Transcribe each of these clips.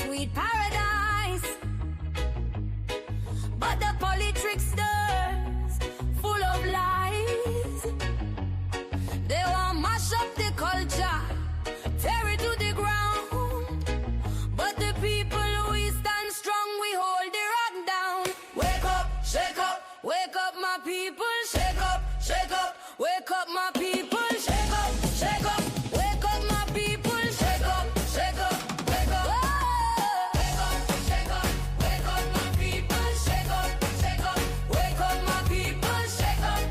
sweet paradise. But the tricksters, full of lies. They want mash up the culture, tear it to the ground. But the people we stand strong, we hold the rock down. Wake up my people, shake up, wake up my people, shake up, wake up my people, shake up, wake up. Wake up, wake up my people, shake up, wake up my people, shake up,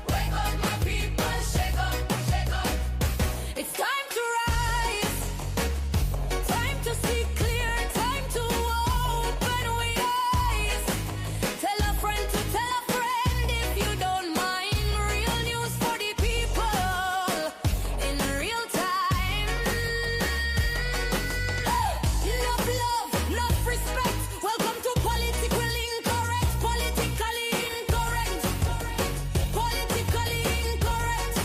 wake up my people, shake up. It's time to rise, time to see clear, time to open we eyes. Tell a friend to tell a friend if you don't mind. Real news for the people in real time. Enough love, enough respect. Welcome to politically incorrect. Politically incorrect. Politically incorrect.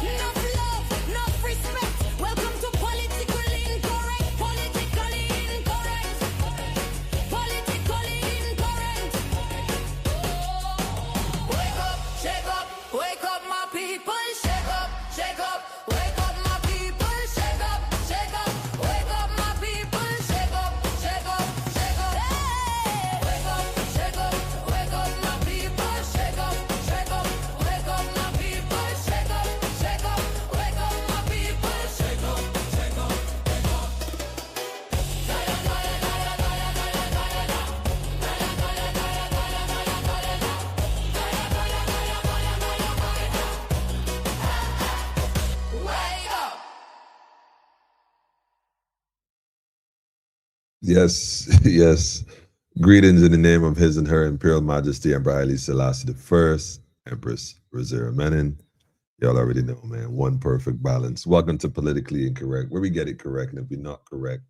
Enough love, enough respect. Welcome to politically incorrect. Politically incorrect. Politically incorrect. Wake up my people, shake up, wake up my people, shake up, wake up my people, shake up. Hey! Wake up my people, shake up, wake up my people, shake up, wake up my people, shake up. Wake up. Yes, yes. Greetings in the name of His and Her Imperial Majesty Emperor Haile Selassie I, Empress Rosera Menin. Y'all already know, man. One perfect balance. Welcome to Politically Incorrect, where we get it correct, and if we're not correct,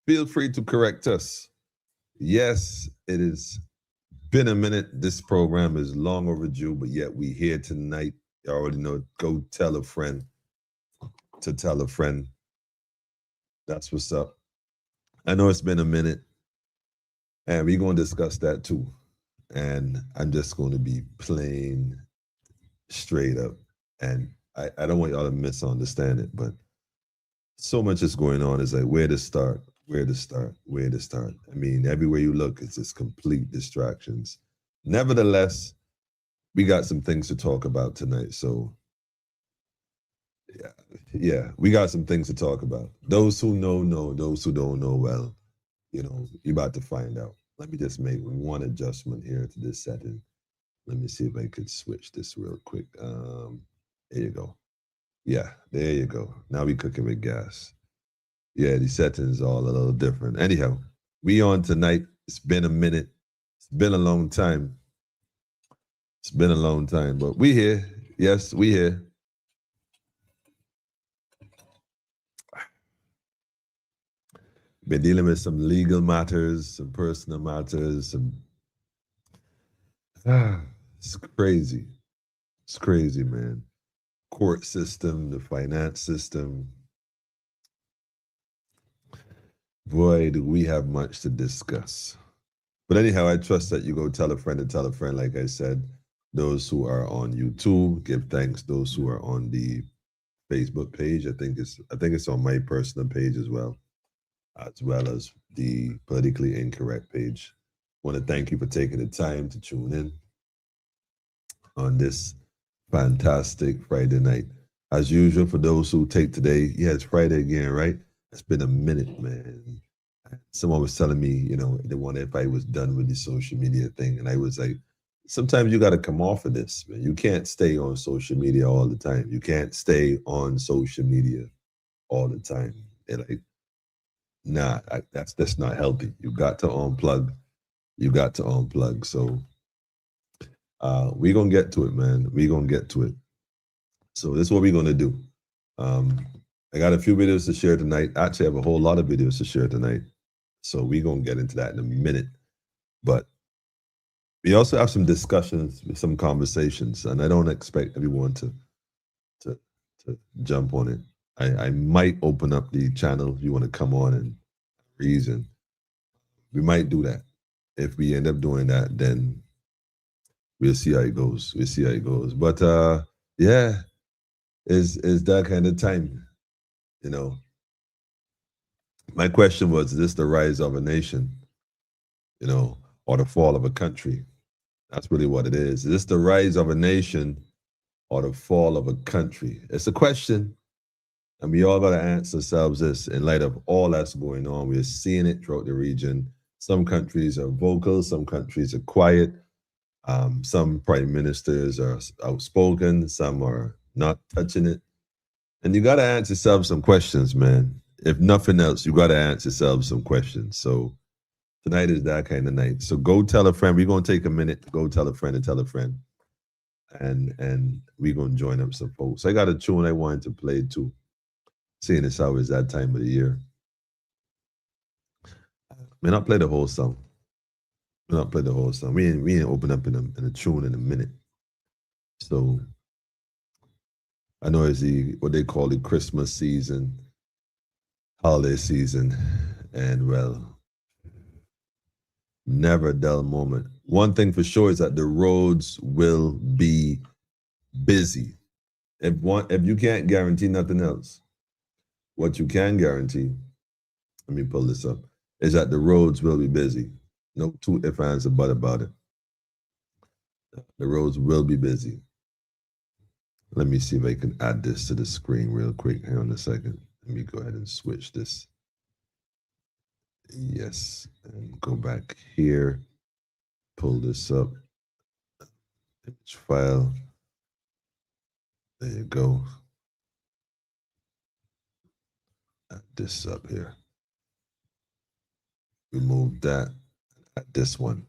feel free to correct us. Yes, it has been a minute. This program is long overdue, but yet we here tonight. You already know. Go tell a friend to tell a friend. That's what's up. I know it's been a minute, and we're going to discuss that too. And I'm just going to be plain straight up. And I don't want y'all to misunderstand it, but so much is going on. It's like, where to start? I mean, everywhere you look, it's just complete distractions. Nevertheless, we got some things to talk about tonight. So, yeah, we got some things to talk about. Those who know. Those who don't know, well, you're about to find out. Let me just make one adjustment here to this setting. Let me see if I could switch this real quick. There you go. Yeah, there you go. Now we cooking with gas. Yeah, the settings are all a little different. Anyhow, we on tonight. It's been a minute. It's been a long time. But we here. Yes, we here. Been dealing with some legal matters, some personal matters, it's crazy. It's crazy, man. Court system, the finance system. Boy, do we have much to discuss. But anyhow, I trust that you go tell a friend and tell a friend, like I said. Those who are on YouTube, give thanks. Those who are on the Facebook page, I think it's on my personal page as well as the Politically Incorrect page. Want to thank you for taking the time to tune in on this fantastic Friday night. As usual, for those who take today, yeah, it's Friday again, right? It's been a minute, man. Someone was telling me, they wondered if I was done with the social media thing. And I was like, sometimes you got to come off of this, man. You can't stay on social media all the time. You can't stay on social media all the time. They're like, nah, that's not healthy. You got to unplug. So we're going to get to it, man. We're going to get to it. So this is what we're going to do. I got a few videos to share tonight. Actually, I have a whole lot of videos to share tonight. So we're going to get into that in a minute. But we also have some discussions, some conversations, and I don't expect everyone to jump on it. I might open up the channel if you want to come on and reason. We might do that. If we end up doing that, then we'll see how it goes. We'll see how it goes. But yeah, is that kind of time, you know. My question was, is this the rise of a nation, you know, or the fall of a country? That's really what it is. Is this the rise of a nation or the fall of a country? It's a question, and we all got to answer ourselves this in light of all that's going on. We're seeing it throughout the region. Some countries are vocal, some countries are quiet. Some prime ministers are outspoken, some are not touching it. And you got to answer yourself some questions, man. If nothing else, you got to answer yourself some questions. So tonight is that kind of night. So go tell a friend. We're going to take a minute to go tell a friend and tell a friend. And we're going to join up some folks. I got a tune I wanted to play too, seeing as how it's that time of the year. Man, I'll play the whole song. I'll play the whole song. We ain't open up in a tune in a minute. So I know it's what they call the Christmas season, holiday season, and well, never a dull moment. One thing for sure is that the roads will be busy. If you can't guarantee nothing else, what you can guarantee, let me pull this up, is that the roads will be busy. No two ifs, ands, or buts about it. The roads will be busy. Let me see if I can add this to the screen real quick. Hang on a second. Let me go ahead and switch this. Yes, and go back here. Pull this up. Image file. There you go. Add this up here. Remove that. Add this one.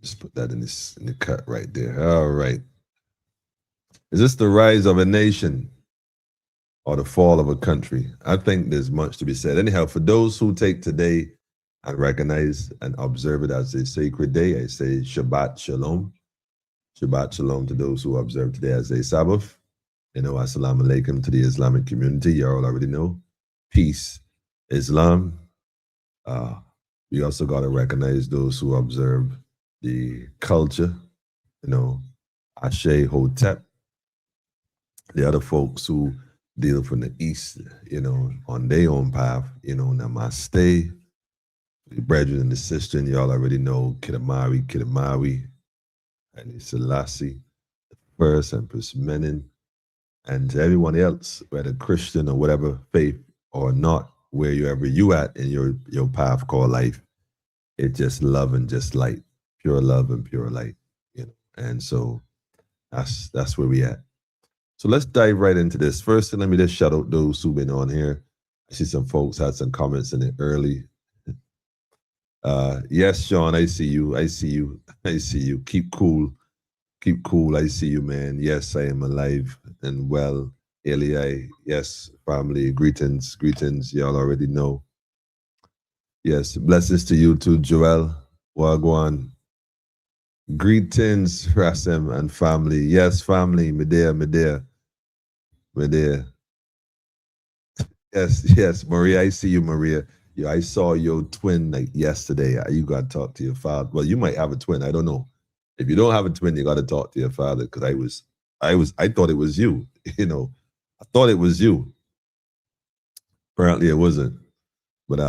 Just put that in the cut right there. All right. Is this the rise of a nation or the fall of a country? I think there's much to be said. Anyhow, for those who take today and recognize and observe it as a sacred day, I say Shabbat Shalom. Shabbat Shalom to those who observe today as a Sabbath. You know, Assalamu Alaikum to the Islamic community. You all already know. Peace, Islam. We also got to recognize those who observe the culture, you know, Ashe Hotep. The other folks who deal from the east, you know, on their own path, you know, Namaste. The brethren and the sister, and y'all already know Kidamawi, and Selassie, the first Empress Menin, and to everyone else, whether Christian or whatever faith or not, wherever you at in your path called life, it's just love and just light, pure love and pure light, you know. And so that's where we at. So let's dive right into this. First, let me just shout out those who've been on here. I see some folks had some comments in it early. Yes, Sean, I see you. I see you. I see you. Keep cool. Keep cool. I see you, man. Yes, I am alive and well. Eli, yes, family, greetings, greetings. Y'all already know. Yes, blessings to you too, Joel. Wagwan. Greetings, Rasem and family. Yes, family, Medea. Yes, Maria, I see you, Maria. Yeah, I saw your twin like yesterday. You got to talk to your father. Well, you might have a twin. I don't know. If you don't have a twin, you got to talk to your father because I thought it was you. You know, I thought it was you. Apparently, it wasn't. But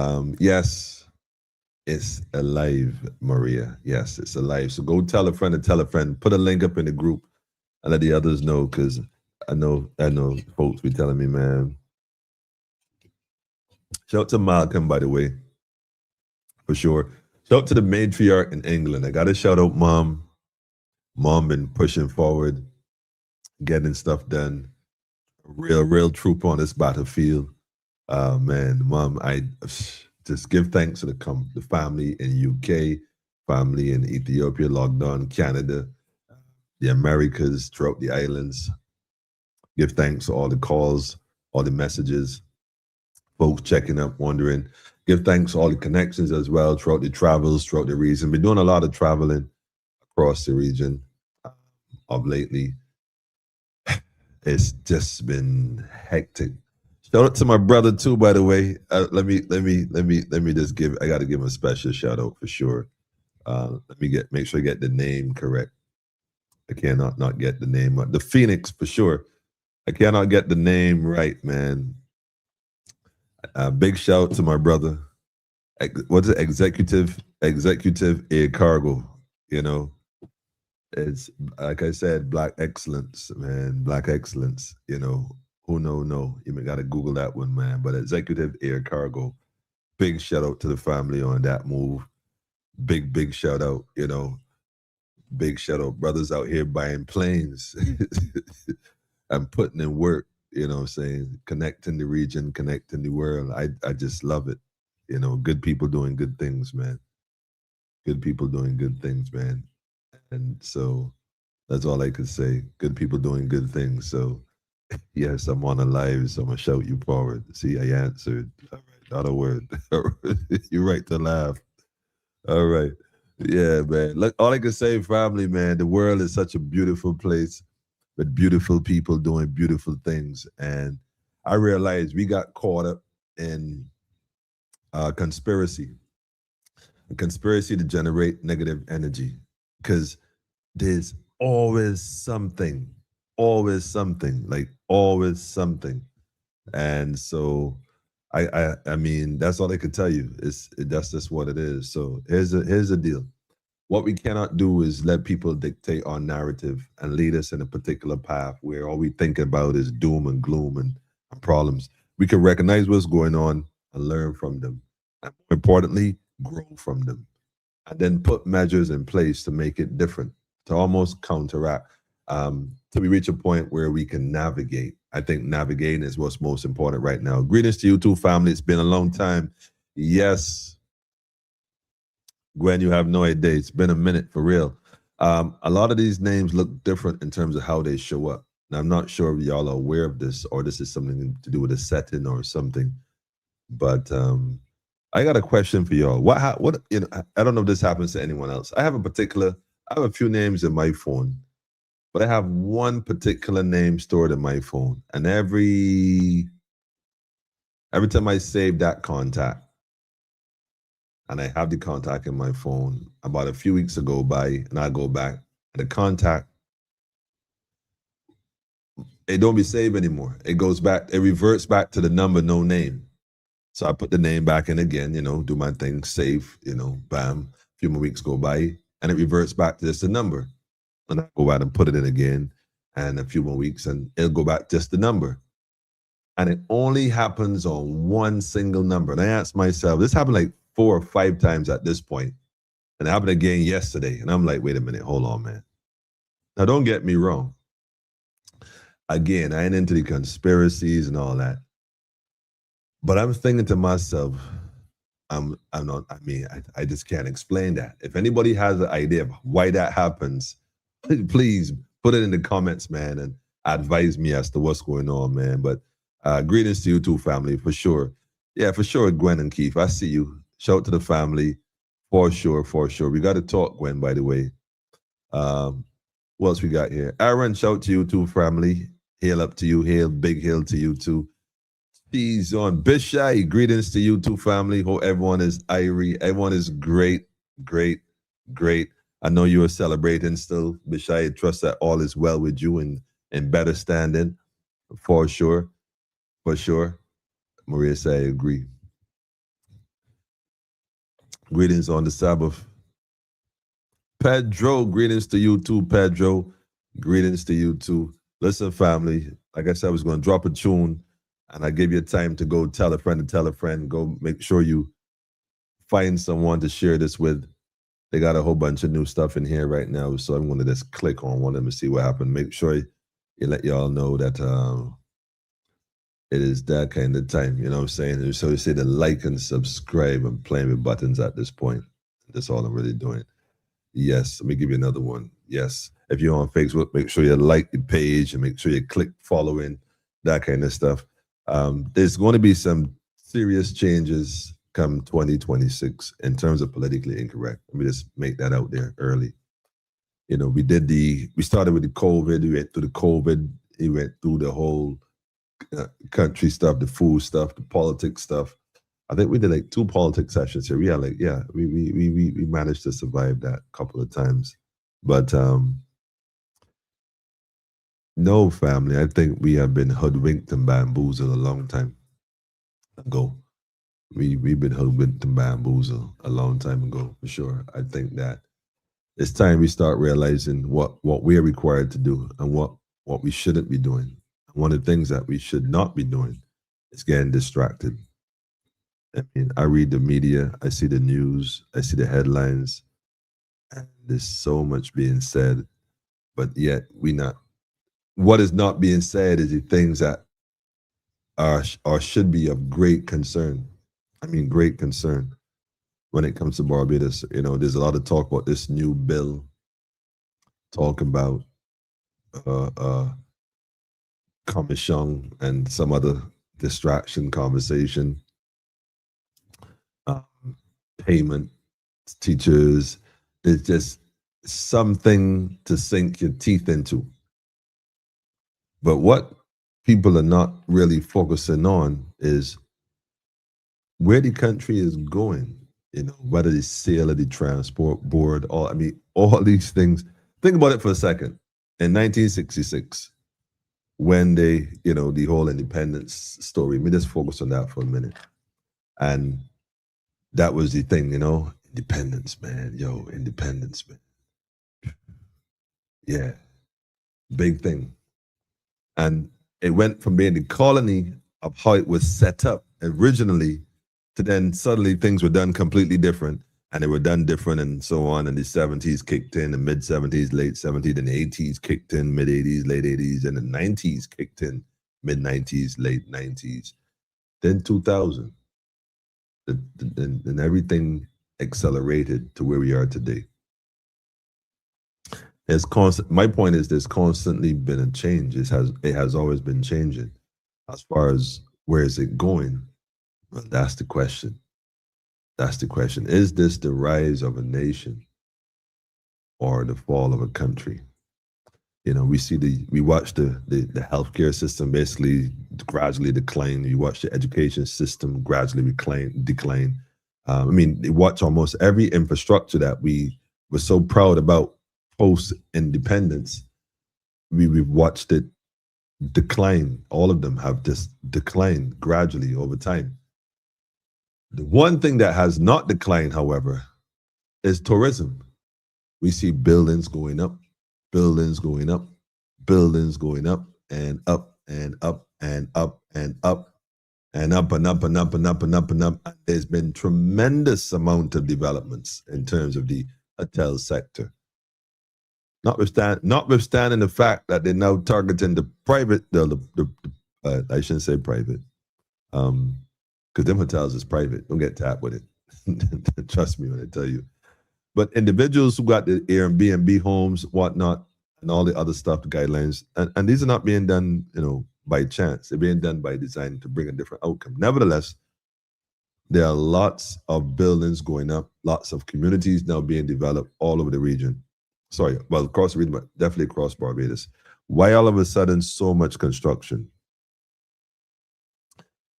yes, it's alive, Maria. Yes, it's alive. So go tell a friend and tell a friend. Put a link up in the group and let the others know because I know folks be telling me, man. Shout out to Malcolm, by the way, for sure. Shout out to the matriarch in England. I got to shout out Mom. Mom been pushing forward, getting stuff done. Real troop on this battlefield. Man, Mom, I just give thanks to the family in UK, family in Ethiopia, locked down, Canada, the Americas, throughout the islands. Give thanks to all the calls, all the messages. Folks checking up, wondering. Give thanks to all the connections as well throughout the travels, throughout the region. Been doing a lot of traveling across the region of lately. It's just been hectic. Shout out to my brother too, by the way. Let me just give. I got to give him a special shout out for sure. Let me make sure I get the name correct. I cannot not get the name. The Phoenix for sure. I cannot get the name right, man. Big shout to my brother. What's it? Executive Air Cargo. You know, it's like I said, Black Excellence, man. Black Excellence. You know, who no. You got to Google that one, man. But Executive Air Cargo. Big shout out to the family on that move. Big shout out. You know, big shout out, brothers out here buying planes and putting in work. You know what I'm saying? Connecting the region, connecting the world. I just love it. You know, good people doing good things, man. Good people doing good things, man. And so that's all I could say. Good people doing good things. So yes, I'm on a live, so I'm gonna shout you forward. See, I answered. All right, not a word. You're right to laugh. All right. Yeah, man. Look, all I can say, family, man, the world is such a beautiful place with beautiful people doing beautiful things. And I realized we got caught up in conspiracy, a conspiracy to generate negative energy because there's always something, like always something. And so I mean, that's all I could tell you. That's just what it is. So here's the deal. What we cannot do is let people dictate our narrative and lead us in a particular path where all we think about is doom and gloom and problems. We can recognize what's going on and learn from them. And more importantly, grow from them. And then put measures in place to make it different, to almost counteract, till we reach a point where we can navigate. I think navigating is what's most important right now. Greetings to you too, family. It's been a long time. Yes, Gwen, you have no idea. It's been a minute for real. A lot of these names look different in terms of how they show up. Now, I'm not sure if y'all are aware of this or this is something to do with a setting or something, but I got a question for y'all. What you know? I don't know if this happens to anyone else. I have a few names in my phone, but I have one particular name stored in my phone, and every time I save that contact, and I have the contact in my phone, about a few weeks ago by, and I go back, the contact, it don't be saved anymore. It goes back, it reverts back to the number, no name. So I put the name back in again, you know, do my thing, save, you know, bam. A few more weeks go by, and it reverts back to just the number. And I go out and put it in again, and a few more weeks, and it'll go back just the number. And it only happens on one single number. And I asked myself, this happened like 4 or 5 times at this point, and it happened again yesterday. And I'm like, wait a minute, hold on, man. Now, don't get me wrong. Again, I ain't into the conspiracies and all that. But I'm thinking to myself, I'm not, I mean, I just can't explain that. If anybody has an idea of why that happens, please put it in the comments, man, and advise me as to what's going on, man. But greetings to you too, family, for sure. Yeah, for sure, Gwen and Keith. I see you. Shout out to the family, for sure, for sure. We got to talk, Gwen, by the way. What else we got here? Aaron, shout to you too, family. Hail up to you. Hail, big hail to you too. She's on Bishai. Greetings to you too, family. Hope everyone is irie. Everyone is great, great, great. I know you are celebrating still, Bishai. Trust that all is well with you and in better standing, for sure. For sure. Maria say, I agree. Greetings on the Sabbath. Pedro, greetings to you too, Pedro. Greetings to you too. Listen, family, like I said, I was going to drop a tune, and I gave you time to go tell a friend to tell a friend. Go make sure you find someone to share this with. They got a whole bunch of new stuff in here right now, so I'm going to just click on one of them and see what happened. Make sure you let y'all know that it is that kind of time, you know what I'm saying? So you say the like and subscribe. I'm playing with buttons at this point. That's all I'm really doing. Yes, let me give you another one. Yes, if you're on Facebook, make sure you like the page and make sure you click following, that kind of stuff. There's going to be some serious changes come 2026 in terms of politically incorrect. Let me just make that out there early. You know, we started with the COVID, we went through the COVID, He went through the whole country stuff, the food stuff, the politics stuff. I think we did like 2 politics sessions here. We had like, yeah, we managed to survive that a couple of times. But no, family, I think we have been hoodwinked and bamboozled a long time ago. We've been hoodwinked and bamboozled a long time ago, for sure. I think that it's time we start realizing what we're required to do and what we shouldn't be doing. One of the things that we should not be doing is getting distracted. I mean, I read the media, I see the news, I see the headlines, and there's so much being said, but yet we not. What is not being said is the things that are or should be of great concern. I mean, great concern when it comes to Barbados. You know, there's a lot of talk about this new bill, talk about uh, uh, commission and some other distraction conversation, um, payment, teachers. It's just something to sink your teeth into. But what people are not really focusing on is where the country is going. You know, whether the sale of the transport board, all I mean, all these things. Think about it for a second. In 1966, when they, you know, the whole independence story. Let me just focus on that for a minute. And that was the thing, you know, independence, man. Yo, independence, man. Yeah, big thing. And it went from being the colony of how it was set up originally to then suddenly things were done completely different, and they were done different and so on. And the 70s kicked in, the mid 70s, late 70s, and the 80s kicked in, mid 80s, late 80s, and the 90s kicked in, mid 90s, late 90s. Then 2000, and everything accelerated to where we are today. It's constant. My point is, there's constantly been a change. It has always been changing. As far as where is it going, well, that's the question. That's the question. Is this the rise of a nation or the fall of a country? You know, we watch the healthcare system basically gradually decline. We watch the education system gradually decline. I mean, we watch almost every infrastructure that we were so proud about post independence. We've watched it decline. All of them have just declined gradually over time. The one thing that has not declined, however, is tourism. We see buildings going up, buildings going up, buildings going up and up and up and up and up and up and up and up and up and up and up. There's been tremendous amount of developments in terms of the hotel sector. Notwithstanding the fact that they're now targeting the private, I shouldn't say private, because them hotels is private. Don't get tapped with it. Trust me when I tell you. But individuals who got the Airbnb homes, whatnot, and all the other stuff, the guidelines, and these are not being done, you know, by chance. They're being done by design to bring a different outcome. Nevertheless, there are lots of buildings going up, lots of communities now being developed all over the region. Sorry, well, across the region, but definitely across Barbados. Why all of a sudden so much construction?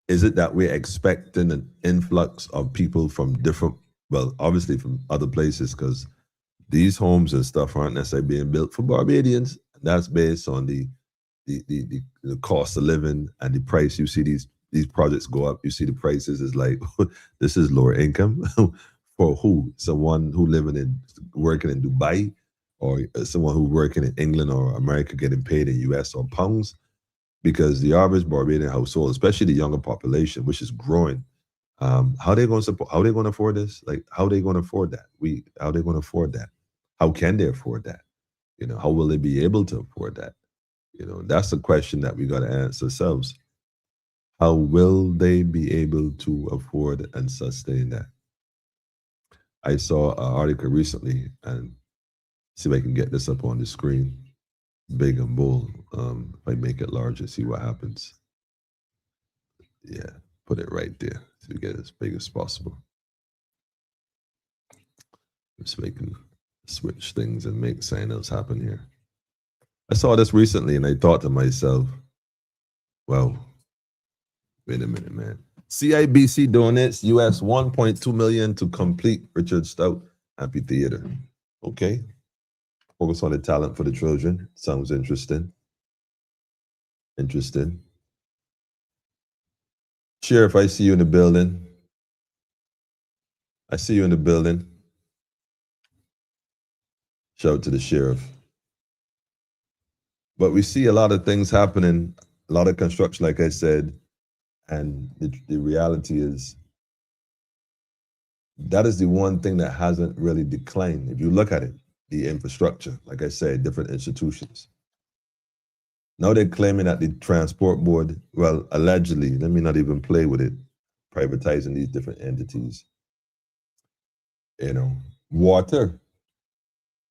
Is it that we're expecting an influx of people from different, well, obviously from other places, because these homes and stuff aren't necessarily being built for Barbadians. That's based on the cost of living and the price. You see these projects go up. You see the prices is like, this is lower income for who? Someone who working in Dubai, or someone who working in England or America getting paid in US or pounds, because the average Barbadian household, especially the younger population, which is growing, how they going to support? How they going to afford this? Like, how they going to afford that? How they going to afford that? How can they afford that? You know, how will they be able to afford that? You know, that's the question that we got to ask ourselves. How will they be able to afford and sustain that? I saw an article recently, and see if I can get this up on the screen, big and bold. If I make it larger, see what happens. Yeah, put it right there so we get it as big as possible. So we can switch things and make something else happen here. I saw this recently and I thought to myself, well, wait a minute, man. CIBC donates US 1.2 million to complete Richard Stout Amphitheater. Okay. Focus on the talent for the children. Sounds interesting. Interesting. Sheriff, I see you in the building. I see you in the building. Shout out to the sheriff. But we see a lot of things happening, a lot of construction, like I said, and the reality is that is the one thing that hasn't really declined. If you look at it, the infrastructure, like I said, different institutions. Now they're claiming that the transport board, well, allegedly, let me not even play with it, privatizing these different entities. You know, water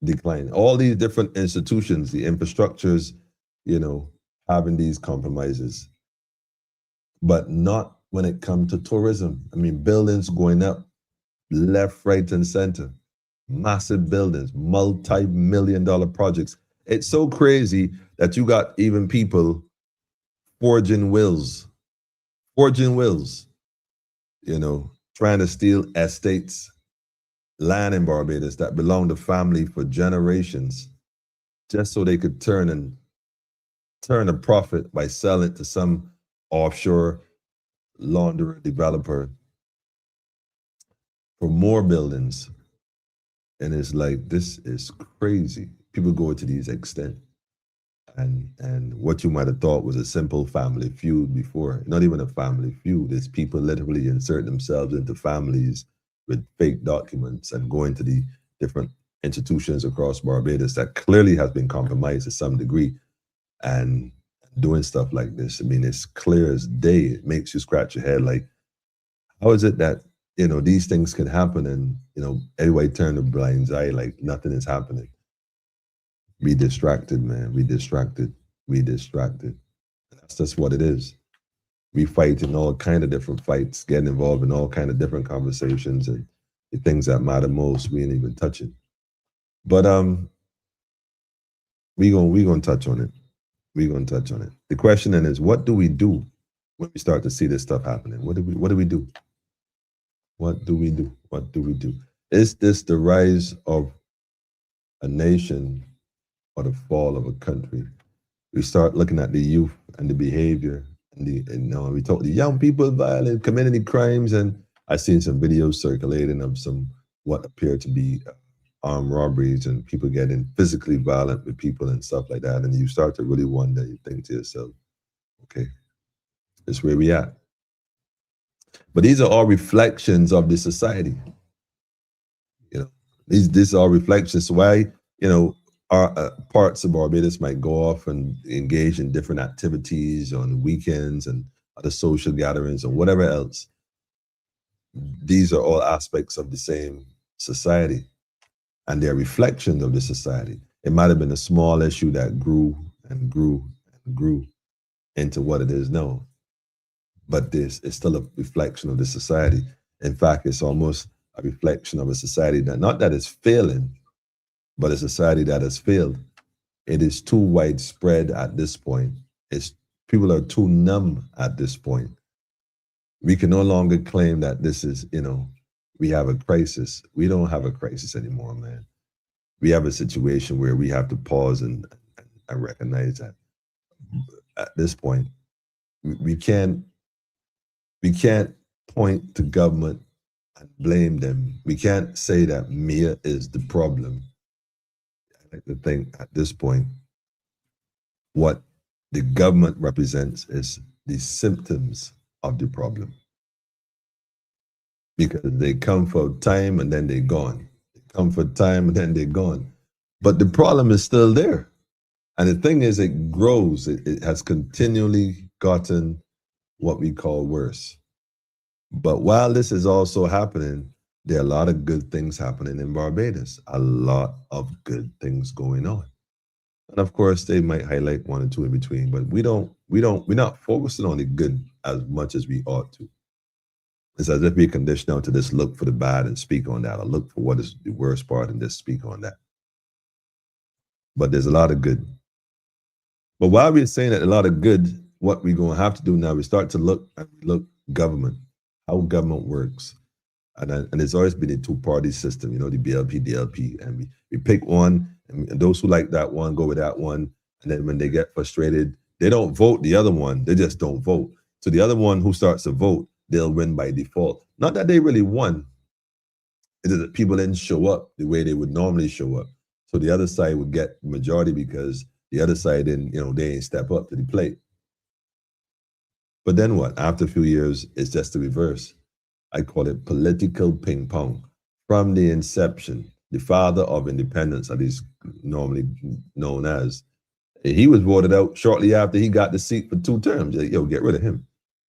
decline. All these different institutions, the infrastructures, you know, having these compromises, but not when it comes to tourism. I mean, buildings going up left, right, and center, massive buildings, multi-million-dollar projects. It's so crazy that you got even people forging wills, you know, trying to steal estates, land in Barbados that belonged to family for generations, just so they could turn a profit by selling it to some offshore launderer developer for more buildings. And it's like, this is crazy. People go to these extent. And what you might have thought was a simple family feud before, not even a family feud, is people literally insert themselves into families with fake documents and going to the different institutions across Barbados that clearly has been compromised to some degree and doing stuff like this. I mean, it's clear as day. It makes you scratch your head like, how is it that, you know, these things can happen and, you know, everybody turn a blind eye like nothing is happening? Be distracted, man. Be distracted. Be distracted. That's just what it is. We fight in all kind of different fights, getting involved in all kind of different conversations, and the things that matter most, we ain't even touching. But we gonna touch on it. We gonna touch on it. The question then is, what do we do when we start to see this stuff happening? What do we do? What do we do? What do we do? Is this the rise of a nation or the fall of a country? We start looking at the youth and the behavior and we talk to young people violent, committing crimes, and I've seen some videos circulating of some what appear to be armed robberies and people getting physically violent with people and stuff like that. And you start to really wonder, you think to yourself, okay, this is where we at. But these are all reflections of the society. You know, these are reflections. So why, you know, our parts of Barbados might go off and engage in different activities on weekends and other social gatherings or whatever else. These are all aspects of the same society, and they're reflections of the society. It might have been a small issue that grew and grew and grew into what it is now, but this is still a reflection of the society. In fact, it's almost a reflection of a society that, not that it's failing, but a society that has failed. It is too widespread at this point. People are too numb at this point. We can no longer claim that this is, you know, we have a crisis. We don't have a crisis anymore, man. We have a situation where we have to pause and recognize that at this point, we can't point to government and blame them. We can't say that Mia is the problem. I like to think at this point, what the government represents is the symptoms of the problem. Because they come for time and then they're gone. They come for time and then they're gone. But the problem is still there. And the thing is, it grows. It has continually gotten what we call worse. But while this is also happening, there are a lot of good things happening in Barbados. A lot of good things going on. And of course, they might highlight one or two in between, but we're not focusing on the good as much as we ought to. It's as if we're conditioned now to just look for the bad and speak on that, or look for what is the worst part and just speak on that. But there's a lot of good. But while we're saying that a lot of good, what we're going to have to do now, we start to look government, how government works. And it's always been a two-party system, you know, the BLP, DLP, and we pick one, and those who like that one go with that one. And then when they get frustrated, they don't vote the other one. They just don't vote. So the other one who starts to vote, they'll win by default. Not that they really won. It is that people didn't show up the way they would normally show up. So the other side would get the majority because the other side didn't, you know, they ain't step up to the plate. But then what? After a few years, it's just the reverse. I call it political ping pong. From the inception, the father of independence, that is normally known as, he was voted out shortly after he got the seat for 2 terms. Like, yo, get rid of him.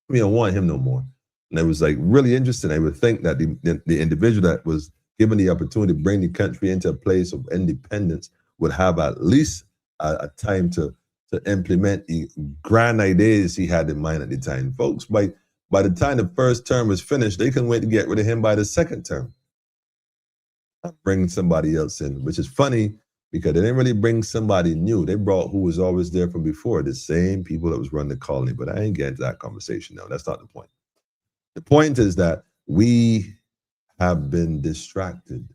We don't want him no more. And it was like really interesting. I would think that the individual that was given the opportunity to bring the country into a place of independence would have at least a time to implement the grand ideas he had in mind at the time. Folks, by the time the first term was finished, they couldn't wait to get rid of him by the second term. Bring somebody else in, which is funny because they didn't really bring somebody new. They brought who was always there from before, the same people that was running the colony. But I ain't getting to that conversation now. That's not the point. The point is that we have been distracted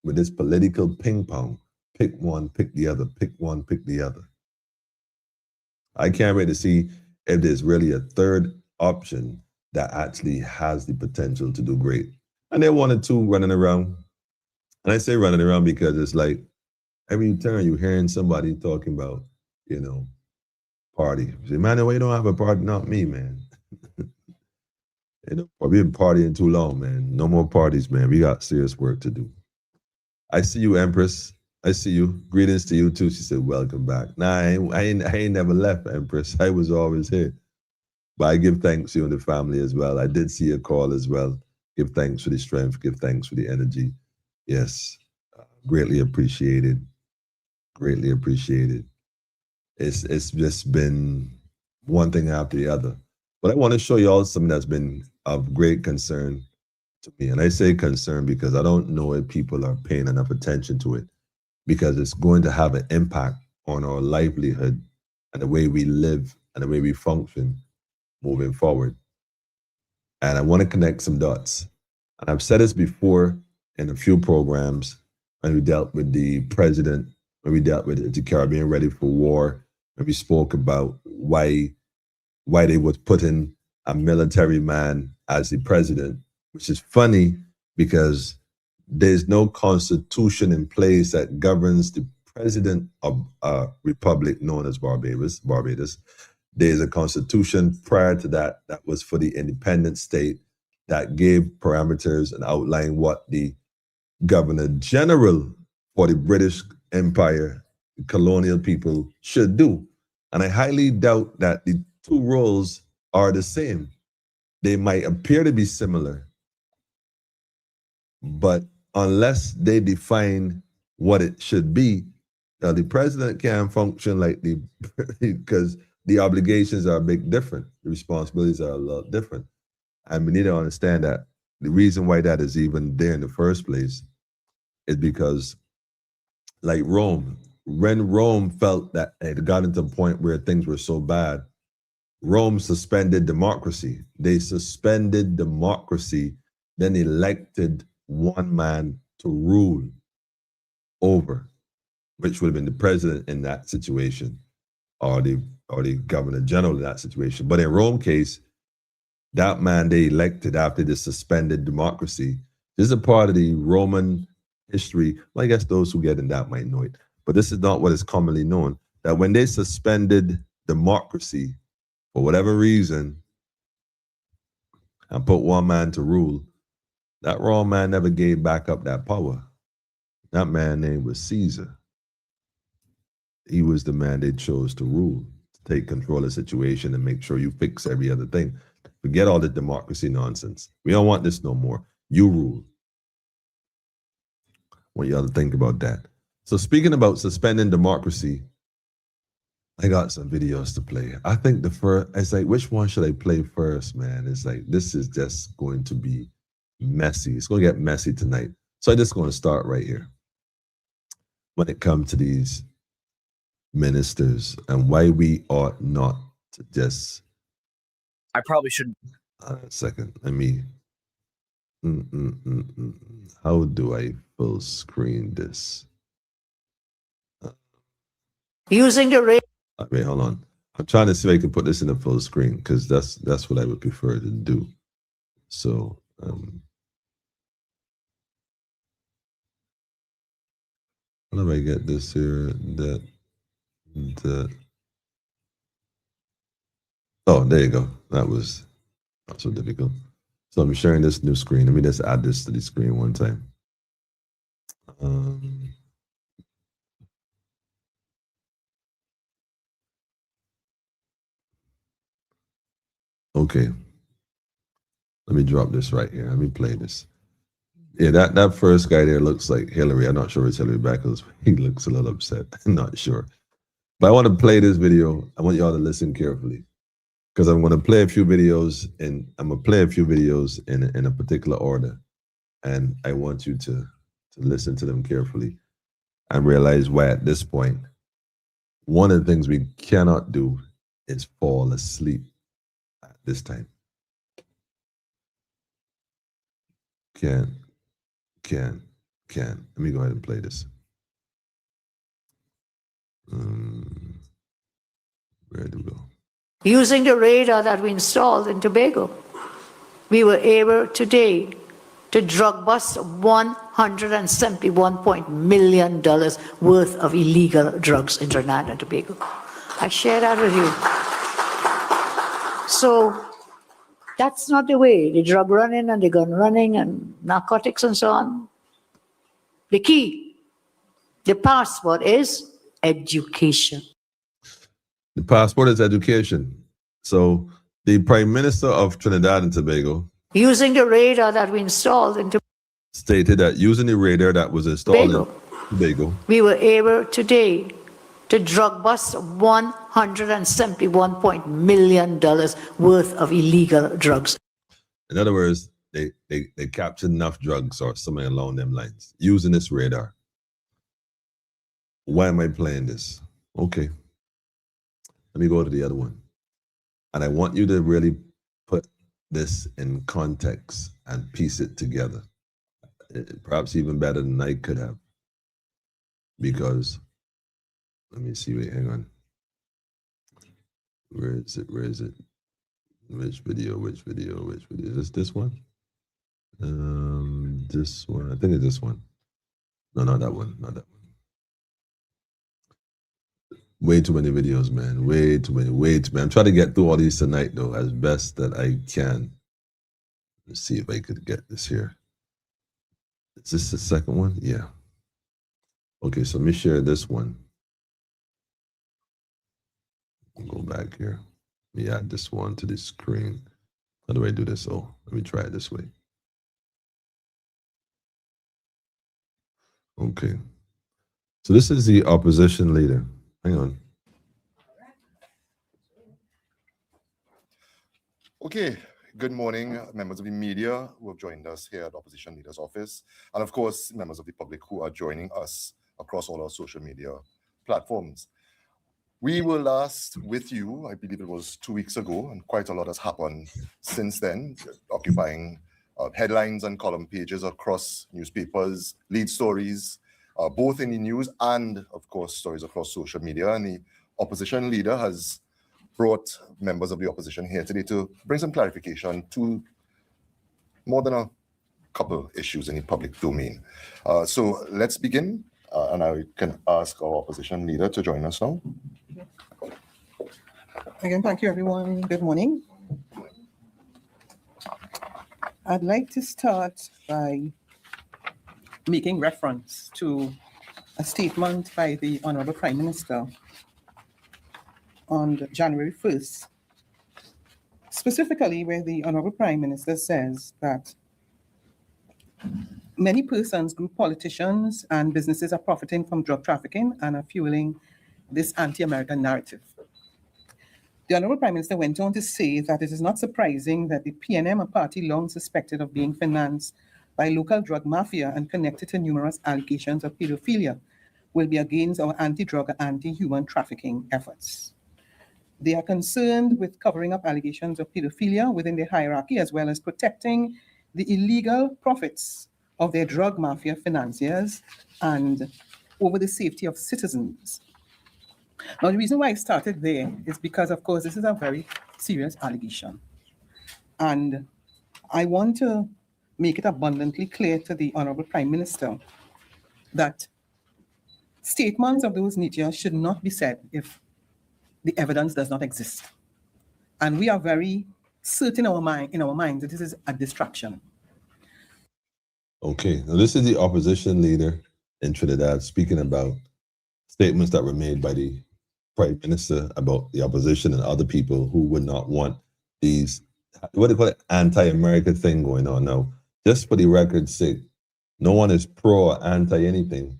with this political ping pong. Pick one, pick the other, pick one, pick the other. I can't wait to see if there's really a third option that actually has the potential to do great. And there are 1 or 2 running around. And I say running around because it's like every turn you're hearing somebody talking about, you know, party. You say, man, why you don't have a party? Not me, man. You know, we've been partying too long, man. No more parties, man. We got serious work to do. I see you, Empress. I see you. Greetings to you too. She said, welcome back. Nah, I ain't never left, Empress. I was always here. But I give thanks to you and the family as well. I did see a call as well. Give thanks for the strength. Give thanks for the energy. Yes, greatly appreciated. Greatly appreciated. It's just been one thing after the other. But I want to show you all something that's been of great concern to me. And I say concern because I don't know if people are paying enough attention to it, because it's going to have an impact on our livelihood and the way we live and the way we function moving forward. And I want to connect some dots. And I've said this before in a few programs when we dealt with the president, when we dealt with the Caribbean Ready for War, when we spoke about why they was putting a military man as the president, which is funny because there's no constitution in place that governs the president of a republic known as Barbados. There's a constitution prior to that was for the independent state that gave parameters and outlined what the governor general for the British Empire, colonial people, should do. And I highly doubt that the 2 roles are the same. They might appear to be similar, but unless they define what it should be, the president can't function like because the obligations are a bit different. The responsibilities are a lot different. And we need to understand that the reason why that is even there in the first place is because, like Rome, when Rome felt that it got into a point where things were so bad, Rome suspended democracy. They suspended democracy, then elected one man to rule over, which would have been the president in that situation, or the governor general in that situation. But in Rome case, that man they elected after the suspended democracy. This is a part of the Roman history. Well, I guess those who get in that might know it, but this is not what is commonly known. That when they suspended democracy for whatever reason and put one man to rule, that wrong man never gave back up that power. That man name was Caesar. He was the man they chose to rule, to take control of the situation and make sure you fix every other thing. Forget all the democracy nonsense. We don't want this no more. You rule. I want y'all to think about that. So speaking about suspending democracy, I got some videos to play. I think it's like, which one should I play first, man? It's like, this is just going to be messy. It's going to get messy tonight. So I'm just going to start right here. When it comes to these ministers and why we ought not to just. I probably should. A second, let me. How do I full screen this? Using the rate. Wait, hold on. I'm trying to see if I can put this in a full screen because that's what I would prefer to do. So how do I get this here? Oh, there you go. That was not so difficult. So I'm sharing this new screen. Let me just add this to the screen one time. Okay. Let me drop this right here. Let me play this. Yeah, that first guy there looks like Hillary. I'm not sure it's Hillary Beckles. He looks a little upset. I'm not sure. But I want to play this video. I want y'all to listen carefully because I'm going to play a few videos and I'm going to play a few videos in a particular order. And I want you to listen to them carefully and realize why at this point, one of the things we cannot do is fall asleep at this time. Can. Let me go ahead and play this. Where do we go? Using the radar that we installed in Tobago, we were able today to drug bust $171 million worth of illegal drugs in Trinidad and Tobago. I share that with you. So that's not the way. The drug running and the gun running and narcotics and so on. The key, the passport is education. The passport is education. So the Prime Minister of Trinidad and Tobago, using the radar that we installed in stated that using the radar that was installed in Tobago, we were able today to drug bust $171 million worth of illegal drugs. In other words, they captured enough drugs or something along them lines using this radar. Why am I playing this? Okay. Let me go to the other one. And I want you to really put this in context and piece it together. Perhaps even better than I could have. Because, let me see, wait, hang on. Where is it? Which video? Is this one? This one, I think it's this one. No, not that one. Way too many videos, man. Way too many. I'm trying to get through all these tonight, though, as best that I can. Let's see if I could get this here. Is this the second one? Yeah. Okay, so let me share this one. Go back here. Let me add this one to the screen. How do I do this? Oh, let me try it this way. Okay. So this is the opposition leader. Hang on. Okay. Good morning, members of the media who have joined us here at the Opposition Leader's Office, and of course, members of the public who are joining us across all our social media platforms. We were last with you, I believe it was 2 weeks ago, and quite a lot has happened since then, occupying headlines and column pages across newspapers, lead stories, both in the news and, of course, stories across social media. And the opposition leader has brought members of the opposition here today to bring some clarification to more than a couple issues in the public domain. So let's begin, and I can ask our opposition leader to join us now. Again, thank you, everyone. Good morning. I'd like to start by making reference to a statement by the Honorable Prime Minister on January 1st, specifically where the Honorable Prime Minister says that many persons, group politicians, and businesses are profiting from drug trafficking and are fueling this anti-American narrative. The Honorable Prime Minister went on to say that it is not surprising that the PNM, a party long suspected of being financed by local drug mafia and connected to numerous allegations of pedophilia, will be against our anti-drug and anti-human trafficking efforts. They are concerned with covering up allegations of pedophilia within their hierarchy, as well as protecting the illegal profits of their drug mafia financiers and over the safety of citizens. Now, the reason why I started there is because, of course, this is a very serious allegation. And I want to make it abundantly clear to the Honorable Prime Minister that statements of those nature should not be said if the evidence does not exist. And we are very certain in our minds that this is a distraction. Okay, now this is the opposition leader in Trinidad speaking about statements that were made by the Prime Minister about the opposition and other people who would not want these, what do you call it, anti-American thing going on. Now, just for the record's sake, no one is pro or anti anything.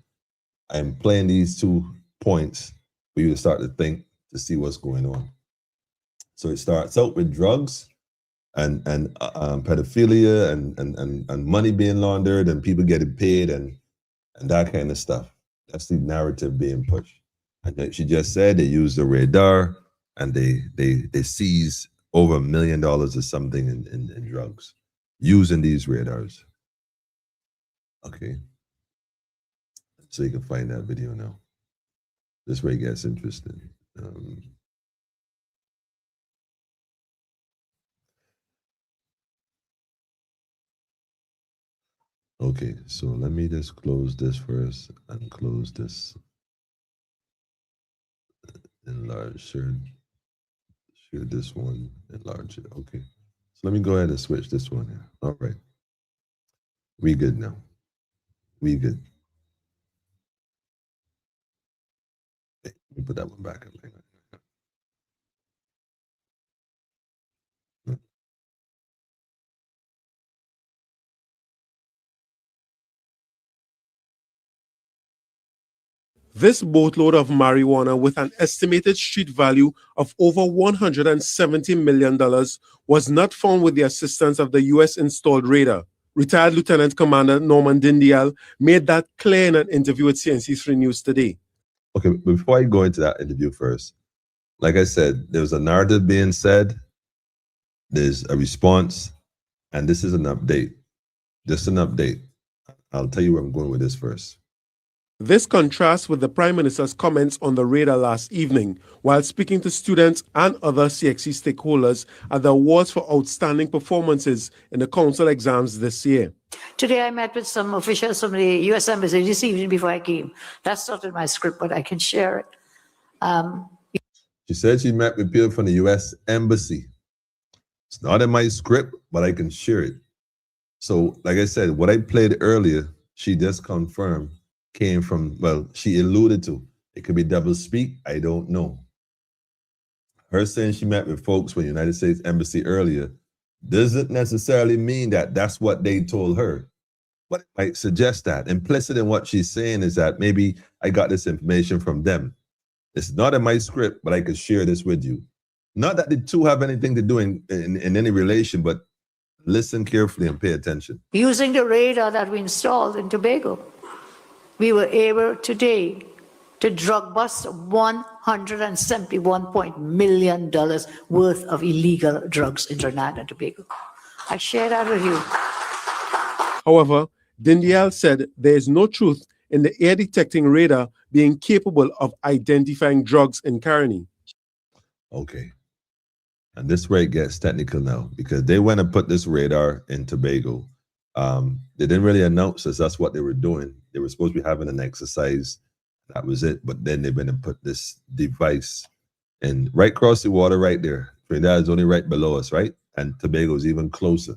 I'm playing these 2 points for you to start to think, to see what's going on. So it starts out with drugs and pedophilia and money being laundered and people getting paid and that kind of stuff. That's the narrative being pushed. And like she just said, they use the radar and they seize over $1 million or something in drugs using these radars. Okay. So you can find that video now. This way it gets interesting. Okay, so let me just close this first and close this. Enlarge, share this one, enlarge it. Okay, so let me go ahead and switch this one here. All right, we good now. We good. Okay, let me put that one back. This boatload of marijuana with an estimated street value of over $170 million was not found with the assistance of the U.S. installed radar. Retired Lieutenant Commander Norman Dindial made that clear in an interview with CNC3 News today. Okay, before I go into that interview first, like I said, there's a narrative being said, there's a response, and this is an update. Just an update. I'll tell you where I'm going with this first. This contrasts with the Prime Minister's comments on the radar last evening while speaking to students and other CXC stakeholders at the awards for outstanding performances in the council exams this year. Today I met with some officials from the U.S. Embassy this evening before I came. That's not in my script, but I can share it. She said she met with people from the U.S. Embassy. It's not in my script, but I can share it. So, like I said, what I played earlier, she just confirmed came from, well, she alluded to. It could be double speak, I don't know. Her saying she met with folks from the United States Embassy earlier doesn't necessarily mean that that's what they told her. But it might suggest that. Implicit in what she's saying is that maybe I got this information from them. It's not in my script, but I could share this with you. Not that the two have anything to do in any relation, but listen carefully and pay attention. Using the radar that we installed in Tobago, we were able today to drug bust $171 million worth of illegal drugs in Trinidad and Tobago. I share that with you. However, Dindial said there is no truth in the air detecting radar being capable of identifying drugs in Caroni. Okay. And this way it gets technical now because they went and put this radar in Tobago. They didn't really announce us that's what they were doing. They were supposed to be having an exercise. That was it. But then they went and put this device in right across the water right there. Trinidad is only right below us, right? And Tobago is even closer.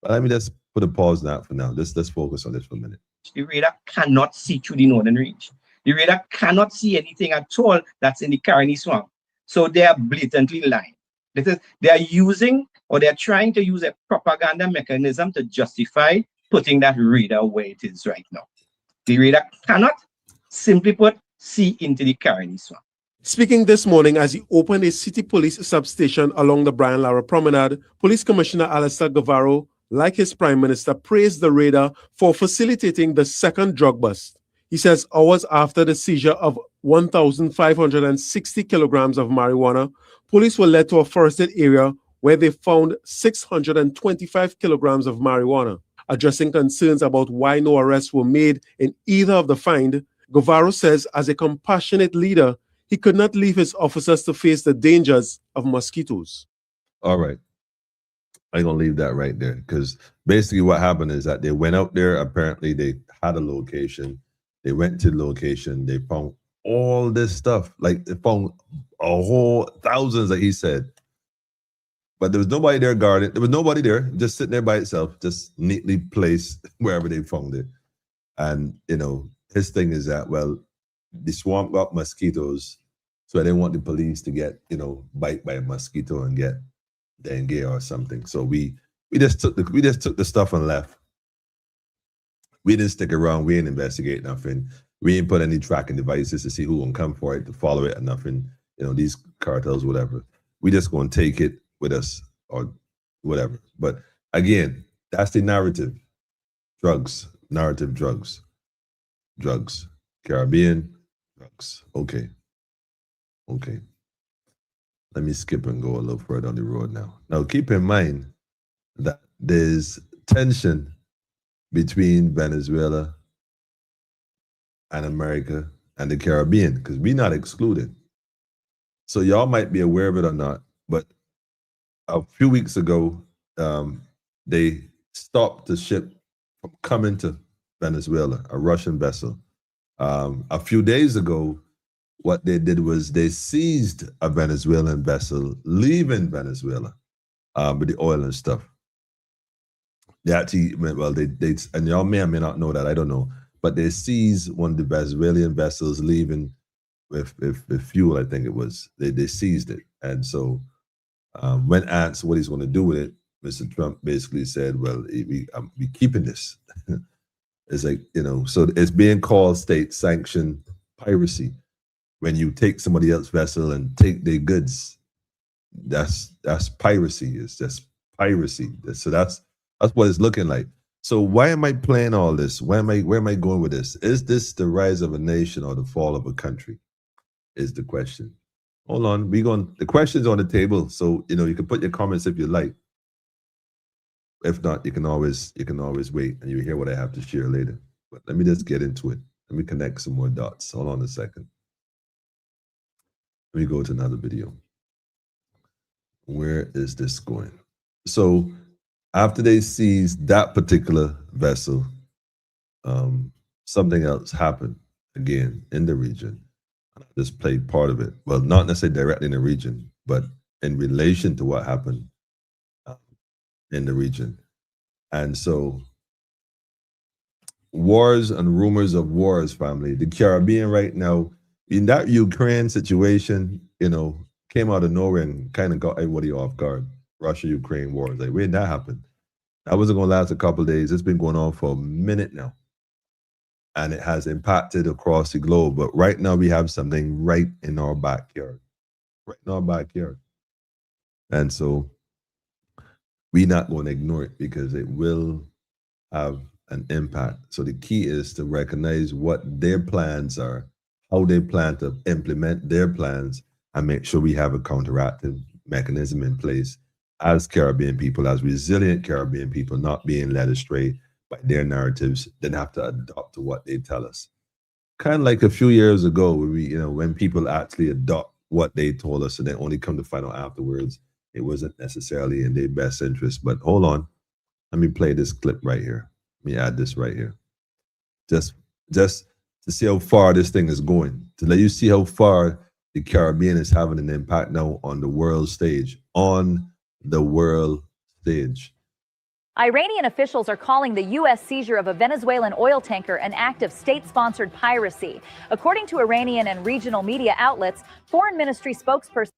But let me just put a pause on that for now. Let's focus on this for a minute. The radar cannot see through the northern ridge. The radar cannot see anything at all that's in the Caroni swamp. So they are blatantly lying. They are using or they are trying to use a propaganda mechanism to justify putting that radar where it is right now. The radar cannot, simply put, see into the Caroni swamp. Speaking this morning as he opened a city police substation along the Brian Lara Promenade, Police Commissioner Alistair Guevara, like his Prime Minister, praised the radar for facilitating the second drug bust. He says hours after the seizure of 1,560 kilograms of marijuana, police were led to a forested area where they found 625 kilograms of marijuana. Addressing concerns about why no arrests were made in either of the find, Guevara says as a compassionate leader, he could not leave his officers to face the dangers of mosquitoes. All right. I'm going to leave that right there because basically what happened is that they went out there. Apparently, they had a location. They went to the location. They found all this stuff. Like they found a whole thousands, like he said. But there was nobody there guarding. There was nobody there, just sitting there by itself, just neatly placed wherever they found it. And, you know, his thing is that, well, the swamp got mosquitoes, so I didn't want the police to get, you know, bite by a mosquito and get dengue or something. So we just took the stuff and left. We didn't stick around. We didn't investigate nothing. We didn't put any tracking devices to see who gonna come for it, to follow it or nothing. You know, these cartels, whatever. We just gonna take it with us or whatever. But again, that's the narrative. Drugs, narrative drugs. Drugs. Caribbean, drugs. Okay. Okay. Let me skip and go a little further on the road now. Now, keep in mind that there's tension between Venezuela and America and the Caribbean because we're not excluded. So y'all might be aware of it or not, but a few weeks ago, they stopped the ship from coming to Venezuela, a Russian vessel. A few days ago, what they did was they seized a Venezuelan vessel leaving Venezuela with the oil and stuff. They actually, well, they and y'all may or may not know that, I don't know, but they seized one of the Venezuelan vessels leaving with fuel, I think it was. They seized it. And so when asked what he's going to do with it, Mr. Trump basically said, well, we keeping this. It's like, you know, so it's being called state-sanctioned piracy. When you take somebody else's vessel and take their goods, that's piracy. It's just piracy. So that's what it's looking like. So why am I playing all this? Where am I going with this? Is this the rise of a nation or the fall of a country? Is the question. Hold on, the question's on the table. So you know you can put your comments if you like. If not, you can always wait and you hear what I have to share later. But let me just get into it. Let me connect some more dots. Hold on a second. Let me go to another video. Where is this going? So after they seized that particular vessel, something else happened again in the region. I just played part of it. Well, not necessarily directly in the region, but in relation to what happened in the region. And so wars and rumors of wars, family. The Caribbean right now, in that Ukraine situation, you know, came out of nowhere and kind of got everybody off guard. Russia-Ukraine war. Like, when did that happen? That wasn't going to last a couple of days. It's been going on for a minute now. And it has impacted across the globe. But right now we have something right in our backyard. Right in our backyard. And so we're not going to ignore it because it will have an impact. So the key is to recognize what their plans are, how they plan to implement their plans, and make sure we have a counteractive mechanism in place as Caribbean people, as resilient Caribbean people, not being led astray by their narratives, then have to adopt to what they tell us. Kind of like a few years ago, when people actually adopt what they told us and then only come to find out afterwards, it wasn't necessarily in their best interest. But hold on, let me play this clip right here. Let me add this right here. Just to see how far this thing is going, to let you see how far the Caribbean is having an impact now on the world stage, Iranian officials are calling the U.S. seizure of a Venezuelan oil tanker an act of state-sponsored piracy. According to Iranian and regional media outlets, Foreign Ministry spokesperson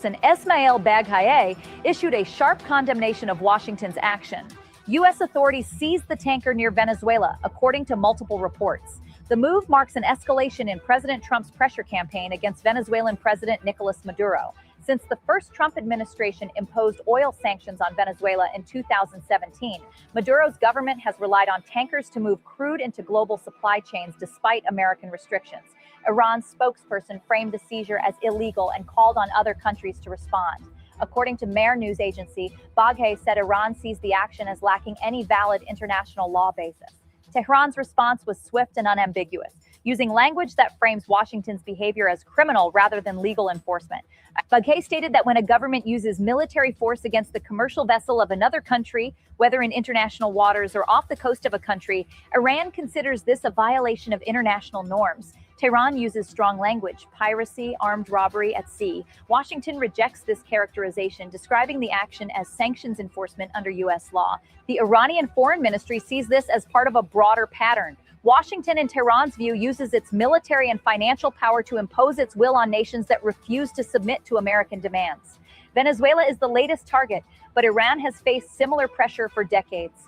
Esmail Baghai issued a sharp condemnation of Washington's action. U.S. authorities seized the tanker near Venezuela, according to multiple reports. The move marks an escalation in President Trump's pressure campaign against Venezuelan President Nicolas Maduro, Since the first Trump administration imposed oil sanctions on Venezuela in 2017, Maduro's government has relied on tankers to move crude into global supply chains despite American restrictions. Iran's spokesperson framed the seizure as illegal and called on other countries to respond. According to Mehr news agency, Baghay said Iran sees the action as lacking any valid international law basis. Tehran's response was swift and unambiguous, using language that frames Washington's behavior as criminal rather than legal enforcement. Baghay stated that when a government uses military force against the commercial vessel of another country, whether in international waters or off the coast of a country, Iran considers this a violation of international norms. Tehran uses strong language, piracy, armed robbery at sea. Washington rejects this characterization, describing the action as sanctions enforcement under U.S. law. The Iranian Foreign Ministry sees this as part of a broader pattern. Washington, in Tehran's view, uses its military and financial power to impose its will on nations that refuse to submit to American demands. Venezuela is the latest target, but Iran has faced similar pressure for decades.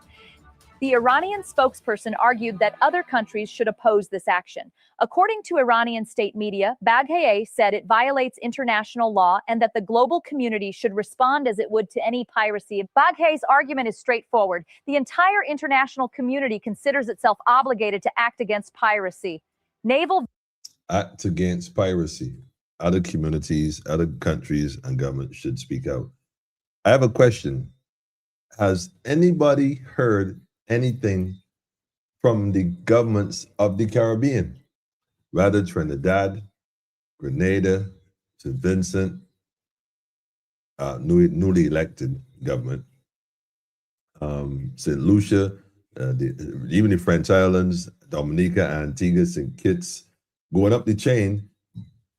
The Iranian spokesperson argued that other countries should oppose this action. According to Iranian state media, Baghay said it violates international law and that the global community should respond as it would to any piracy. Baghay's argument is straightforward. The entire international community considers itself obligated to act against piracy. Naval Act against piracy. Other communities, other countries, and governments should speak out. I have a question. Has anybody heard anything from the governments of the Caribbean, rather Trinidad, Grenada, St. Vincent, newly elected government, St. Lucia, even the French Islands, Dominica, Antigua, St. Kitts, going up the chain,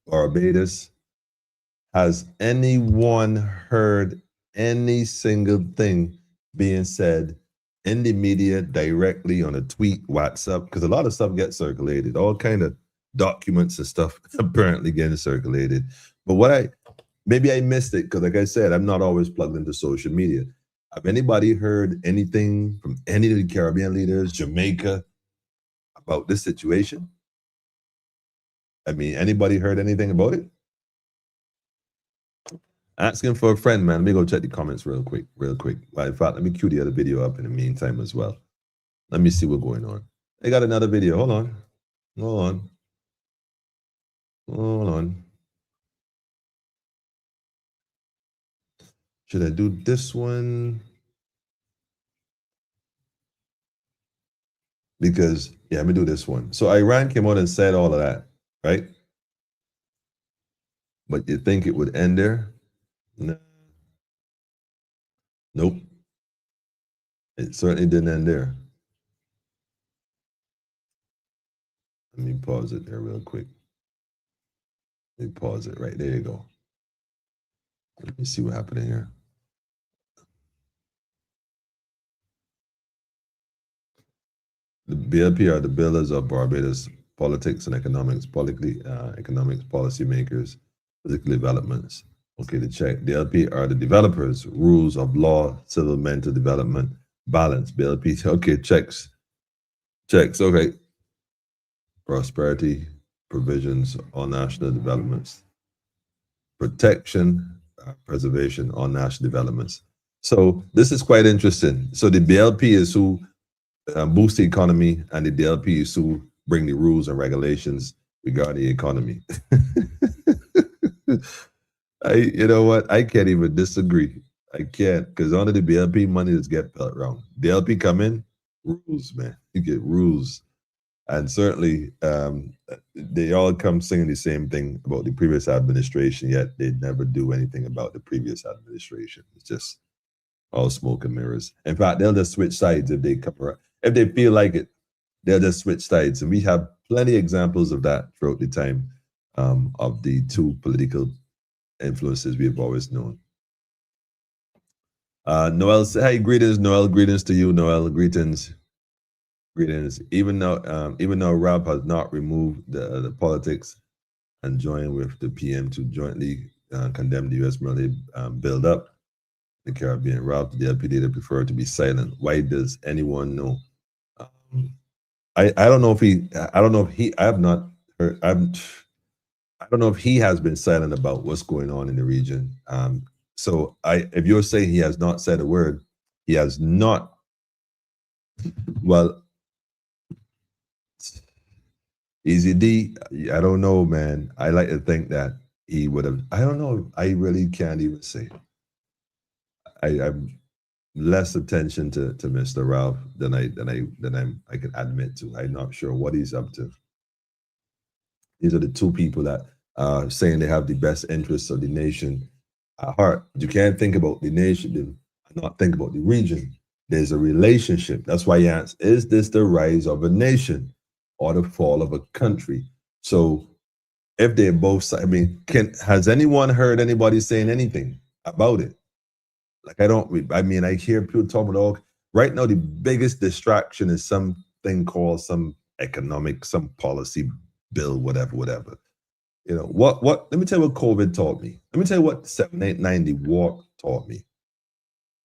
Barbados. Has anyone heard any single thing being said in the media, directly on a tweet, WhatsApp? Because a lot of stuff gets circulated, all kind of documents and stuff apparently getting circulated. But maybe I missed it, because like I said, I'm not always plugged into social media. Have anybody heard anything from any of the Caribbean leaders, Jamaica, about this situation? I mean, anybody heard anything about it? Asking for a friend, man. Let me go check the comments real quick. Well, in fact, let me cue the other video up in the meantime as well. Let me see what's going on. I got another video. Hold on. Should I do this one? Because, yeah, let me do this one. So Iran came out and said all of that, right? But you think it would end there? No. Nope. It certainly didn't end there. Let me pause it there real quick. Let me pause it right there. You go. Let me see what happened in here. The BLP are the builders of Barbados politics and economics, economics policy makers, political developments. Okay, to check. The LP are the developers, rules of law, civil, mental development, balance. BLP, okay, checks. Okay. Prosperity, provisions, all national developments. Protection, preservation, all national developments. So this is quite interesting. So the BLP is who boost the economy, and the DLP is who bring the rules and regulations regarding the economy. You know what? I can't even disagree. I can't, because under the BLP, money is get felt wrong. DLP come in, rules, man. You get rules. And certainly, they all come singing the same thing about the previous administration, yet they never do anything about the previous administration. It's just all smoke and mirrors. In fact, they'll just switch sides if they come around. If they feel like it, they'll just switch sides. And we have plenty of examples of that throughout the time of the two political influences we have always known. Noel, say hi, greetings, Noel. Greetings to you, Noel. Greetings. Even though Rob has not removed the politics and joined with the PM to jointly condemn the U.S. military build-up the Caribbean, Rob, the LP data prefer to be silent. Why does anyone know? I don't know if he. I have not heard. I don't know if he has been silent about what's going on in the region. So if you're saying he has not said a word, he has not. Well, Easy D, I don't know, man. I like to think that he would have. I don't know. I really can't even say. I'm less attention to Mr. Ralph than I can admit to. I'm not sure what he's up to. These are the two people that are saying they have the best interests of the nation at heart. You can't think about the nation and not think about the region. There's a relationship. That's why you ask, is this the rise of a nation or the fall of a country? So if they're both, I mean, has anyone heard anybody saying anything about it? Like, I hear people talking about, right now, the biggest distraction is something called some policy bill, whatever. You know, let me tell you what COVID taught me. Let me tell you what 7-8-90 war taught me.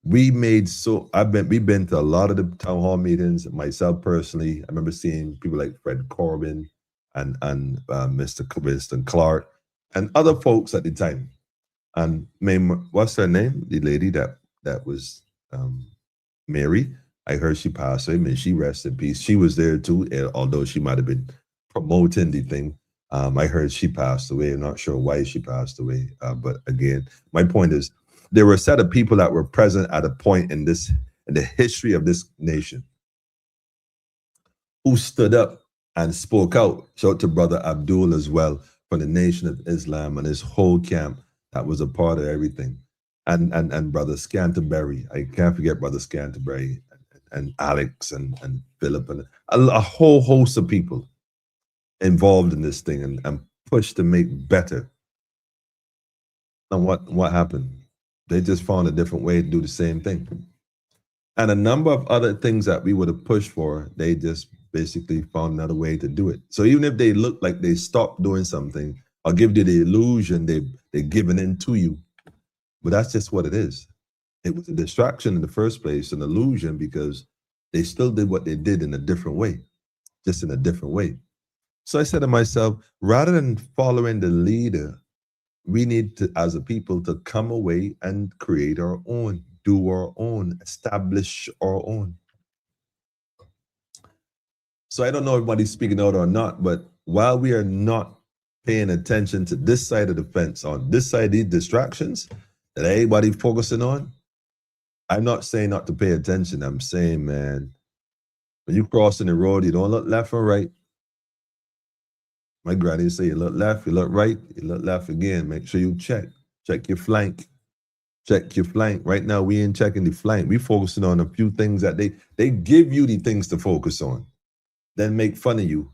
We've been to a lot of the town hall meetings, myself personally. I remember seeing people like Fred Corbin and Mr. Winston Clark and other folks at the time. And what's her name? The lady that was Mary. I heard she passed away. May she rest in peace. She was there too, although she might have been promoting the thing. I heard she passed away. I'm not sure why she passed away. But again, my point is, there were a set of people that were present at a point in the history of this nation who stood up and spoke out. Shout out to Brother Abdul as well, from the Nation of Islam and his whole camp that was a part of everything. And Brother Scanterbury, I can't forget Brother Scanterbury and Alex and Philip and a whole host of people involved in this thing and pushed to make better. And what happened? They just found a different way to do the same thing. And a number of other things that we would have pushed for, they just basically found another way to do it. So even if they look like they stopped doing something, or give you the illusion they're giving in to you, but that's just what it is. It was a distraction in the first place, an illusion, because they still did what they did in a different way, just in a different way. So I said to myself, rather than following the leader, we need to, as a people, to come away and create our own, do our own, establish our own. So I don't know if everybody's speaking out or not, but while we are not paying attention to this side of the fence, on this side of these distractions that everybody's focusing on, I'm not saying not to pay attention. I'm saying, man, when you crossing the road, you don't look left or right. My granny say, you look left, you look right, you look left again. Make sure you check your flank. Check your flank. Right now, we ain't checking the flank. We focusing on a few things that they give you the things to focus on, then make fun of you.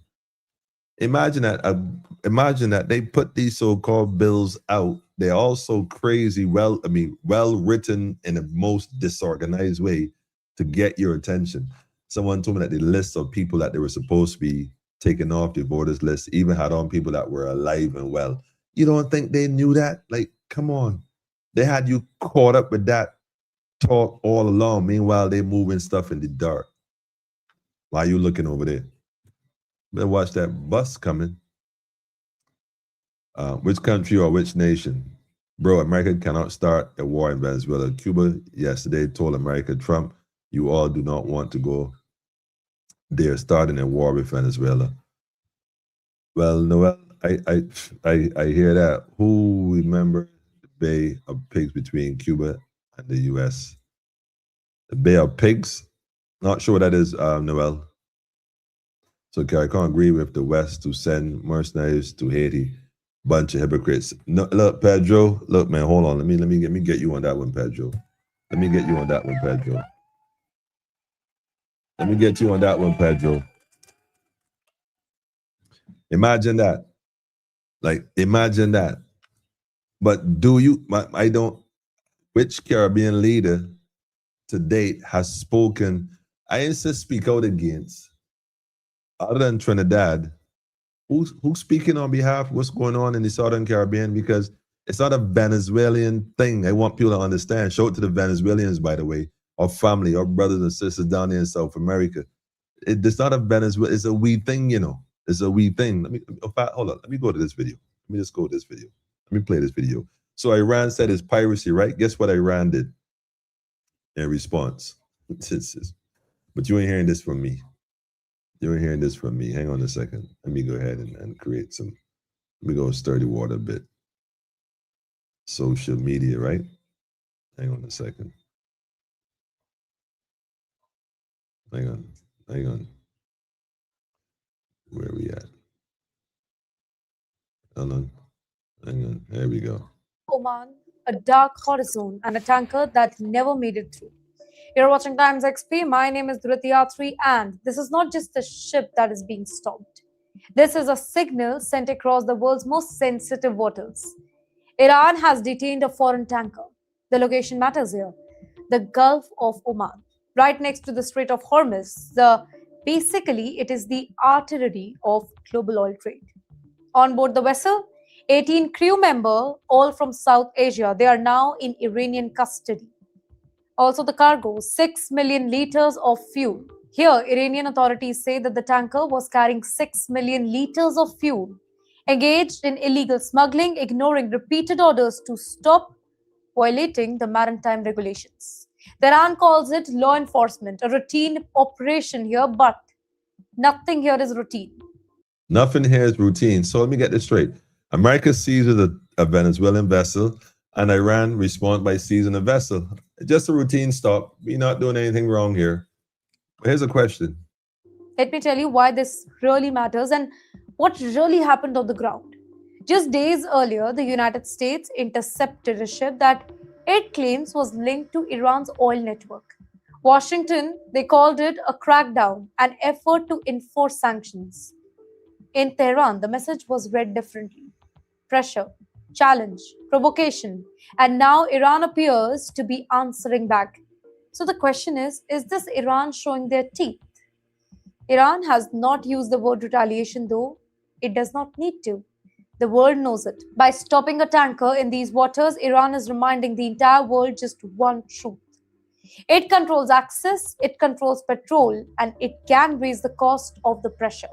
Imagine that they put these so-called bills out. They're all so crazy, well written in the most disorganized way to get your attention. Someone told me that the list of people that they were supposed to be taken off the voters list even had on people that were alive and well. You don't think they knew that? Like, come on. They had you caught up with that talk all along. Meanwhile, they moving stuff in the dark. Why are you looking over there? Better watch that bus coming. Which country or which nation? Bro, America cannot start a war in Venezuela. Cuba yesterday told America, Trump, you all do not want to go. They're starting a war with Venezuela. Well, Noel, I hear that. Who remember the Bay of Pigs between Cuba and the U.S.? The Bay of Pigs? Not sure what that is, Noel. So I can't agree with the West to send mercenaries to Haiti. Bunch of hypocrites. No, look, Pedro. Look, man, hold on. Let me get you on that one, Pedro. Let me get you on that one, Pedro. Let me get you on that one, Pedro. Imagine that. Like, imagine that. But do you, which Caribbean leader to date has spoken, I ain't to speak out against, other than Trinidad, who's speaking on behalf of what's going on in the Southern Caribbean? Because it's not a Venezuelan thing. I want people to understand. Show it to the Venezuelans, by the way, our family, our brothers and sisters down there in South America. It's not a Venezuela. It's a we thing, you know. It's a we thing. Hold on. Let me go to this video. Let me just go to this video. Let me play this video. So Iran said it's piracy, right? Guess what Iran did in response? But you ain't hearing this from me. You ain't hearing this from me. Hang on a second. Let me go ahead and create some. Let me go stir the water a bit. Social media, right? Hang on a second. Hang on. Where are we at? Hold on. Hang on. There we go. Oman, a dark horizon and a tanker that never made it through. You're watching Times XP. My name is Dhruti Yatri, and this is not just a ship that is being stopped. This is a signal sent across the world's most sensitive waters. Iran has detained a foreign tanker. The location matters here. The Gulf of Oman, right next to the Strait of Hormuz. Basically, it is the artillery of global oil trade. On board the vessel, 18 crew members, all from South Asia. They are now in Iranian custody. Also, the cargo, 6 million liters of fuel. Here, Iranian authorities say that the tanker was carrying 6 million liters of fuel, engaged in illegal smuggling, ignoring repeated orders to stop, violating the maritime regulations. Iran calls it law enforcement, a routine operation here, but nothing here is routine. Nothing here is routine. So let me get this straight. America seizes a Venezuelan vessel, and Iran responds by seizing a vessel. Just a routine stop. We're not doing anything wrong here. But here's a question. Let me tell you why this really matters and what really happened on the ground. Just days earlier, the United States intercepted a ship that it claims was linked to Iran's oil network. Washington, they called it a crackdown, an effort to enforce sanctions. In Tehran, the message was read differently. Pressure, challenge, provocation, and now Iran appears to be answering back. So the question is this Iran showing their teeth? Iran has not used the word retaliation, though it does not need to. The world knows it. By stopping a tanker in these waters, Iran is reminding the entire world just one truth. It controls access, it controls petrol, and it can raise the cost of the pressure.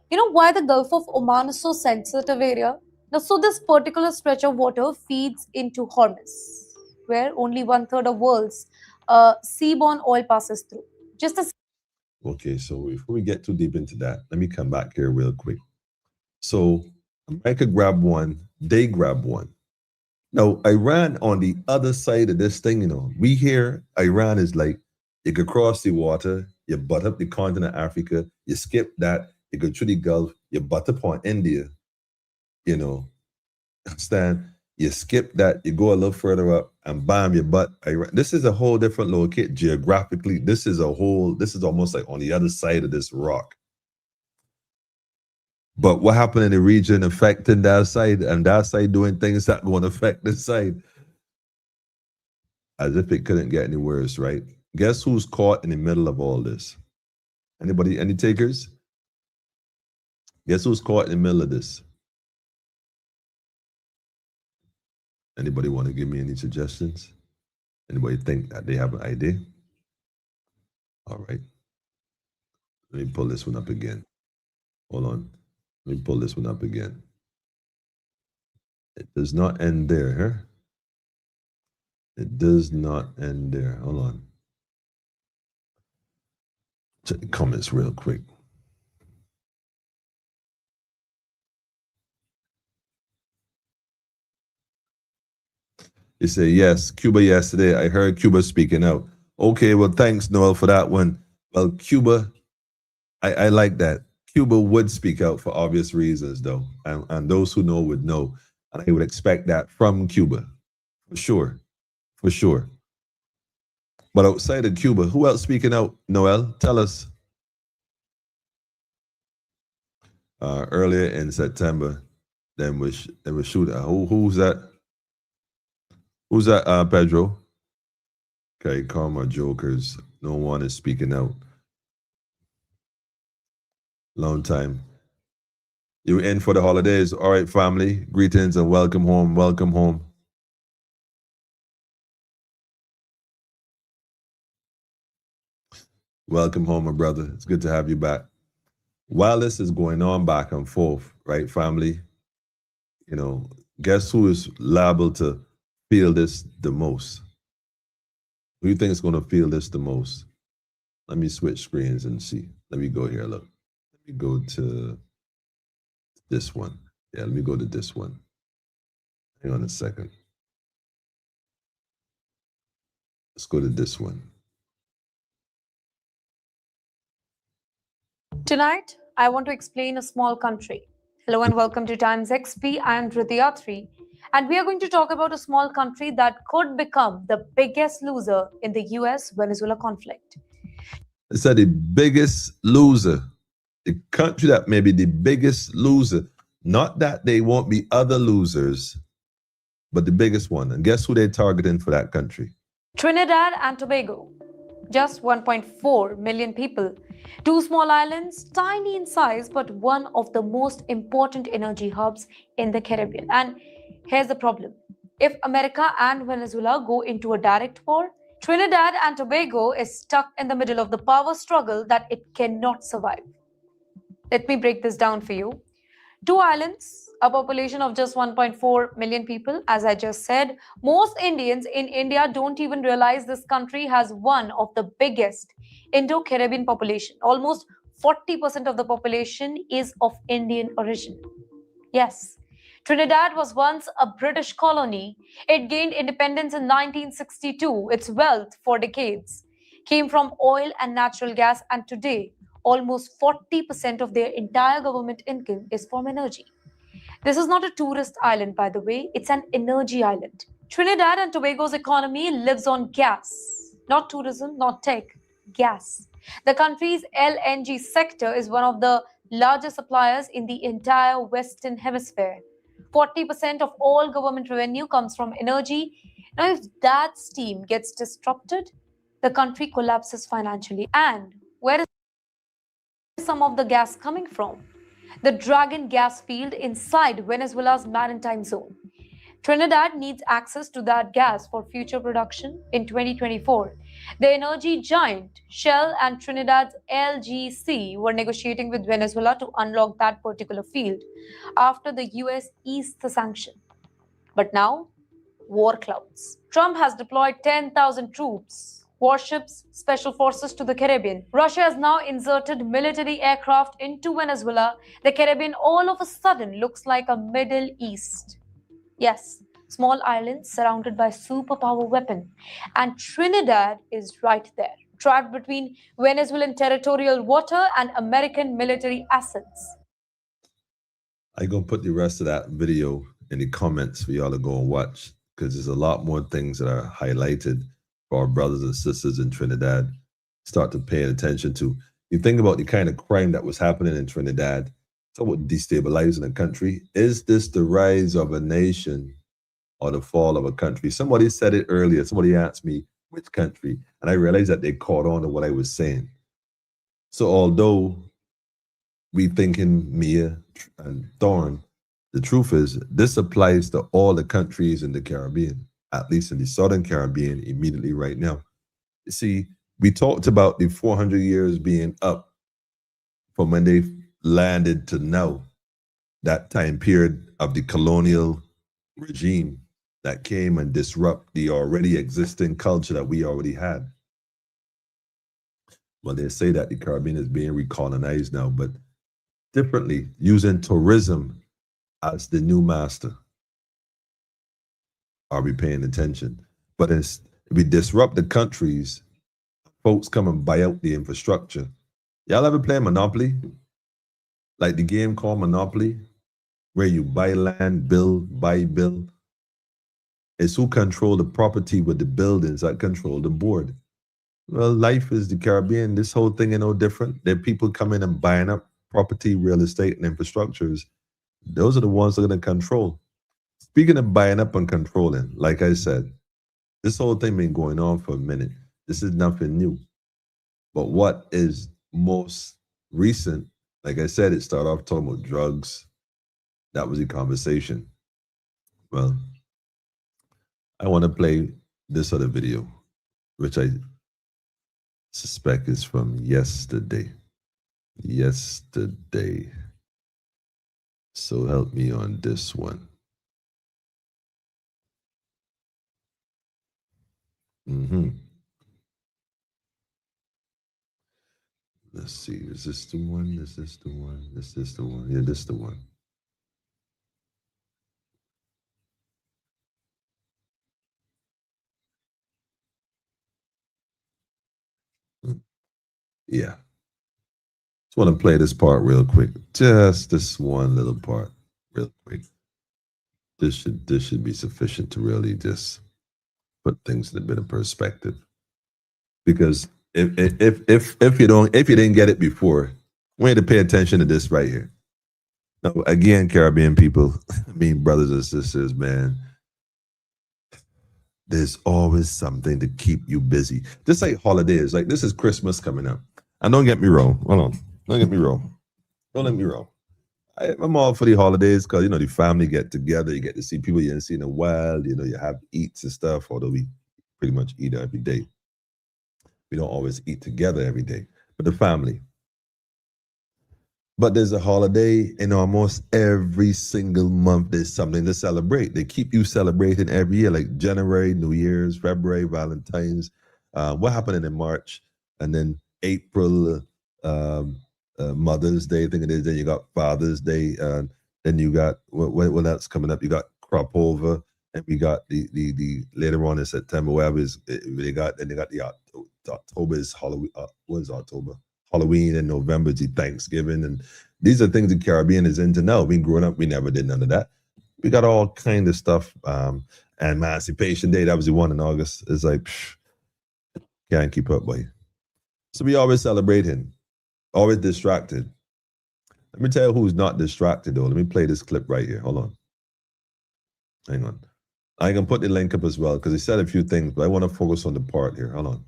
You know why the Gulf of Oman is so sensitive area? Now, so this particular stretch of water feeds into Hormuz, where only 1/3 of world's seaborne oil passes through. Okay, so before we get too deep into that, let me come back here real quick. So America grabbed one, they grabbed one. Now, Iran on the other side of this thing, we hear Iran is like, you could cross the water, you butt up the continent of Africa, you skip that, you go through the Gulf, you butt up on India, understand? You skip that, you go a little further up, and bam, you butt Iran. This is a whole different location geographically. This is almost like on the other side of this rock. But what happened in the region affecting that side, and that side doing things that going to affect this side? As if it couldn't get any worse, right? Guess who's caught in the middle of all this? Anybody, any takers? Guess who's caught in the middle of this? Anybody want to give me any suggestions? Anybody think that they have an idea? All right. Let me pull this one up again. Hold on. Let me pull this one up again. It does not end there, huh? It does not end there. Hold on. Check the comments real quick. You say, yes, Cuba yesterday. I heard Cuba speaking out. Okay, well, thanks, Noel, for that one. Well, Cuba, I like that. Cuba would speak out for obvious reasons, though. And those who know would know. And I would expect that from Cuba, for sure. For sure. But outside of Cuba, who else speaking out, Noel? Tell us. Earlier in September, then we shoot. Who's that? Who's that, Pedro? Okay, karma jokers. No one is speaking out. Long time. You in for the holidays? All right, family. Greetings and welcome home. Welcome home. Welcome home, my brother. It's good to have you back. While this is going on back and forth, right, family? You know, guess who is liable to feel this the most? Who do you think is going to feel this the most? Let me switch screens and see. Let me go here. Look, let me go to this one. Yeah, let me go to this one. Hang on a second. Let's go to this one. Tonight, I want to explain a small country. Hello and welcome to Times XP. I am Dhruti Attri, and we are going to talk about a small country that could become the biggest loser in the US-Venezuela conflict. It's the biggest loser, the country that may be the biggest loser. Not that they won't be other losers, but the biggest one. And guess who they're targeting for that country? Trinidad and Tobago. Just 1.4 million people. Two small islands, tiny in size, but one of the most important energy hubs in the Caribbean. And here's the problem. If America and Venezuela go into a direct war, Trinidad and Tobago is stuck in the middle of the power struggle that it cannot survive. Let me break this down for you. Two islands, a population of just 1.4 million people, as I just said. Most Indians in India don't even realize this country has one of the biggest Indo-Caribbean population. Almost 40% of the population is of Indian origin. Yes, Trinidad was once a British colony. It gained independence in 1962. Its wealth for decades came from oil and natural gas, and today almost 40% of their entire government income is from energy. This is not a tourist island, by the way. It's an energy island. Trinidad and Tobago's economy lives on gas. Not tourism, not tech, gas. The country's LNG sector is one of the largest suppliers in the entire Western Hemisphere. 40% of all government revenue comes from energy. Now, if that steam gets disrupted, the country collapses financially. And where is some of the gas coming from? The Dragon gas field inside Venezuela's maritime zone. Trinidad needs access to that gas for future production in 2024. The energy giant Shell and Trinidad's LGC were negotiating with Venezuela to unlock that particular field after the US eased the sanction. But now, war clouds. Trump has deployed 10,000 troops, warships, special forces to the Caribbean. Russia has now inserted military aircraft into Venezuela. The Caribbean all of a sudden looks like a Middle East. Yes, small islands surrounded by superpower weapon. And Trinidad is right there, trapped between Venezuelan territorial water and American military assets. I'm going to put the rest of that video in the comments for y'all to go and watch, because there's a lot more things that are highlighted for our brothers and sisters in Trinidad start to pay attention to. You think about the kind of crime that was happening in Trinidad, somewhat destabilizing a country. Is this the rise of a nation or the fall of a country? Somebody said it earlier. Somebody asked me, which country? And I realized that they caught on to what I was saying. So although we thinking Mia and Thorn, the truth is this applies to all the countries in the Caribbean, at least in the Southern Caribbean immediately right now. You see, we talked about the 400 years being up from when they landed to now, that time period of the colonial regime that came and disrupt the already existing culture that we already had. Well, they say that the Caribbean is being recolonized now, but differently, using tourism as the new master. Are we paying attention? But if we disrupt the countries, folks come and buy out the infrastructure. Y'all ever play Monopoly? Like the game called Monopoly, where you buy land, build, buy, build. It's who control the property with the buildings that control the board. Well, life is the Caribbean. This whole thing ain't no different. There are people coming and buying up property, real estate, and infrastructures. Those are the ones that are going to control. Speaking of buying up and controlling, like I said, this whole thing been going on for a minute. This is nothing new. But what is most recent, like I said, it started off talking about drugs. That was the conversation. Well, I want to play this other video, which I suspect is from yesterday. Yesterday. So help me on this one. Mm-hmm. Let's see. Is this the one? Is this the one? Is this the one? Yeah, this is the one. Yeah. Just want to play this part real quick. Just this one little part real quick. This should be sufficient to really just put things in a bit of perspective. Because if you didn't get it before, we need to pay attention to this right here. Now, again, Caribbean people, I mean brothers and sisters, man, there's always something to keep you busy. Just like holidays, like this is Christmas coming up. And don't get me wrong. Hold on. Don't get me wrong. Don't let me wrong. I'm all for the holidays because, you know, the family get together. You get to see people you haven't seen in a while. You know, you have eats and stuff, although we pretty much eat every day. We don't always eat together every day, but the family. But there's a holiday in almost every single month. There's something to celebrate. They keep you celebrating every year, like January, New Year's, February, Valentine's. What happened in March? And then April, Mother's Day, I think it is. Then you got Father's Day. Then you got what else coming up? You got Crop Over, and we got the later on in September. Whatever is they got. Then they got the October is Halloween. What is October? Halloween, and November is the Thanksgiving, and these are things the Caribbean is into now. We growing up, we never did none of that. We got all kind of stuff. And Emancipation Day, that was the one in August. It's like can't keep up, boy. So we always celebrating. Always distracted. Let me tell you who's not distracted though. Let me play this clip right here. Hold on. Hang on. I can put the link up as well because he said a few things, but I want to focus on the part here. Hold on.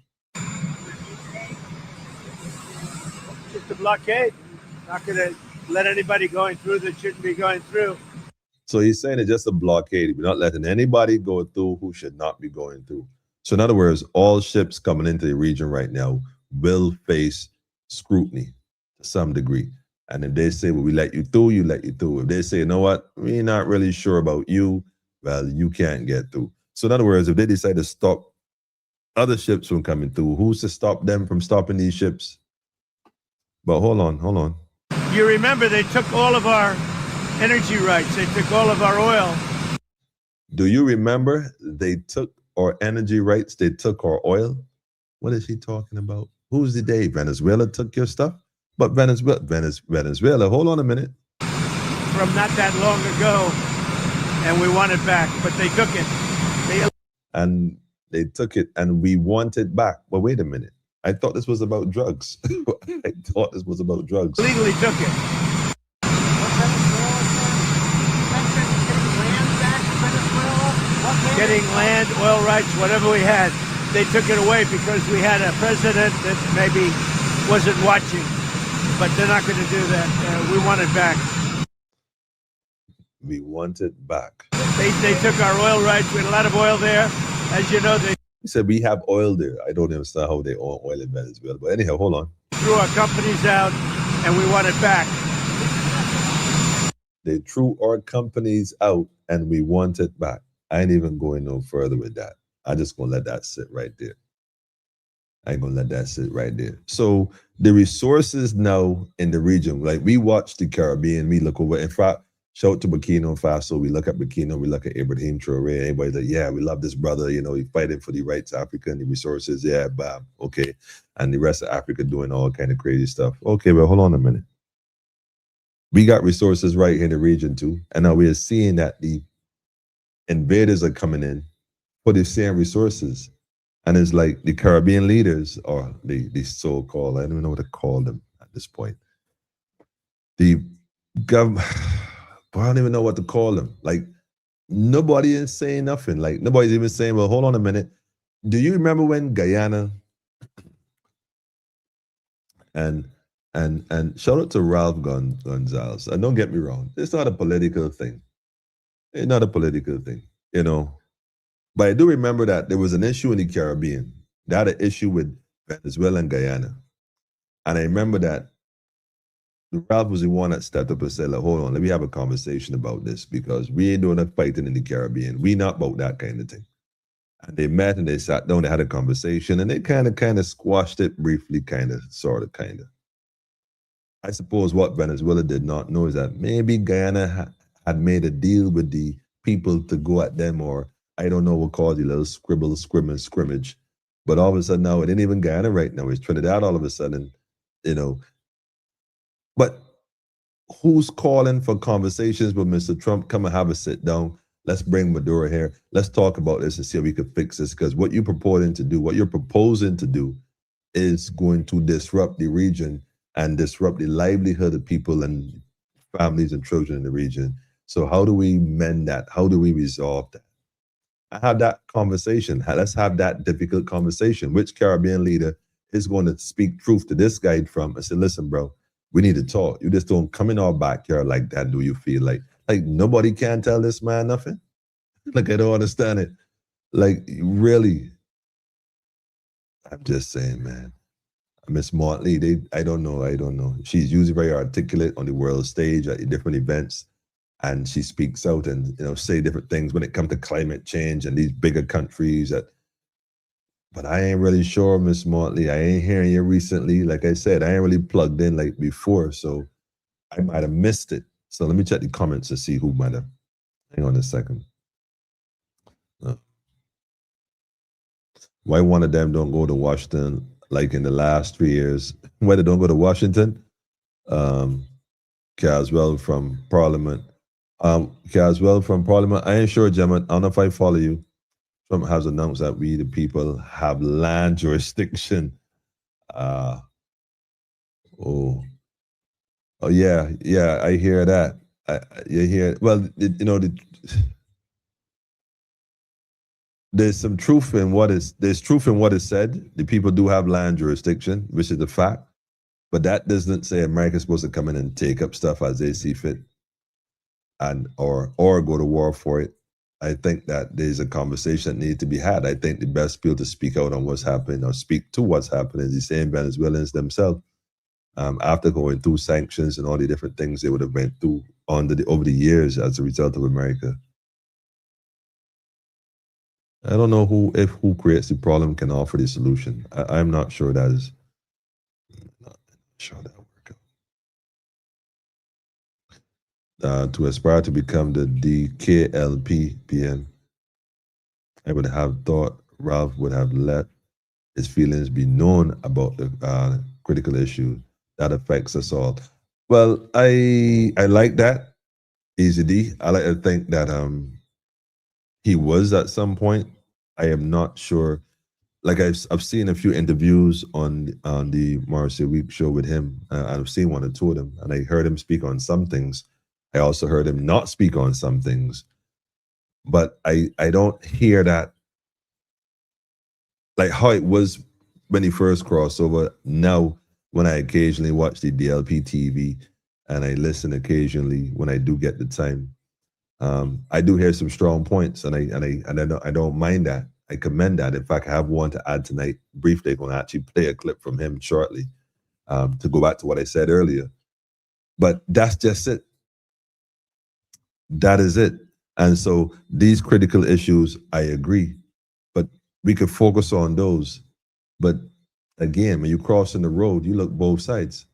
Just a blockade. Not going to let anybody going through that shouldn't be going through. So he's saying it's just a blockade. We're not letting anybody go through who should not be going through. So in other words, all ships coming into the region right now will face scrutiny to some degree. And if they say, well, we let you through, you let you through. If they say, you know what, we're not really sure about you, well, you can't get through. So in other words, if they decide to stop other ships from coming through, who's to stop them from stopping these ships? But hold on. You remember they took all of our energy rights. They took all of our oil. Do you remember they took our energy rights? They took our oil? What is he talking about? Who's the day? Venezuela took your stuff? But Venezuela, hold on a minute. From not that long ago, and we want it back, but they took it. They took it and we want it back. But wait a minute. I thought this was about drugs. I thought this was about drugs. Legally took it. Getting land, oil rights, whatever we had, they took it away because we had a president that maybe wasn't watching. But they're not going to do that. We want it back. We want it back. They took our oil rights. We had a lot of oil there. As you know, they He said we have oil there. I don't understand how they own oil in Venezuela. But anyhow, hold on. threw our companies out, and we want it back. They threw our companies out, and we want it back. I ain't even going no further with that. I just gonna let that sit right there. I ain't gonna let that sit right there. So the resources now in the region, like we watch the Caribbean, we look over. In fact, shout out to Burkina Faso. We look at Burkina, we look at Ibrahim Traoré. Everybody's like, yeah, we love this brother. You know, he's fighting for the rights of Africa and the resources. Yeah, bam, okay. And the rest of Africa doing all kind of crazy stuff. Okay, but hold on a minute. We got resources right here in the region too. And now we are seeing that the invaders are coming in for the same resources. And it's like the Caribbean leaders, or the so-called, I don't even know what to call them at this point. The government, I don't even know what to call them. Like, nobody is saying nothing. Like, nobody's even saying, well, hold on a minute. Do you remember when Guyana, and shout out to Ralph Gonzalez. And don't get me wrong, it's not a political thing. It's not a political thing, you know. But I do remember that there was an issue in the Caribbean. They had an issue with Venezuela and Guyana. And I remember that Ralph was the one that stepped up and said, like, hold on, let me have a conversation about this, because we ain't doing a fighting in the Caribbean. We not about that kind of thing. And they met and they sat down, they had a conversation, and they kind of squashed it briefly, sort of. I suppose what Venezuela did not know is that maybe Guyana had made a deal with the people to go at them, or I don't know what caused the little scrimmage. But all of a sudden now, it ain't even Guyana right now, it's Trinidad all of a sudden, you know. But who's calling for conversations with Mr. Trump? Come and have a sit down. Let's bring Maduro here. Let's talk about this and see how we can fix this. Because what you're proposing to do is going to disrupt the region and disrupt the livelihood of people and families and children in the region. So how do we mend that? How do we resolve that? I have that conversation. Let's have that difficult conversation. Which Caribbean leader is going to speak truth to this guy from and say, listen, bro, we need to talk. You just don't come in our backyard like that. Do you feel like nobody can tell this man nothing? Like, I don't understand it. Like, really? I'm just saying, man. Miss Motley, I don't know. She's usually very articulate on the world stage at different events, and she speaks out and, you know, say different things when it comes to climate change and these bigger countries. But I ain't really sure, Miss Motley. I ain't hearing you recently. Like I said, I ain't really plugged in like before, so I might have missed it. So let me check the comments to see who might have. Hang on a second. Why one of them don't go to Washington like in the last 3 years? Why they don't go to Washington? Caswell from Parliament. Caswell from Parliament. I ain't sure, Gemma. I don't know if I follow you. Trump has announced that we, the people, have land jurisdiction. Oh yeah, I hear that. You hear, well, there's some truth in there's truth in what is said. The people do have land jurisdiction, which is a fact, but that doesn't say America's supposed to come in and take up stuff as they see fit, and or go to war for it. I think that there's a conversation that needs to be had. I think the best people to speak out on what's happening or speak to what's happening is the same Venezuelans themselves. After going through sanctions and all the different things they would have went through over the years as a result of America. I don't know who creates the problem can offer the solution. I'm not sure that is. Not sure that will work out. To aspire to become the DKLP-PN, I would have thought Ralph would have let his feelings be known about the critical issue that affects us all. Well, I like that, Easy D. I like to think that he was at some point. I am not sure. Like I've seen a few interviews on the Morrissey Week show with him. I've seen one or two of them, and I heard him speak on some things. I also heard him not speak on some things. But I don't hear that, like how it was when he first crossed over. Now, when I occasionally watch the DLP TV and I listen occasionally when I do get the time, I do hear some strong points, and I don't mind that. I commend that. In fact, I have one to add tonight. Briefly, I'm going to actually play a clip from him shortly to go back to what I said earlier. But that's just it. That is it. And so these critical issues, I agree, but we could focus on those. But again, when you cross in the road, you look both sides,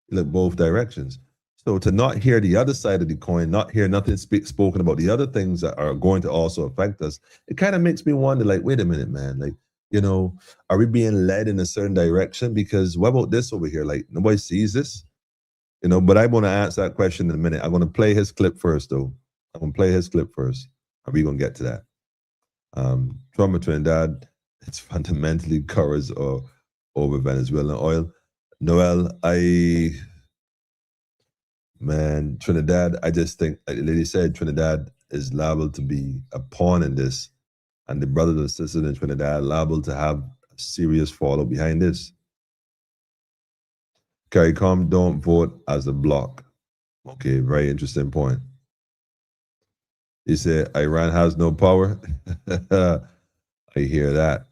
you look both directions. So to not hear the other side of the coin, not hear nothing spoken about the other things that are going to also affect us, it kind of makes me wonder, like, wait a minute, man, like, you know, are we being led in a certain direction? Because what about this over here? Like, nobody sees this, you know, but I want to answer that question in a minute. I'm going to play his clip first, though. I'm going to play his clip first. Are we going to get to that? Trump and Trinidad, it's fundamentally covers over Venezuelan oil. Noel, man, Trinidad, I just think, like the lady said, Trinidad is liable to be a pawn in this. And the brothers and sisters in Trinidad are liable to have a serious fallout behind this. CARICOM don't vote as a bloc. Okay, very interesting point. He said, Iran has no power. I hear that.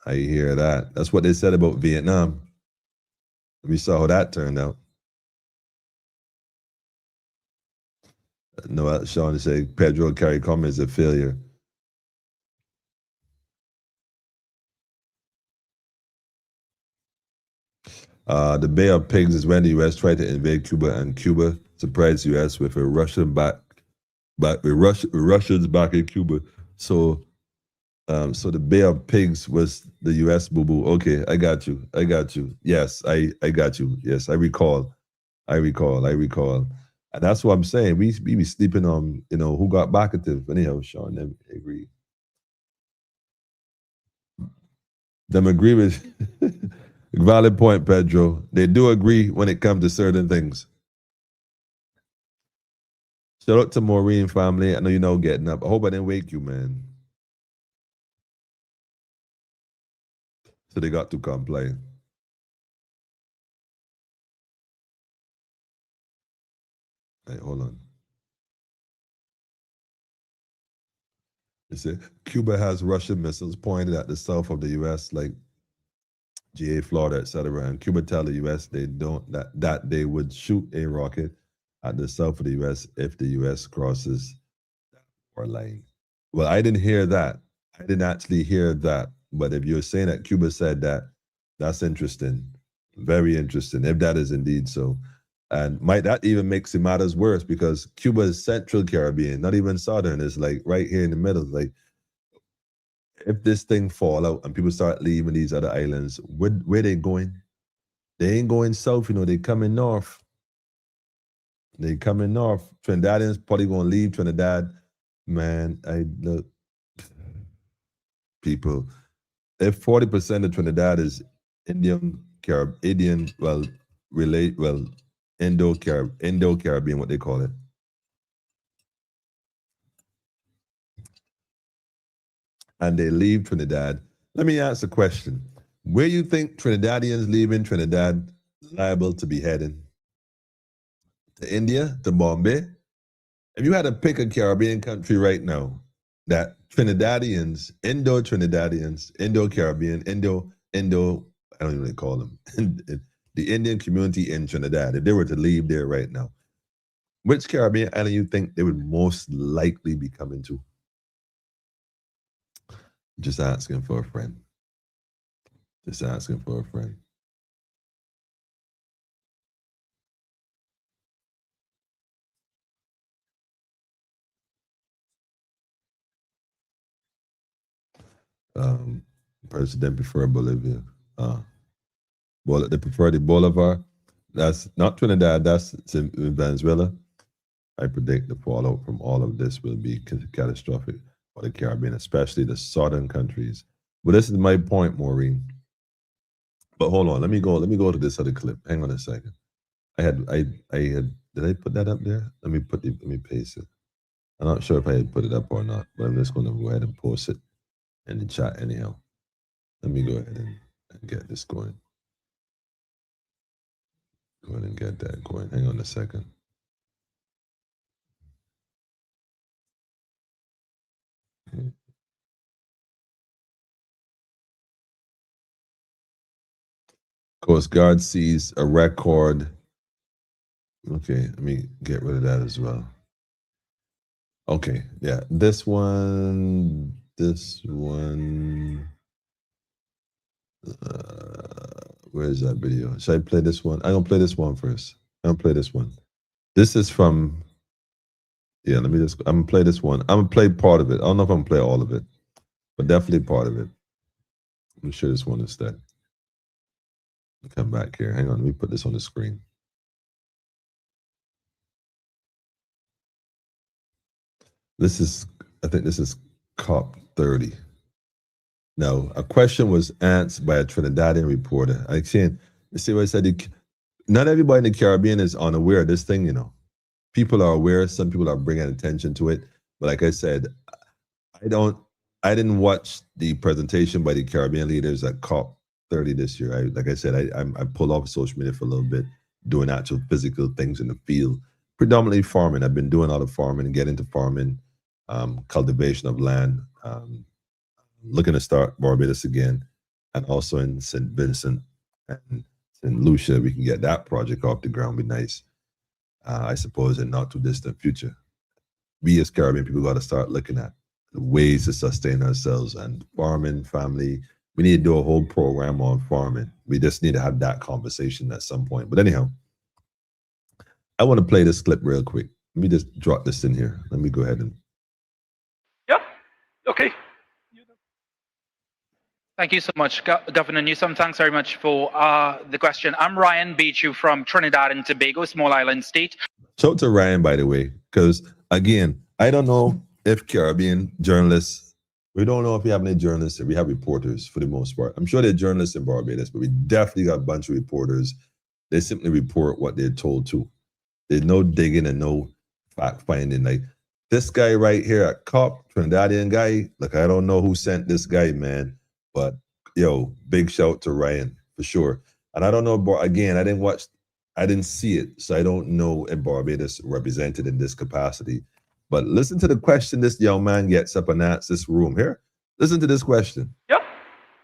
I hear that. That's what they said about Vietnam. We saw how that turned out. No, Sean said Pedro CARICOM is a failure. The Bay of Pigs is when the U.S. tried to invade Cuba, and Cuba surprised the U.S. with a Russians back in Cuba. So the Bay of Pigs was the U.S. boo-boo. Okay, I got you. Yes, I got you. Yes, I recall. And that's what I'm saying. We be sleeping on, who got backative. Anyhow, Sean, them agree. Them agree with valid point, Pedro. They do agree when it comes to certain things. Shout out to Maureen family. I know you're now getting up. I hope I didn't wake you, man. So they got to complain. Hey, hold on. You see, Cuba has Russian missiles pointed at the south of the U.S., like GA, Florida, etc. And Cuba tell the U.S. they don't that they would shoot a rocket at the south of the U.S. if the U.S. crosses that war line. Well, I didn't hear that. I didn't actually hear that. But if you're saying that Cuba said that, that's interesting. Very interesting, if that is indeed so. And might that even makes it matters worse, because Cuba is Central Caribbean, not even Southern. It's like right here in the middle. Like, if this thing fall out and people start leaving these other islands, where they going? They ain't going south, they coming north. They coming north. Trinidadians probably gonna leave Trinidad. Man, look, people, if 40% of Trinidad is Indo-Caribbean, Indo-Caribbean, what they call it. And they leave Trinidad. Let me ask a question. Where you think Trinidadians leaving Trinidad liable to be heading? To India? To Bombay? If you had to pick a Caribbean country right now that Trinidadians, Indo-Trinidadians, Indo-Caribbean, I don't even really call them, the Indian community in Trinidad, if they were to leave there right now, which Caribbean island you think they would most likely be coming to? Just asking for a friend. Just asking for a friend. President prefer Bolivia. They prefer the Bolivar. That's not Trinidad, that's in Venezuela. I predict the fallout from all of this will be catastrophic for the Caribbean, especially the southern countries. But this is my point, Maureen. But hold on, let me go to this other clip. Hang on a second. I had did I put that up there? Let me paste it. I'm not sure if I had put it up or not, but I'm just gonna go ahead and post it in the chat anyhow. Let me go ahead and get this going. Go ahead and get that going. Hang on a second. Okay. Coast Guard sees a record. Okay, let me get rid of that as well. Okay, yeah, this one. Where's that video? Should I play this one? I'm gonna play this one first. I'm gonna play this one. This is from, I'm gonna play this one. I'm gonna play part of it. I don't know if I'm gonna play all of it, but definitely part of it. I'm sure this one instead. Come back here. Hang on, let me put this on the screen. I think this is COP30. Now, a question was answered by a Trinidadian reporter. You see what I said? Not everybody in the Caribbean is unaware of this thing, People are aware. Some people are bringing attention to it. But like I said, I didn't watch the presentation by the Caribbean leaders at COP30 this year. I pulled off social media for a little bit, doing actual physical things in the field, predominantly farming. I've been doing a lot of farming and get into farming, cultivation of land, looking to start Barbados again, and also in St. Vincent and St. Lucia, we can get that project off the ground, be nice. I suppose in not too distant future. We as Caribbean people got to start looking at the ways to sustain ourselves, and farming, family, We need to do a whole program on farming. We just need to have that conversation at some point. But anyhow, I want to play this clip real quick. Let me just drop this in here. Let me go ahead and. Yeah. Okay. Thank you so much, Governor Newsom. Thanks very much for the question. I'm Ryan Beechu from Trinidad and Tobago, small island state. Shout out to Ryan, by the way, because again, I don't know if Caribbean journalists, we don't know if we have any journalists, if we have reporters for the most part. I'm sure there are journalists in Barbados, but we definitely got a bunch of reporters. They simply report what they're told to. There's no digging and no fact finding. Like this guy right here at COP, Trinidadian guy, like I don't know who sent this guy, man. But yo, big shout to Ryan for sure. And I don't know, again, I didn't see it, so I don't know if Barbados represented in this capacity. But listen to the question this young man gets up and asks this room here. Listen to this question. Yeah.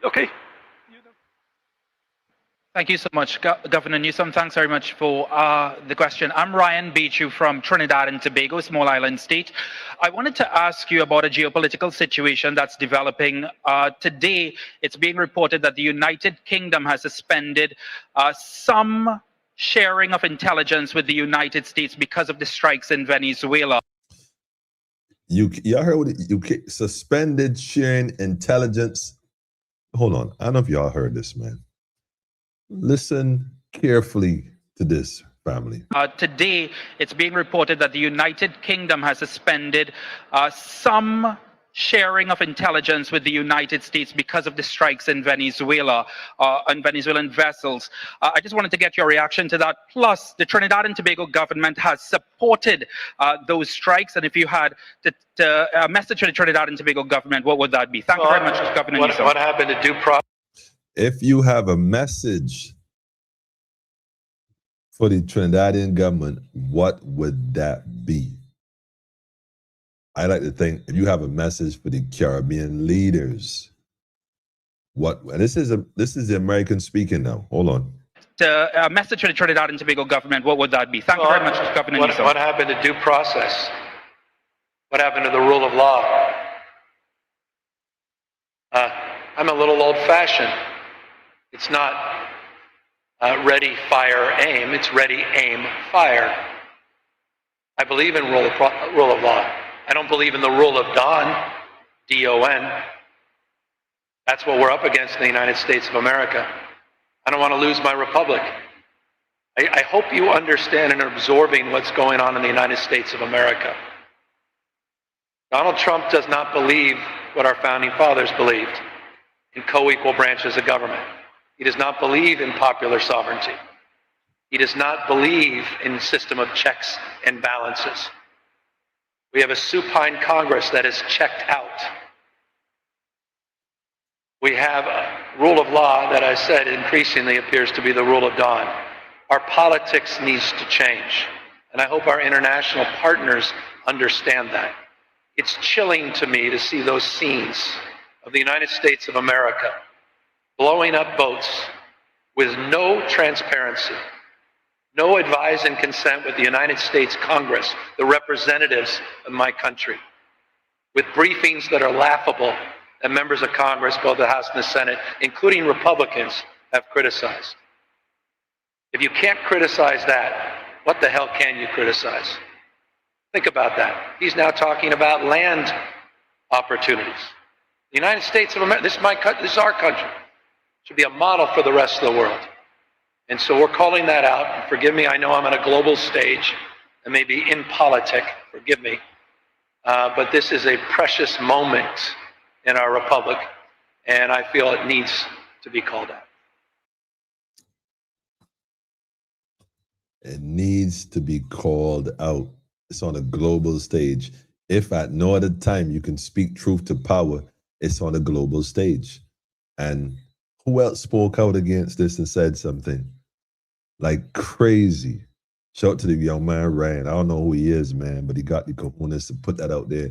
Okay. Thank you so much, Governor Newsom. Thanks very much for the question. I'm Ryan Beechu from Trinidad and Tobago, small island state. I wanted to ask you about a geopolitical situation that's developing. Today, it's being reported that the United Kingdom has suspended some sharing of intelligence with the United States because of the strikes in Venezuela. Y'all heard what UK suspended sharing intelligence. Hold on. I don't know if y'all heard this, man. Listen carefully to this, family. Today, it's being reported that the United Kingdom has suspended some sharing of intelligence with the United States because of the strikes in Venezuela on Venezuelan vessels. I just wanted to get your reaction to that. Plus, the Trinidad and Tobago government has supported those strikes. And if you had a message to the Trinidad and Tobago government, what would that be? Thank you very much, Governor Newsom. What happened to due process? If you have a message for the Trinidadian government, what would that be? I like to think if you have a message for the Caribbean leaders, and this is the American speaking now. Hold on. A message to the Trinidad and Tobago government, what would that be? Thank you very much, Governor Newsom. What happened to due process? What happened to the rule of law? I'm a little old-fashioned. It's not ready, fire, aim. It's ready, aim, fire. I believe in rule of law. I don't believe in the rule of Don, D-O-N. That's what we're up against in the United States of America. I don't want to lose my republic. I hope you understand and are absorbing what's going on in the United States of America. Donald Trump does not believe what our founding fathers believed in co-equal branches of government. He does not believe in popular sovereignty. He does not believe in a system of checks and balances. We have a supine Congress that is checked out. We have a rule of law that I said increasingly appears to be the rule of Don. Our politics needs to change, and I hope our international partners understand that. It's chilling to me to see those scenes of the United States of America blowing up boats with no transparency, no advise and consent with the United States Congress, the representatives of my country, with briefings that are laughable that members of Congress, both the House and the Senate, including Republicans, have criticized. If you can't criticize that, what the hell can you criticize? Think about that. He's now talking about land opportunities. The United States of America, this is our country. It should be a model for the rest of the world. And so we're calling that out. Forgive me, I know I'm on a global stage and maybe in politic, forgive me. But this is a precious moment in our republic, and I feel it needs to be called out. It needs to be called out. It's on a global stage. If at no other time you can speak truth to power, it's on a global stage. And who else spoke out against this and said something? Like crazy. Shout out to the young man, Ryan. I don't know who he is, man, but he got the cojones to put that out there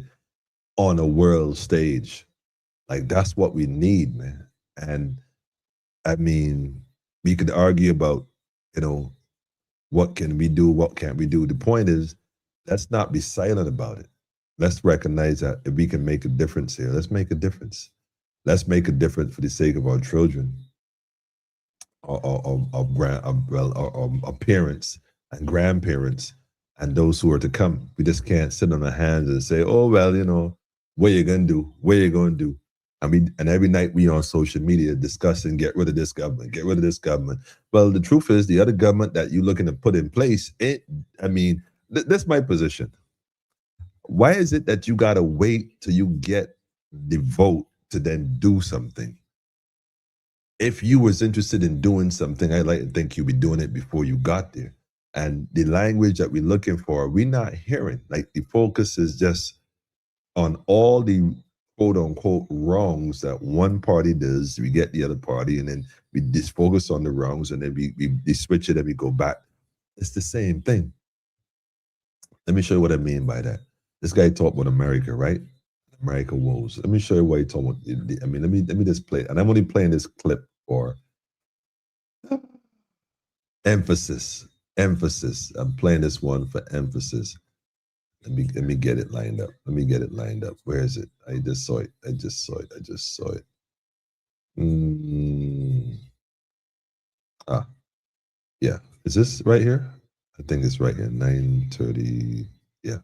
on a world stage. Like, that's what we need, man. And I mean, we could argue about, what can we do? What can't we do? The point is, let's not be silent about it. Let's recognize that if we can make a difference here, let's make a difference. Let's make a difference for the sake of our children, our parents and grandparents, and those who are to come. We just can't sit on our hands and say, "Oh well, you know, what you gonna do? What you gonna do?" And every night we on social media discussing, get rid of this government, get rid of this government. Well, the truth is, the other government that you're looking to put in place, that's my position. Why is it that you gotta wait till you get the vote to then do something? If you was interested in doing something, I'd like to think you'd be doing it before you got there. And the language that we're looking for, we're not hearing. Like, the focus is just on all the quote unquote wrongs that one party does. We get the other party, and then we just focus on the wrongs, and then we switch it and we go back. It's the same thing. Let me show you what I mean by that. This guy talked about America, right? America woes. Let me show you what he talked about. I mean, let me just play it. And I'm only playing this clip for emphasis. Emphasis. I'm playing this one for emphasis. Let me get it lined up. Let me get it lined up. Where is it? I just saw it. I just saw it. Yeah. Is this right here? I think it's right here. 9:30. Yeah.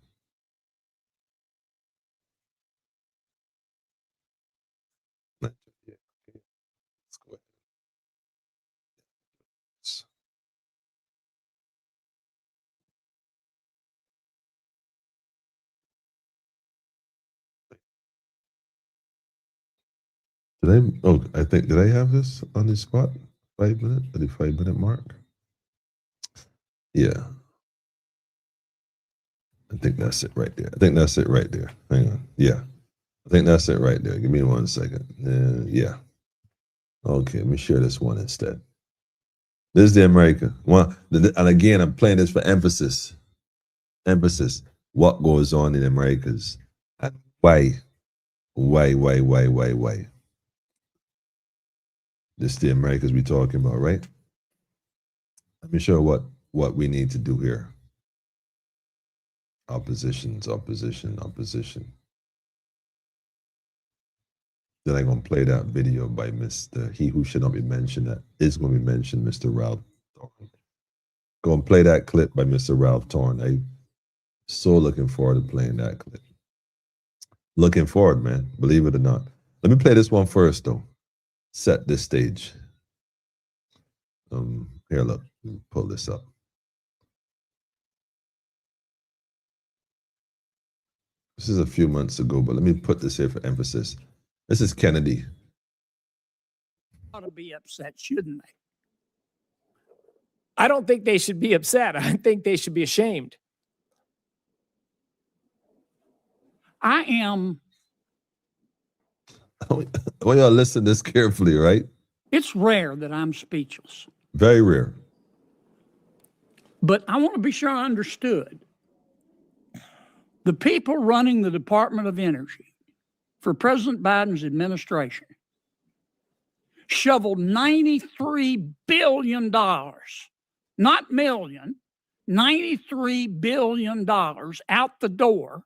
Let's go ahead. Did I have this on the spot? 5 minutes? At the 5-minute mark? Yeah. I think that's it right there. Hang on. Yeah. I think that's it right there. Give me 1 second. Yeah. Okay, let me share this one instead. This is the America one. And again, I'm playing this for emphasis. Emphasis. What goes on in Americas and why? This is the Americas we're talking about, right? Let me show what we need to do here. Opposition. Then I'm going to play that video by Mr. He Who Should Not Be Mentioned. That is going to be mentioned, Mr. Ralph Thorne. Go and play that clip by Mr. Ralph Thorne. I'm so looking forward to playing that clip. Looking forward, man. Believe it or not. Let me play this one first, though. Set this stage. Here, look. Let me pull this up. This is a few months ago, but let me put this here for emphasis. This is Kennedy. Ought to be upset, shouldn't they? I don't think they should be upset. I think they should be ashamed. I am. Well, y'all listen to this carefully, right? It's rare that I'm speechless, Very rare. but I want to be sure I understood. The people running the Department of Energy for President Biden's administration shoveled $93 billion, not million, $93 billion out the door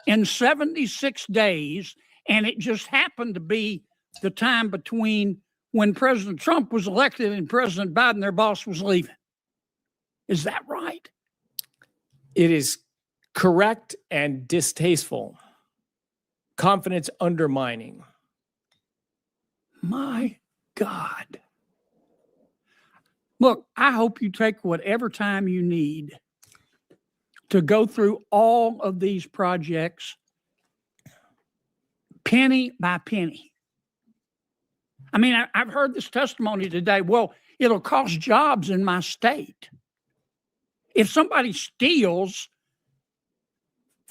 in 76 days. And it just happened to be the time between when President Trump was elected and President Biden, their boss, was leaving. Is that right? It is correct and distasteful. Confidence undermining. My God. Look, I hope you take whatever time you need to go through all of these projects penny by penny. I mean, I've heard this testimony today. Well, it'll cost jobs in my state. If somebody steals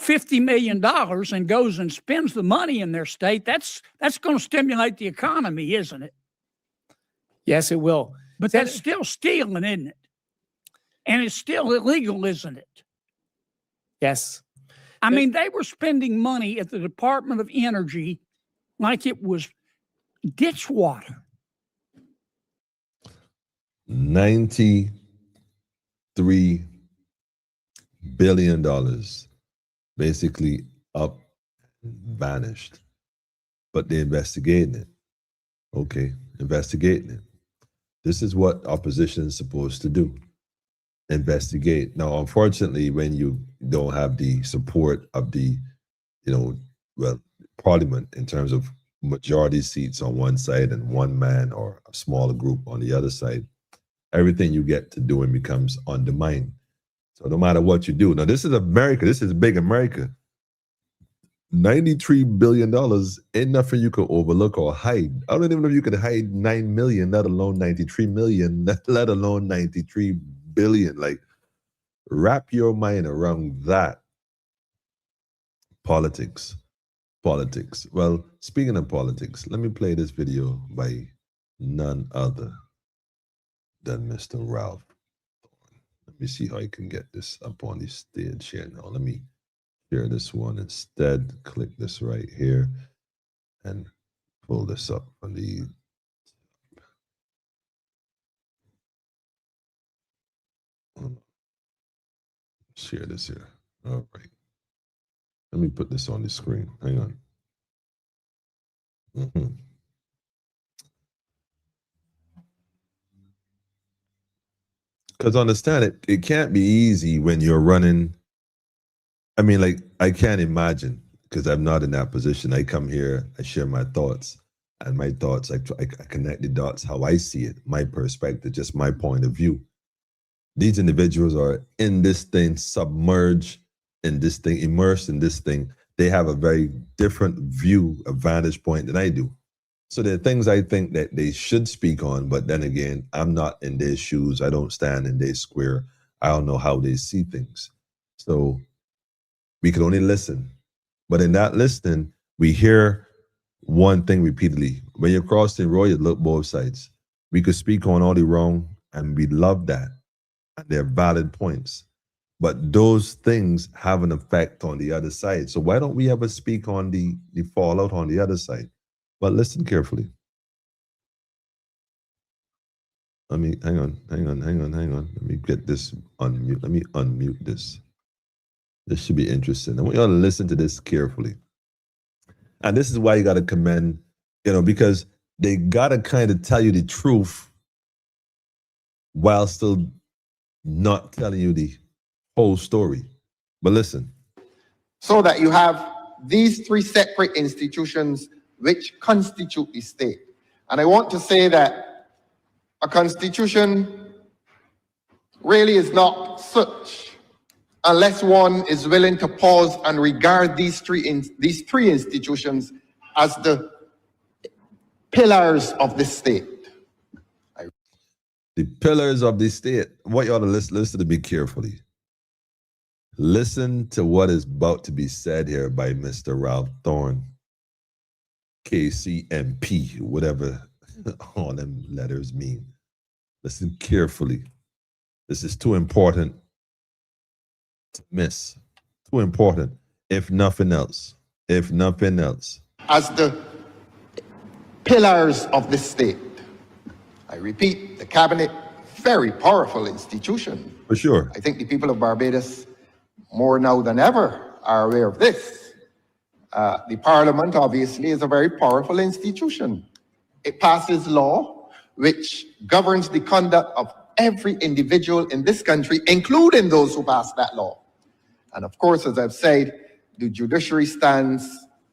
$50 million and goes and spends the money in their state, that's going to stimulate the economy, isn't it? Yes, it will. But that's still stealing, isn't it? And it's still illegal, isn't it? Yes. I mean, they were spending money at the Department of Energy like it was ditch water. $93 billion basically up and vanished. but they're investigating it. Okay, investigating it. This is what opposition is supposed to do. Investigate. Now, unfortunately, when you don't have the support of the, parliament in terms of majority seats on one side and one man or a smaller group on the other side, everything you get to doing becomes undermined. So no matter what you do, now this is America, this is big America. $93 billion ain't nothing you can overlook or hide. I don't even know if you could hide 9 million, let alone 93 million, let alone 93 billion. Like, wrap your mind around that. Politics. Well, speaking of politics, let me play this video by none other than Mr. Ralph Thorne. Let me see how I can get this up on the stage here now. Let me share this one instead. Click this right here and pull this up on the share this here. All right. Let me put this on the screen. Hang on. Because understand it can't be easy when you're running. I mean, like, I can't imagine, because I'm not in that position. I come here, I share my thoughts, and my thoughts, I connect the dots how I see it, my perspective, just my point of view. These individuals are in this thing, submerged in this thing, immersed in this thing. They have a very different view, a vantage point than I do. So there are things I think that they should speak on, but then again, I'm not in their shoes. I don't stand in their square. I don't know how they see things. So we can only listen. But in that listening, we hear one thing repeatedly. When you're crossing the road, you look both sides. We could speak on all the wrong, and we love that. And they're valid points. But those things have an effect on the other side. So why don't we ever speak on the fallout on the other side? But listen carefully. Let me, hang on. Let me get this unmute. Let me unmute this. This should be interesting. I want you all to listen to this carefully. And this is why you got to commend, because they got to kind of tell you the truth while still not telling you the whole story. But listen. So that you have these three separate institutions which constitute the state. And I want to say that a constitution really is not such unless one is willing to pause and regard these three institutions as the pillars of the state. The pillars of the state. I want you all to listen to me carefully. Listen to what is about to be said here by Mr. Ralph Thorne, KCMP, whatever all them letters mean. Listen carefully. This is too important to miss. Too important, if nothing else. If nothing else. As the pillars of the state. I repeat, the cabinet, very powerful institution. For sure. I think the people of Barbados, more now than ever, are aware of this. The parliament, obviously, is a very powerful institution. It passes law which governs the conduct of every individual in this country, including those who pass that law. And of course, as I've said, the judiciary stands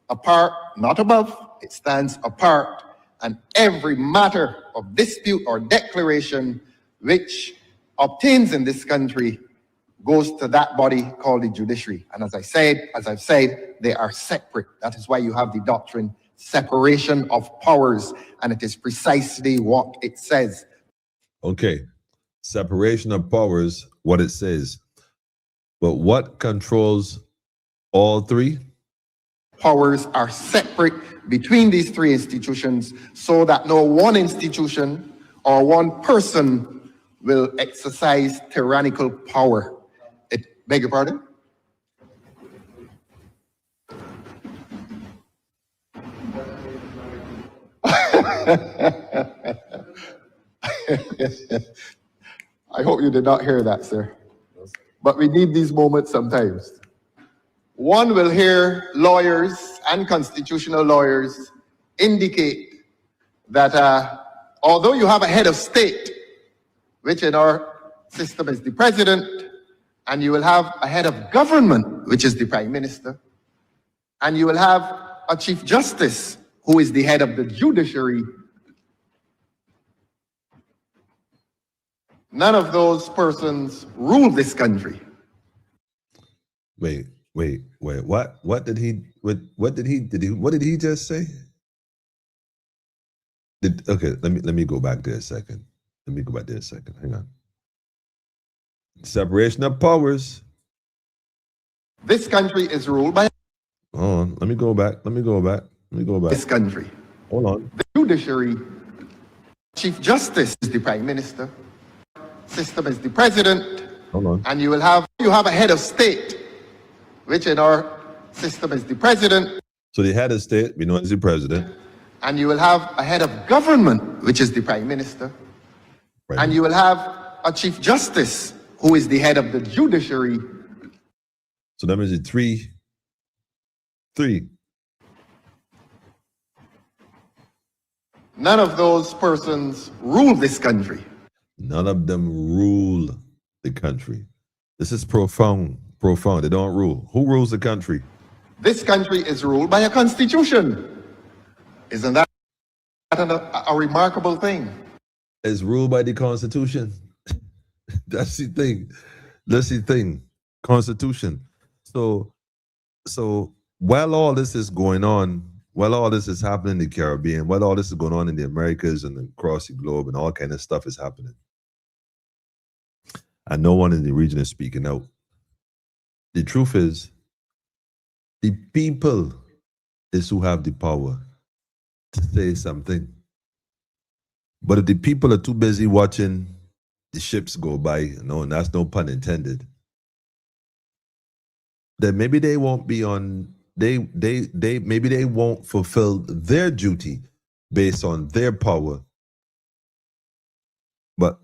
apart, not above, it stands apart. And every matter of dispute or declaration which obtains in this country goes to that body called the judiciary. And as I've said, they are separate. That is why you have the doctrine, separation of powers, and it is precisely what it says. Okay, separation of powers, what it says. But what controls all three? Powers are separate between these three institutions so that no one institution or one person will exercise tyrannical power. Beg your pardon? I hope you did not hear that, sir. But we need these moments sometimes. One will hear lawyers and constitutional lawyers indicate that although you have a head of state, which in our system is the president, and you will have a head of government, which is the prime minister, and you will have a chief justice, who is the head of the judiciary, none of those persons rule this country. Wait. What did he just say? Okay, let me go back there a second. Hang on. Separation of powers. This country is ruled by. Hold on. Let me go back. This country. Hold on. The judiciary, chief justice is the prime minister. System is the president. Hold on. And you have a head of state, which in our system is the president. So the head of state, we know is the president. And you will have a head of government, which is the prime minister. Right. And you will have a chief justice, who is the head of the judiciary. So that means it's three. None of those persons rule this country. None of them rule the country. This is profound. They don't rule. Who rules the country? This country is ruled by a constitution. Isn't that a remarkable thing? It's ruled by the Constitution. That's the thing. Constitution. So while all this is going on, while all this is happening in the Caribbean, while all this is going on in the Americas and across the globe, and all kind of stuff is happening, and no one in the region is speaking out. The truth is, the people is who have the power to say something. But if the people are too busy watching the ships go by, and that's no pun intended, then maybe they won't be on. Maybe they won't fulfill their duty based on their power. But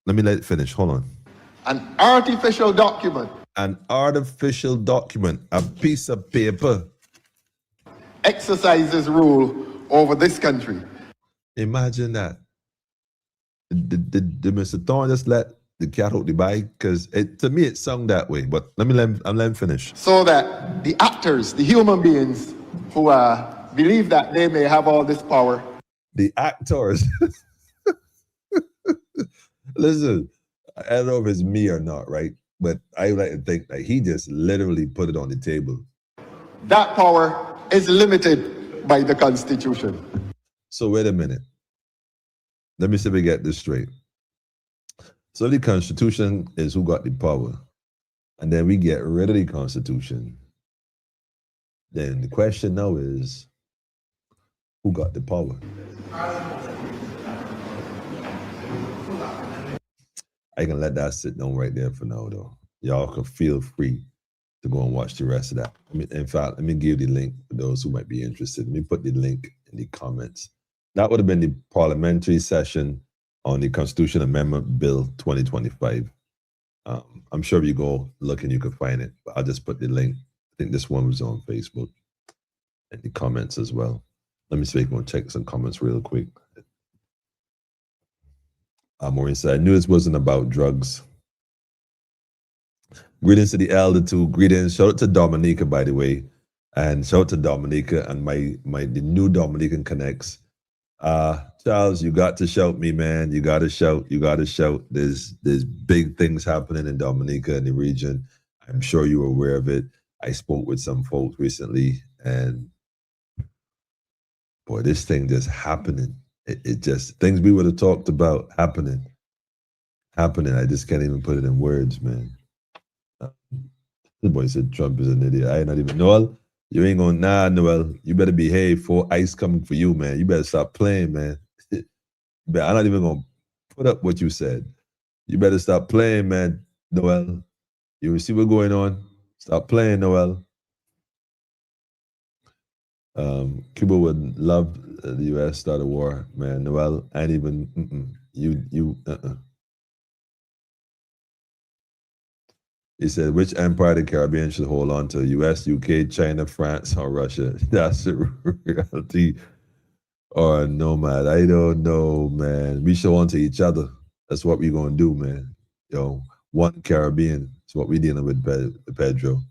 let me let it finish. Hold on. An artificial document. An artificial document, a piece of paper, exercises rule over this country. Imagine that. Did Mr. Thorne just let the cat out the bag? Because to me it sung that way. But let him finish. So that the actors, the human beings who believe that they may have all this power. The actors. Listen, I don't know if it's me or not, right? But I like to think that he just literally put it on the table. That power is limited by the Constitution. So wait a minute. Let me see if we get this straight. So the Constitution is who got the power. And then we get rid of the Constitution. Then the question now is, who got the power? I can let that sit down right there for now, though. Y'all can feel free to go and watch the rest of that. In fact, let me give the link for those who might be interested. Let me put the link in the comments. That would have been the parliamentary session on the Constitution Amendment Bill 2025. I'm sure if you go look and you can find it, but I'll just put the link. I think this one was on Facebook and the comments as well. Let me see if I can check some comments real quick. Maureen said, I knew this wasn't about drugs. Greetings to the elder too. Greetings. Shout out to Dominica, by the way. And shout out to Dominica and the new Dominican Connects. Charles, you got to shout me, man. You got to shout. There's big things happening in Dominica and the region. I'm sure you're aware of it. I spoke with some folks recently, and boy, this thing just happening. It just, things we would have talked about happening. I just can't even put it in words, man. The boy said Trump is an idiot. I not even, Noel, you ain't going, Noel, you better behave for ICE coming for you, man. You better stop playing, man. I'm not even going to put up what you said. You better stop playing, man, Noel. You see what's going on? Stop playing, Noel. Cuba would love the U.S. start a war, man. Noel, I ain't even, He said, which empire the Caribbean should hold on to? U.S., UK, China, France, or Russia? That's the reality. Or nomad. I don't know, man. We show on to each other. That's what we're gonna do, man. Yo, one Caribbean. That's what we're dealing with, Pedro.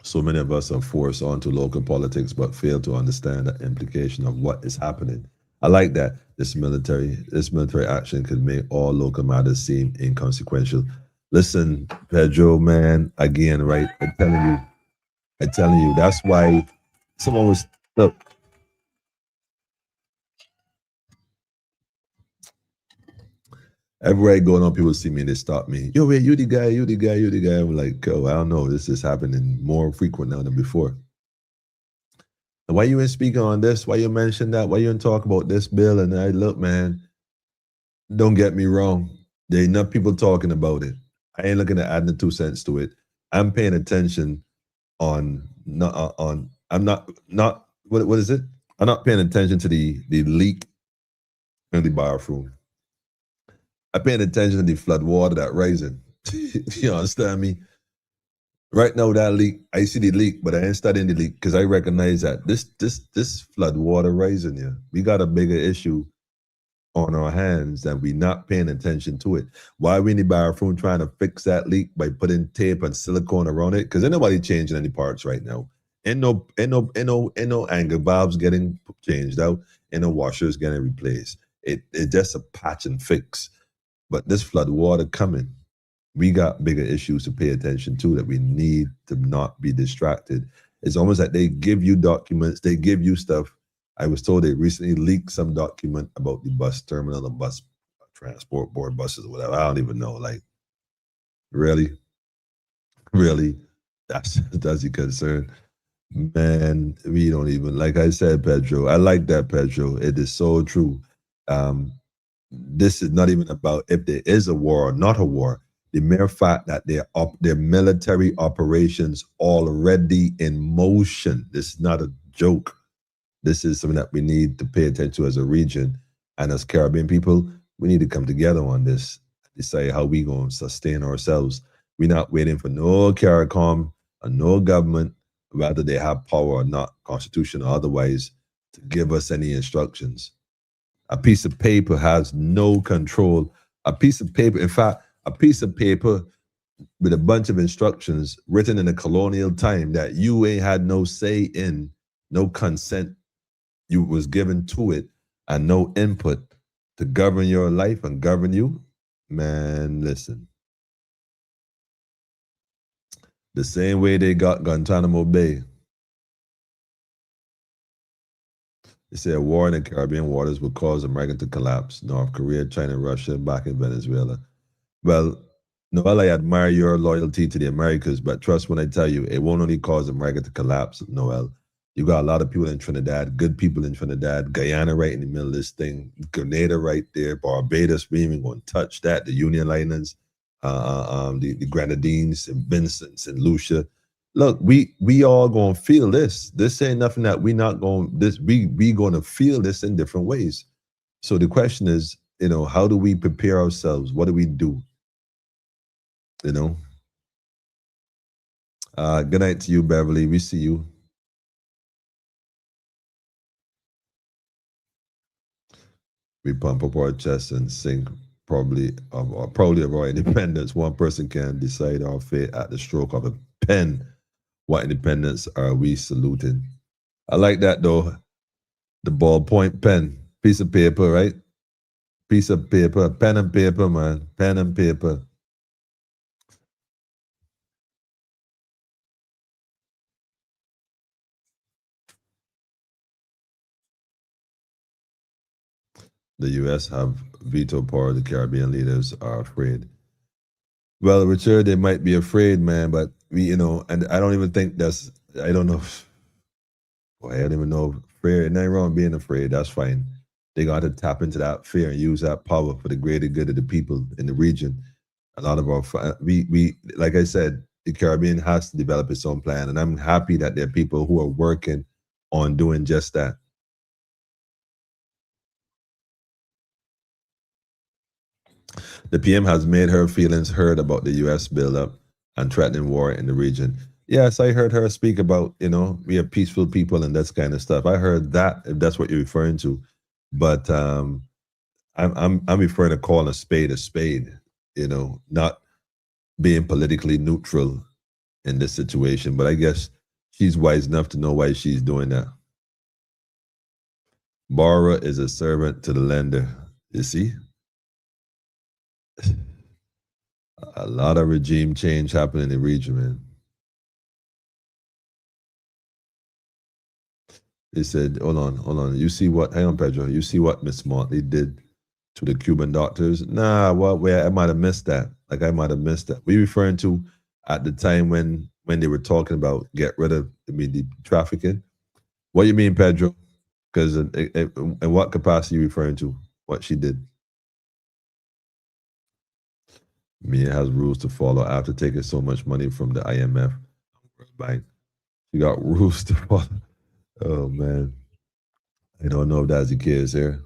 So many of us are forced onto local politics but fail to understand the implication of what is happening. I like that. This military action could make all local matters seem inconsequential. Listen, Pedro, man, again, right? I'm telling you, that's why someone was look. Everywhere I go on, people see me and they stop me. Yo, wait, you the guy. I'm like, oh, I don't know. This is happening more frequent now than before. And why you ain't speaking on this? Why you mention that? Why you ain't talk about this bill? And I look, man, don't get me wrong. There ain't enough people talking about it. I ain't looking at adding the 2 cents to it. I'm paying attention what is it? I'm not paying attention to the leak in the bathroom. I'm paying attention to the flood water that rising. You understand me? Right now, that leak, I see the leak, but I ain't studying the leak because I recognize that this flood water rising here. We got a bigger issue on our hands and we not paying attention to it. Why we in the bathroom trying to fix that leak by putting tape and silicone around it? Because ain't nobody changing any parts right now. Ain't no angle valves getting changed out. Ain't no washers getting replaced. It's just a patch and fix. But this flood water coming, we got bigger issues to pay attention to that we need to not be distracted. It's almost like they give you documents, they give you stuff. I was told they recently leaked some document about the bus terminal, the bus transport board buses or whatever. I don't even know. Like, really? That's the concern. Man, we don't even, like I said, Pedro, I like that, Pedro. It is so true. This is not even about if there is a war or not a war. The mere fact that their military operations already in motion. This is not a joke. This is something that we need to pay attention to as a region. And as Caribbean people, we need to come together on this, decide how we going to sustain ourselves. We're not waiting for no CARICOM or no government, whether they have power or not, constitution or otherwise, to give us any instructions. A piece of paper has no control. A piece of paper, in fact, a piece of paper with a bunch of instructions written in a colonial time that you ain't had no say in, no consent you was given to it, and no input to govern your life and govern you. Man, listen. The same way they got Guantanamo Bay. They say a war in the Caribbean waters would cause America to collapse. North Korea, China, Russia, back in Venezuela. Well, Noel, I admire your loyalty to the Americas, but trust when I tell you, it won't only cause America to collapse, Noel. You got a lot of people in Trinidad, good people in Trinidad, Guyana right in the middle of this thing, Grenada right there, Barbados, we ain't even going to touch that, the Union Islands, the Grenadines, and Vincent, St. Lucia. Look, we all gonna feel this. This ain't nothing that we not going. We gonna feel this in different ways. So the question is, how do we prepare ourselves? What do we do? Good night to you, Beverly. We see you. We pump up our chests and sing probably of our independence. One person can decide our fate at the stroke of a pen. What independence are we saluting? I like that though. The ballpoint pen, piece of paper, right? Piece of paper, pen and paper, man. Pen and paper. The U.S. have veto power. The Caribbean leaders are afraid. Well, Richard, they might be afraid, man, but and I don't even think I don't know. I don't even know. Afraid, nothing wrong with being afraid. That's fine. They got to tap into that fear and use that power for the greater good of the people in the region. A lot of our, we like I said, the Caribbean has to develop its own plan, and I'm happy that there are people who are working on doing just that. The PM has made her feelings heard about the U.S. buildup and threatening war in the region. Yes, I heard her speak about, we are peaceful people and that kind of stuff. I heard that, if that's what you're referring to. But I'm referring to calling a spade, not being politically neutral in this situation. But I guess she's wise enough to know why she's doing that. Borrower is a servant to the lender. You see? A lot of regime change happening in the region, man. They said, hold on. You see what, hang on, Pedro. You see what Miss Motley did to the Cuban doctors? Nah, I might have missed that. I might have missed that. We referring to at the time when they were talking about get rid of the trafficking. What do you mean, Pedro? Because in what capacity are you referring to? What she did? Mia has rules to follow after taking so much money from the IMF World Bank. She got rules to follow. Oh, man. I don't know if that's the case here.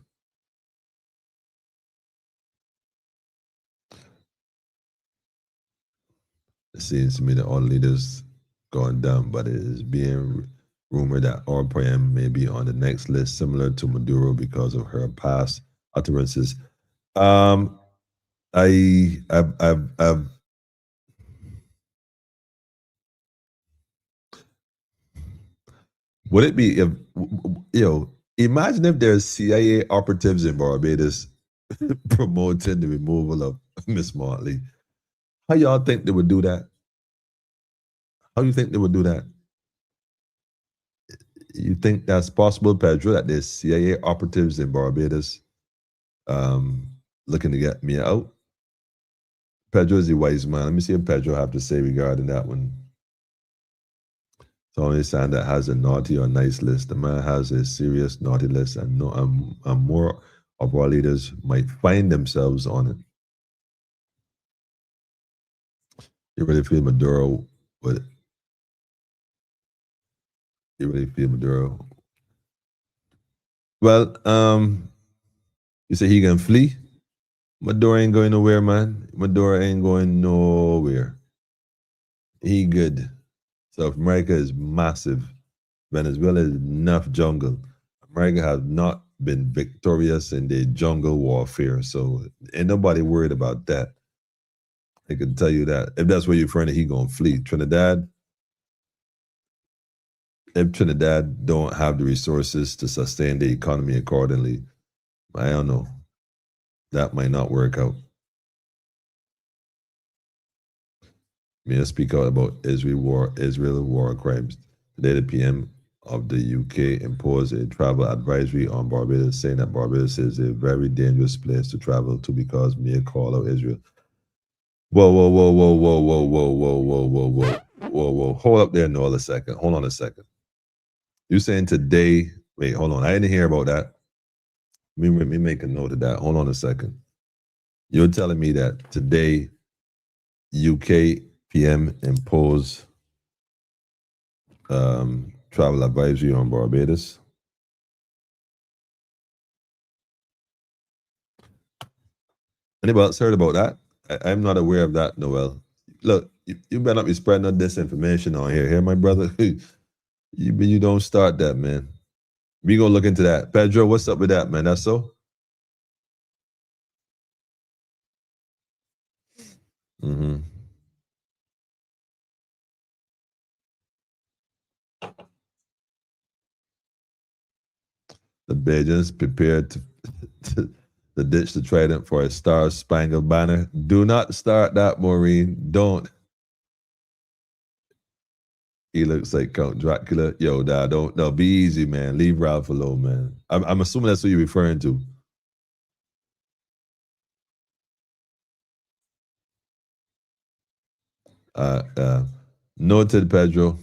It seems to me that all leaders going down, but it is being rumored that RPM may be on the next list, similar to Maduro because of her past utterances. I've would it be if imagine if there's CIA operatives in Barbados promoting the removal of Miss Motley? How y'all think they would do that? How you think they would do that? You think that's possible, Pedro, that there's CIA operatives in Barbados looking to get me out? Pedro is a wise man. Let me see what Pedro have to say regarding that one. It's only sign that has a naughty or nice list. The man has a serious naughty list, and more of our leaders might find themselves on it. You really feel Maduro with it? You really feel Maduro? Well, you say he gonna flee? Maduro ain't going nowhere, man. Maduro ain't going nowhere. He good. South America is massive. Venezuela is enough jungle. America has not been victorious in the jungle warfare, so ain't nobody worried about that. I can tell you that. If that's where you're referring to, he gonna flee. Trinidad, if Trinidad don't have the resources to sustain the economy accordingly, I don't know. That might not work out. May I speak out about Israel war crimes? Today, the PM of the UK imposed a travel advisory on Barbados, saying that Barbados is a very dangerous place to travel to because may call out Israel. Whoa. Hold up there, Noel, a second. Hold on a second. You saying today, wait, hold on. I didn't hear about that. Let me make a note of that. Hold on a second. You're telling me that today, UK PM imposed travel advisory on Barbados. Anybody else heard about that? I'm not aware of that, Noel. Look, you better not be spreading no disinformation on here. Here, my brother. You don't start that, man. We gonna look into that. Pedro, what's up with that, man? That's so? Mm-hmm. The Bajans prepared to ditch the trident for a star-spangled banner. Do not start that, Maureen. Don't. He looks like Count Dracula. Yo, don't. No, be easy, man. Leave Ralph alone, man. I'm assuming that's what you're referring to. Noted, Pedro.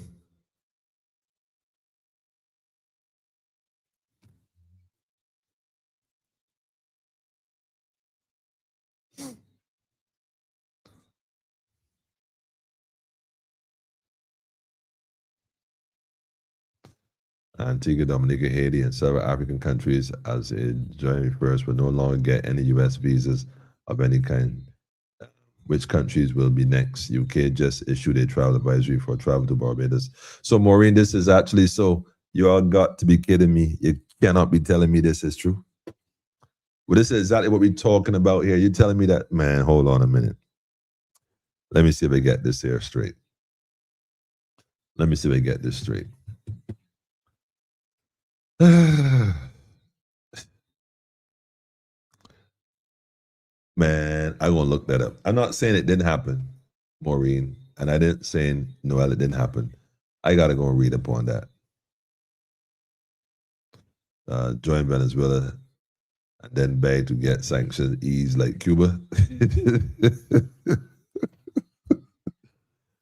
Antigua, Dominica, Haiti, and several African countries as a January 1st will no longer get any U.S. visas of any kind. which countries will be next. UK just issued a travel advisory for travel to Barbados. So Maureen, this is actually so. You all got to be kidding me. You cannot be telling me this is true. Well, this is exactly what we're talking about here. You're telling me that, man, hold on a minute. Let me see if I get this here straight. Let me see if I get this straight. Man, I'm going to look that up. I'm not saying it didn't happen, Maureen, and I didn't say, Noel, it didn't happen. I got to go and read up on that. Join Venezuela and then beg to get sanctions eased like Cuba.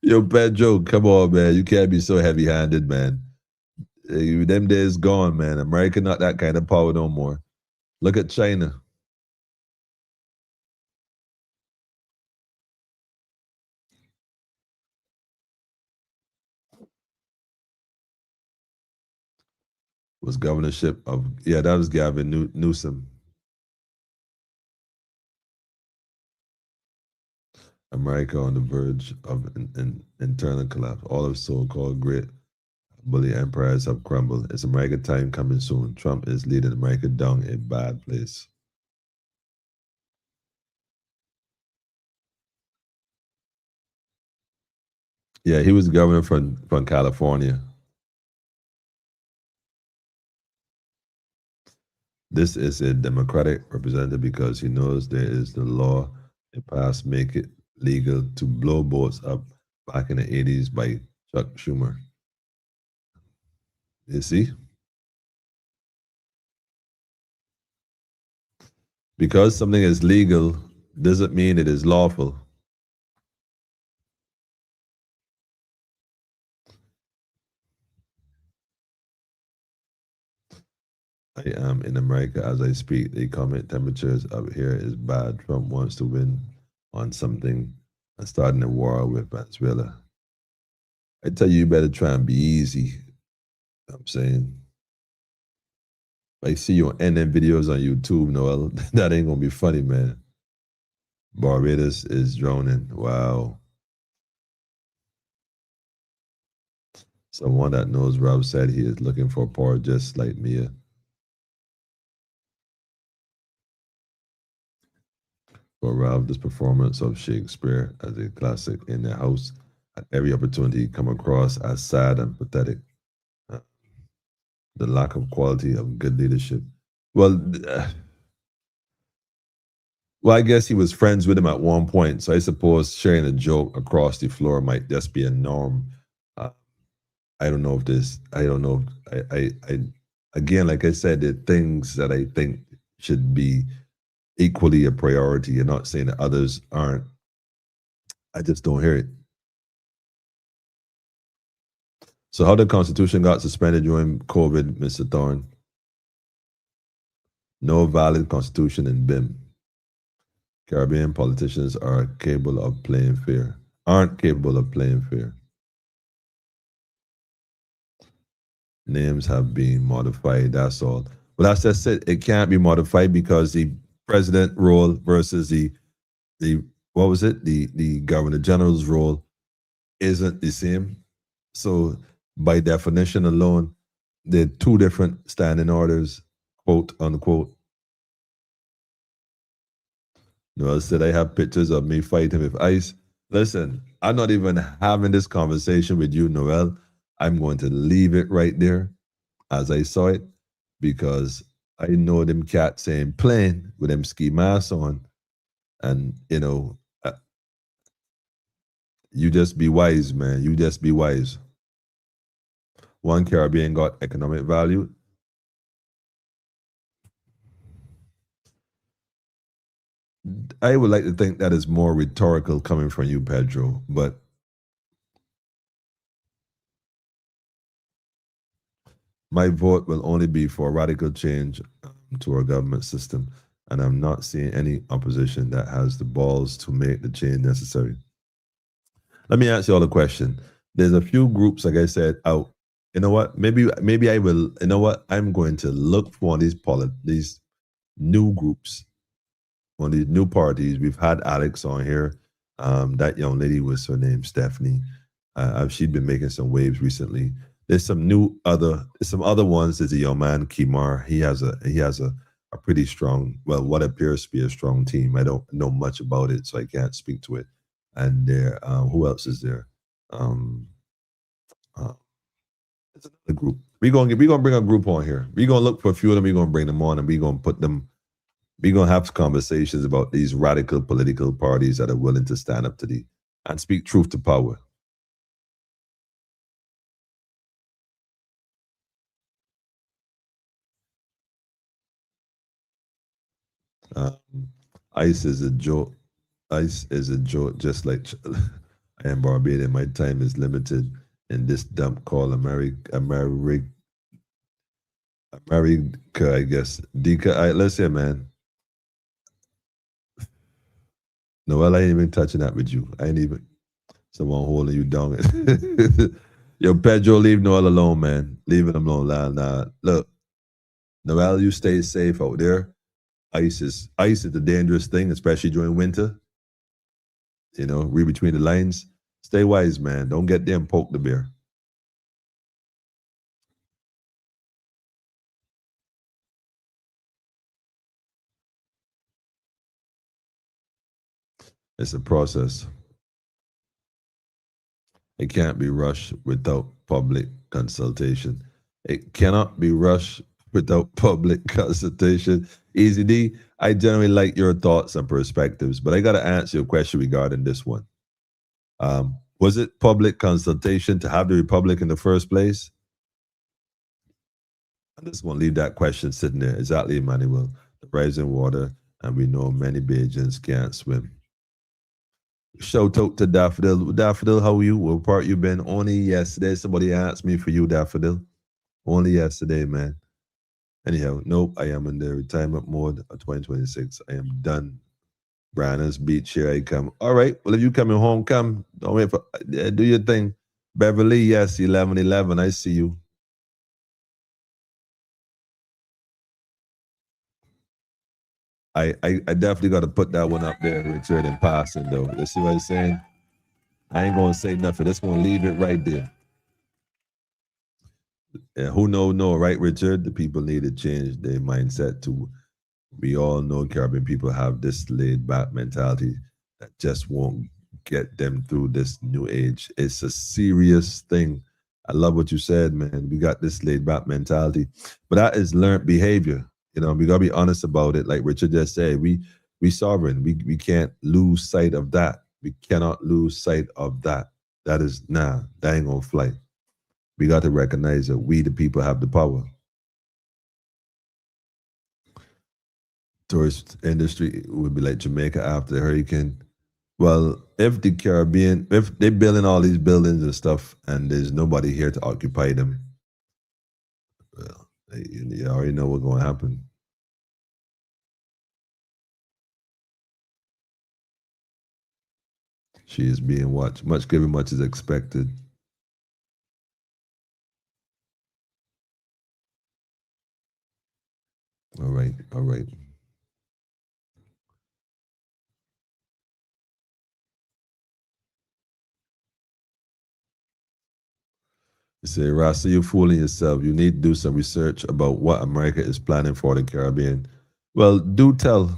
Yo, Pedro, come on, man. You can't be so heavy-handed, man. Them days gone, man. America not that kind of power no more. Look at China. Was governorship of, yeah, that was Gavin Newsom. America on the verge of an internal collapse. All of so-called great bully empires have crumbled. It's America time coming soon. Trump is leading America down a bad place. Yeah, he was governor from California. This is a Democratic representative because he knows there is the law it passed make it legal to blow boats up back in the 80s by Chuck Schumer. You see? Because something is legal doesn't mean it is lawful. I am in America as I speak. The economic temperatures up here is bad. Trump wants to win on something and starting a war with Venezuela. I tell you, you better try and be easy. I'm saying. I see your NM videos on YouTube, Noel. That ain't gonna be funny, man. Barbados is drowning. Wow. Someone that knows Rob said he is looking for power just like Mia. For Ralph, this performance of Shakespeare as a classic in the house at every opportunity come across as sad and pathetic. The lack of quality of good leadership. Well, I guess he was friends with him at one point, so I suppose sharing a joke across the floor might just be a norm. I don't know if this. I don't know. I again, like I said, there are things that I think should be equally a priority. You're not saying that others aren't. I just don't hear it. So how the Constitution got suspended during COVID, Mr. Thorne? No valid Constitution in BIM. Caribbean politicians aren't capable of playing fair. Names have been modified, that's all. But that's just it. It can't be modified because the president role versus the what was it? The governor general's role isn't the same. So by definition alone, they're two different standing orders, quote unquote. Noel said, I have pictures of me fighting with ICE. Listen, I'm not even having this conversation with you, Noel. I'm going to leave it right there as I saw it because I know them cats saying playing with them ski masks on. And, you know, you just be wise, man. You just be wise. One Caribbean got economic value. I would like to think that is more rhetorical coming from you, Pedro, but my vote will only be for radical change to our government system, and I'm not seeing any opposition that has the balls to make the change necessary. Let me ask you all a question. There's a few groups, like I said, out. You know what? Maybe I will. You know what? I'm going to look for these new groups, on these new parties. We've had Alex on here. That young lady was her name, Stephanie. She'd been making some waves recently. There's some other ones. There's a young man, Kimar. He has a pretty strong, well, what appears to be a strong team. I don't know much about it, so I can't speak to it. And there, who else is there? There's another group. We're gonna bring a group on here. We're gonna look for a few of them. We're gonna bring them on, and we're gonna put them. We're gonna have conversations about these radical political parties that are willing to stand up to and speak truth to power. ICE is a joke. ICE is a joke, just like I am Barbadian. My time is limited in this dump called America, I guess. Dika, let's say, man. Noel, I ain't even touching that with you. I ain't even someone holding you down. Yo, Pedro, leave Noel alone, man. Leave him alone. Nah. Look, Noel, you stay safe out there. Ice is a dangerous thing, especially during winter. You know, read between the lines. Stay wise, man. Don't get there and poke the bear. It's a process. It can't be rushed without public consultation. It cannot be rushed without public consultation. Easy D, I generally like your thoughts and perspectives, but I got to answer your question regarding this one. Was it public consultation to have the Republic in the first place? I'm just going to leave that question sitting there. Exactly, Emmanuel. The rising water, and we know many Bajans can't swim. Shout out to Daffodil. Daffodil, how are you? What part you been? Only yesterday. Somebody asked me for you, Daffodil. Only yesterday, man. Anyhow, nope, I am in the retirement mode of 2026. I am done. Branners Beach, here I come. All right, well, if you coming home, come. Don't wait for, do your thing. Beverly, yes, 1111, I see you. I definitely got to put that one up there, Richard, in passing, though. You see what I'm saying? I ain't going to say nothing. Just going to leave it right there. Yeah, who know, right, Richard? The people need to change their mindset to, we all know Caribbean people have this laid back mentality that just won't get them through this new age. It's a serious thing. I love what you said, man. We got this laid back mentality, but that is learned behavior. You know, we gotta be honest about it. Like Richard just said, we sovereign. We can't lose sight of that. We cannot lose sight of that. That is, that ain't gonna fly. We got to recognize that we, the people, have the power. Tourist industry would be like Jamaica after the hurricane. Well, if the Caribbean, if they're building all these buildings and stuff and there's nobody here to occupy them, well, you already know what's going to happen. She is being watched. Much given, much is expected. All right, all right. You say, Rasta, you're fooling yourself. You need to do some research about what America is planning for the Caribbean. Well, do tell.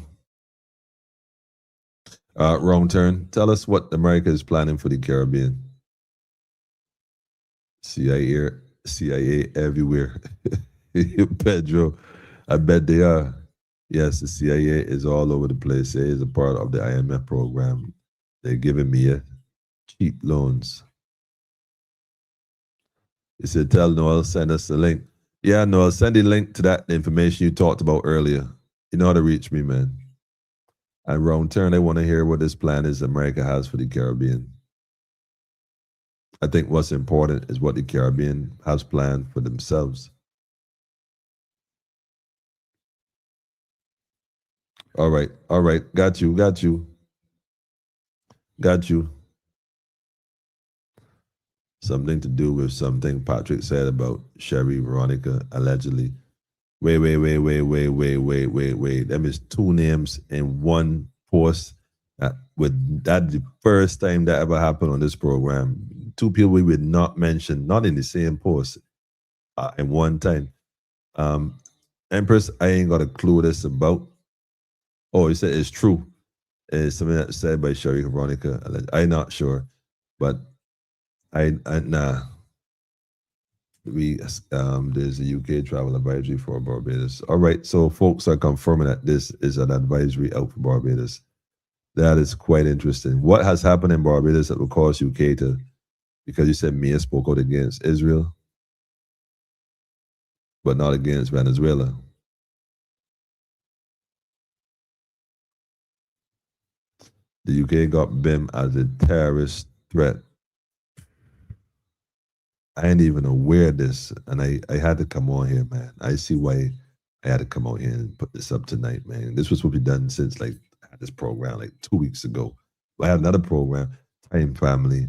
Wrong turn. Tell us what America is planning for the Caribbean. CIA everywhere. Pedro, I bet they are. Yes, the CIA is all over the place. It is a part of the IMF program. They're giving me cheap loans. He said, tell Noel, send us the link. Yeah, Noel, send the link to that information you talked about earlier. You know how to reach me, man. And wrong turn, I want to hear what this plan is America has for the Caribbean. I think what's important is what the Caribbean has planned for themselves. All right, got you. Something to do with something Patrick said about Sherry Veronica, allegedly. Wait. Them is two names in one post. With that, the first time that ever happened on this program, two people we would not mention, not in the same post, in one time. Empress, I ain't got a clue what it's about. Oh, he said it's true. It's something that's said by Sherry Veronica. I'm not sure, but I nah. We there's a UK travel advisory for Barbados. All right, so folks are confirming that this is an advisory out for Barbados. That is quite interesting. What has happened in Barbados that will cause UK to, because you said Mia spoke out against Israel, but not against Venezuela. The UK got BIM as a terrorist threat. I ain't even aware of this, and I had to come on here, man. I see why I had to come on here and put this up tonight, man. This was what we've done since like I had this program like 2 weeks ago. I have another program, Time Family.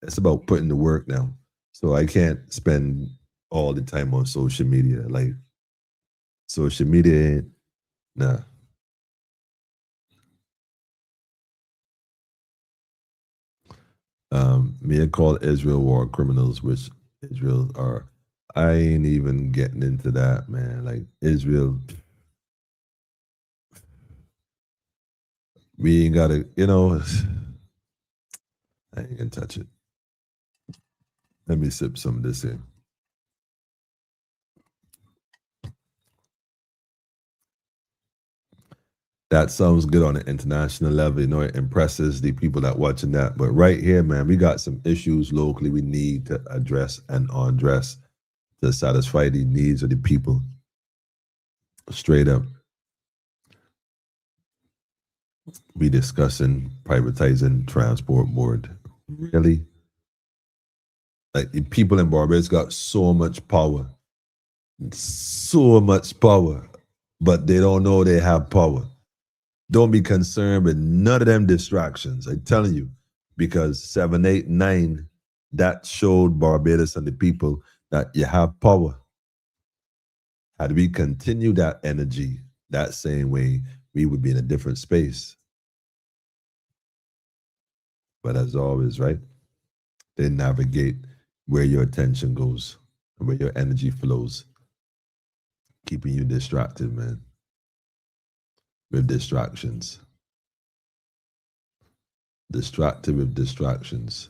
It's about putting the work now. So I can't spend all the time on social media. Like social media ain't, nah. Mia called Israel war criminals, which Israel are. I ain't even getting into that, man. Like Israel, we ain't gotta, I ain't gonna touch it. Let me sip some of this in. That sounds good on an international level. It impresses the people that watching that. But right here, man, we got some issues locally we need to address and undress to satisfy the needs of the people. Straight up. We discussing privatizing transport board. Really? Like the people in Barbados got so much power. So much power. But they don't know they have power. Don't be concerned with none of them distractions. I'm telling you, because 7, 8, 9, that showed Barbados and the people that you have power. Had we continued that energy that same way, we would be in a different space. But as always, right? They navigate where your attention goes and where your energy flows, keeping you distracted, man. With distractions. Distracted with distractions.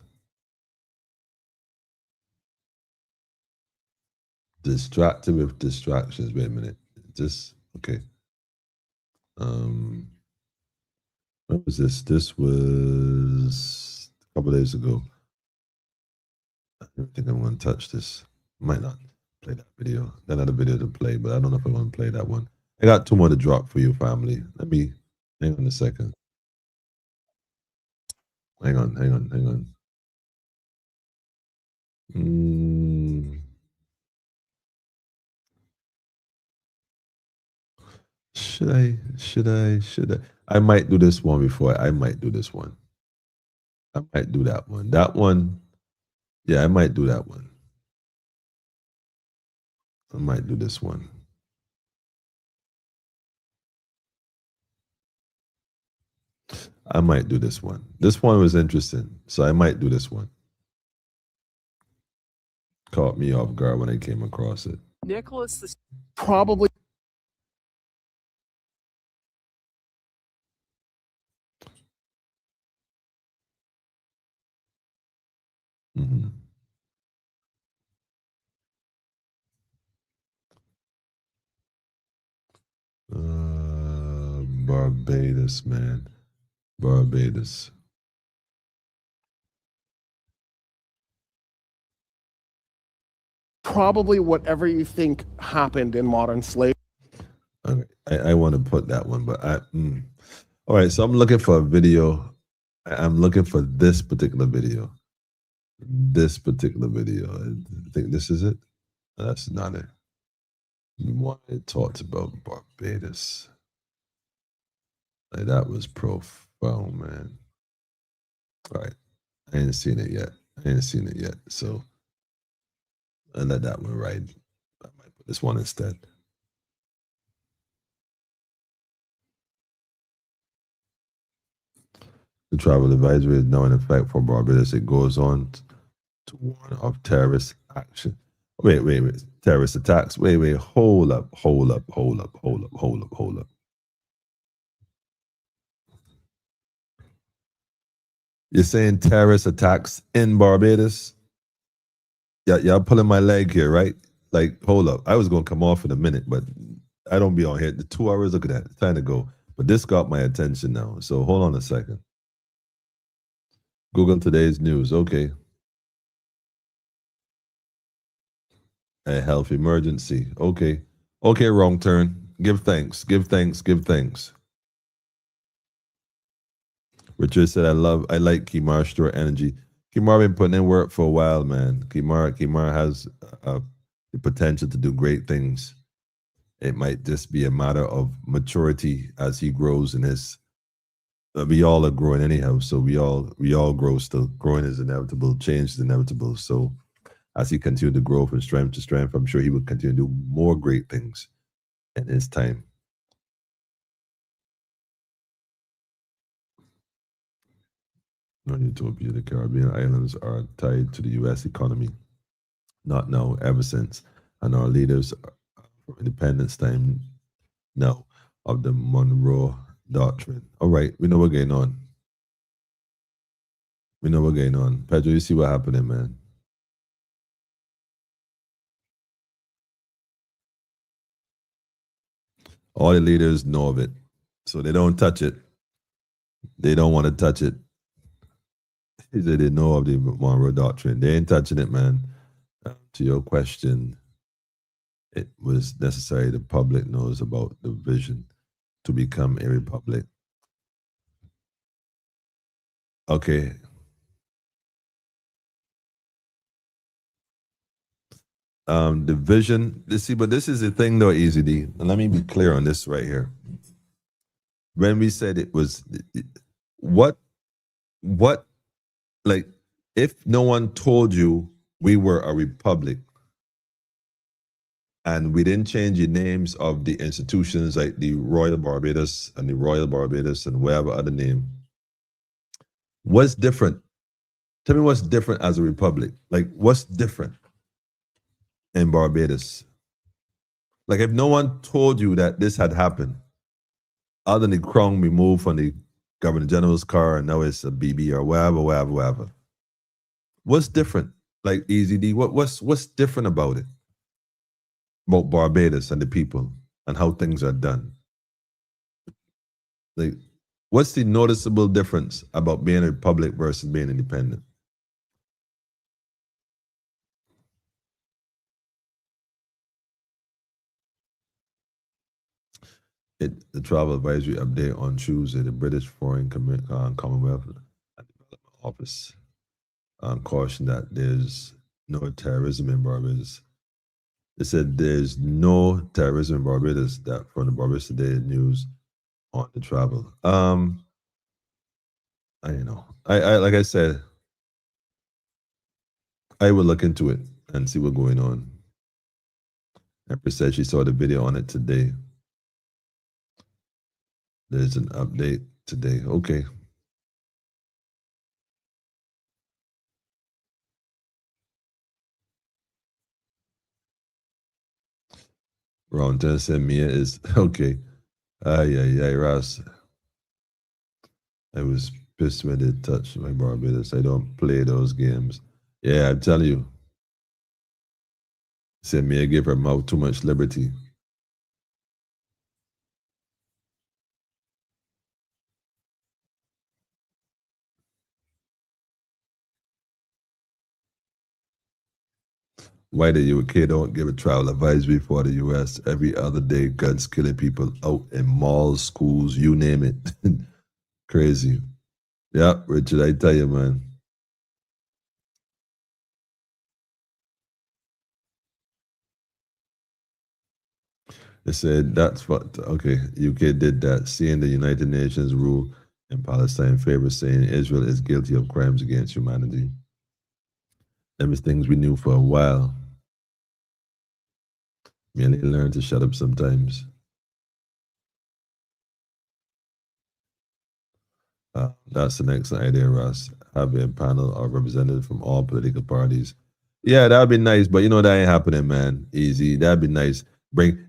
Distracted with distractions. Wait a minute. Just okay. When was this? This was a couple days ago. I don't think I'm going to touch this. Might not play that video. Another video to play, but I don't know if I want to play that one. I got 2 more to drop for you, family. Let me hang on a second. Hang on. Should I? I might do this one before. I might do this one. I might do that one. That one, yeah, I might do that one. I might do this one. I might do this one. This one was interesting, so I might do this one. Caught me off guard when I came across it. Nicholas is probably Barbados, man. Barbados. probably whatever you think happened in modern slavery. Okay. I want to put that one, but all right, so I'm looking for a video. I'm looking for this particular video. This particular video. I think this is it. That's not it. One it talks about Barbados. Like, that was profound, man. All right. I ain't seen it yet. So I let that one ride. I might put this one instead. The travel advisory is now in effect for Barbados. It goes on to warn of terrorist action. Wait. Terrorist attacks. Wait. Hold up. You're saying terrorist attacks in Barbados? Yeah, y'all pulling my leg here, right? Like, hold up. I was going to come off in a minute, but I don't be on here. The 2 hours, look at that. It's time to go. But this got my attention now. So hold on a second. Google today's news. Okay. A health emergency. Okay. Wrong turn. Give thanks. Richard said, I like Kimar Store Energy. Kimar been putting in work for a while, man. Kimar has the potential to do great things. It might just be a matter of maturity as he grows in his. We all are growing anyhow, so we all grow still. Growing is inevitable. Change is inevitable. So as he continues to grow from strength to strength, I'm sure he will continue to do more great things in his time. No utopia. The Caribbean islands are tied to the U.S. economy. Not now, ever since. And our leaders from independence time now of the Monroe Doctrine. All right, we know what's going on. Pedro, you see what happening, man. All the leaders know of it. So they don't touch it. They don't want to touch it. They said they know of the Monroe Doctrine. They ain't touching it, man. To your question, it was necessary the public knows about the vision to become a republic. Okay. The vision, but this is the thing though, Easy D. And let me be clear on this right here. When we said it was, what, like, if no one told you we were a republic and we didn't change the names of the institutions like the Royal Barbados and whatever other name, what's different? Tell me what's different as a republic. Like, what's different in Barbados? Like, if no one told you that this had happened, other than the crown we moved from the Governor General's car and now it's a BB or whatever. What's different? Like, Easy D, what's different about it? About Barbados and the people and how things are done? Like, what's the noticeable difference about being a republic versus being independent? The travel advisory update on Tuesday, the British Foreign Commonwealth and Development Office cautioned that there's no terrorism in Barbados. They said there's no terrorism in Barbados, that from the Barbados Today news on the travel. I don't know. I like I said, I will look into it and see what's going on. Empress said she saw the video on it today. There's an update today. Okay. Ron 10 said Mia is okay. Yeah, Ross. I was pissed when they touched my Barbados. I don't play those games. Yeah, I'm telling you. Said Mia gave her mouth too much liberty. Why the UK don't give a travel advisory for the US every other day? Guns killing people out in malls, schools, you name it. Crazy. Yeah, Richard, I tell you, man. They said that's what, okay, UK did that, seeing the United Nations rule in Palestine favor, saying Israel is guilty of crimes against humanity. Them is things we knew for a while. Merely learn to shut up sometimes. That's the next idea, Russ. Have a panel of representatives from all political parties. Yeah, that'd be nice, but you know that ain't happening, man. Easy. That'd be nice.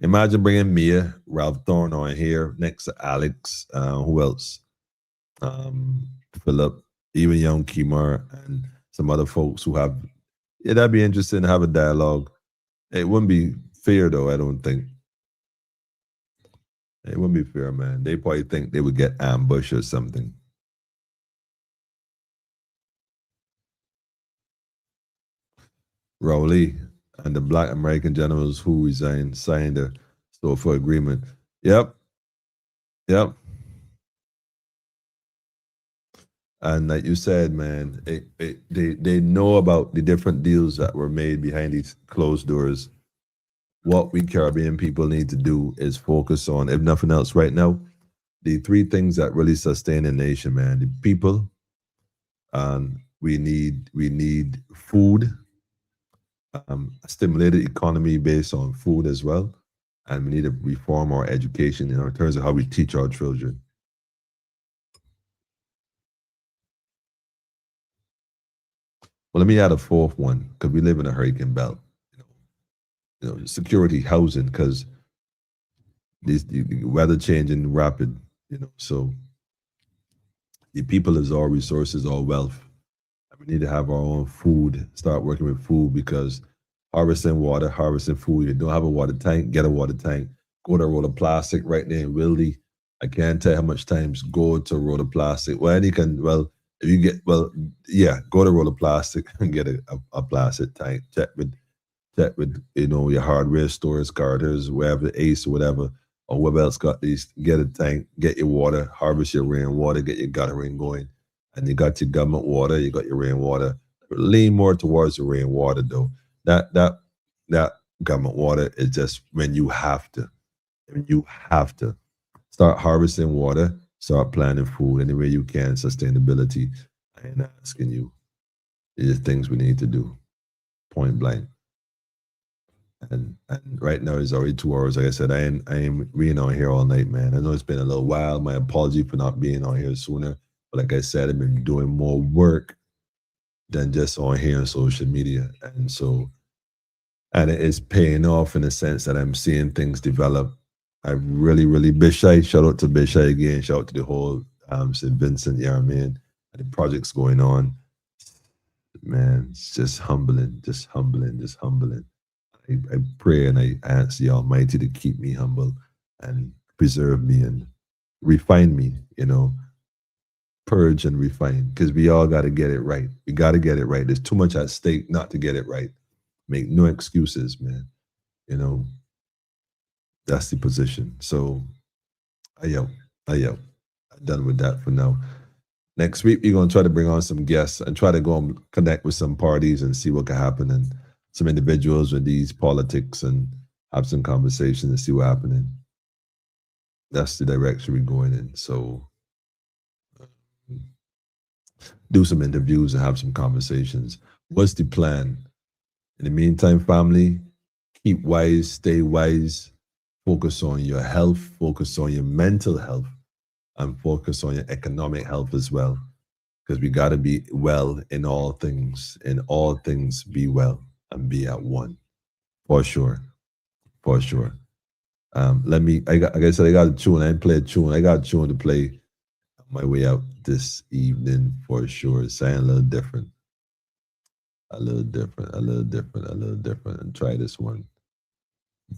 Imagine bringing Mia, Ralph Thorne on here next to Alex. Who else? Philip, even young Kimar, and some other folks who have. Yeah, that'd be interesting to have a dialogue. It wouldn't be fair, though. I don't think. It wouldn't be fair, man. They probably think they would get ambushed or something. Rowley and the Black American generals who resigned signed a SOFA agreement. Yep. And like you said, man, they know about the different deals that were made behind these closed doors. What we Caribbean people need to do is focus on, if nothing else right now, the three things that really sustain a nation, man. The people, we need food, a stimulated economy based on food as well, and we need to reform our education in terms of how we teach our children. Well, let me add a fourth one, because we live in a hurricane belt. Security, housing, because the weather changing rapid, so the people is all resources, all wealth. We need to have our own food, start working with food, because harvesting water, harvesting food. You don't have a water tank, get a water tank. Go to a roll of plastic right there in Wildy. I can't tell how much times go to a roll of plastic. If you get, go to roll of plastic and get a plastic tank. Check with your hardware stores, Carter's, wherever, Ace or whatever, or whoever else got these. Get a tank, get your water, harvest your rainwater, get your guttering going. And you got your government water, you got your rainwater. Lean more towards the rainwater though. That government water is just when you have to. When you have to start harvesting water, start planting food any way you can, sustainability. I ain't asking you. It's just things we need to do. Point blank. And right now it's already 2 hours. Like I said, I ain't being on here all night, man. I know it's been a little while. My apology for not being on here sooner. But like I said, I've been doing more work than just on here on social media. And it is paying off in the sense that I'm seeing things develop. I really, Bishai, shout out to Bishai again, shout out to the whole St. Vincent, and the projects going on. Man, it's just humbling. I pray and I ask the Almighty to keep me humble and preserve me and refine me, purge and refine, because we all got to get it right. We got to get it right. There's too much at stake not to get it right. Make no excuses, man. That's the position. So, I'm done with that for now. Next week, we're going to try to bring on some guests and try to go and connect with some parties and see what can happen, and some individuals with these politics, and have some conversations and see what's happening. That's the direction we're going in. So do some interviews and have some conversations. What's the plan? In the meantime, family, keep wise, stay wise, focus on your health, focus on your mental health, and focus on your economic health as well. Because we got to be well in all things. In all things, be well and be at one. For sure. Like I said, I got a tune. I didn't play a tune. I got a tune to play on my way out this evening for sure. Sound a little different. And try this one.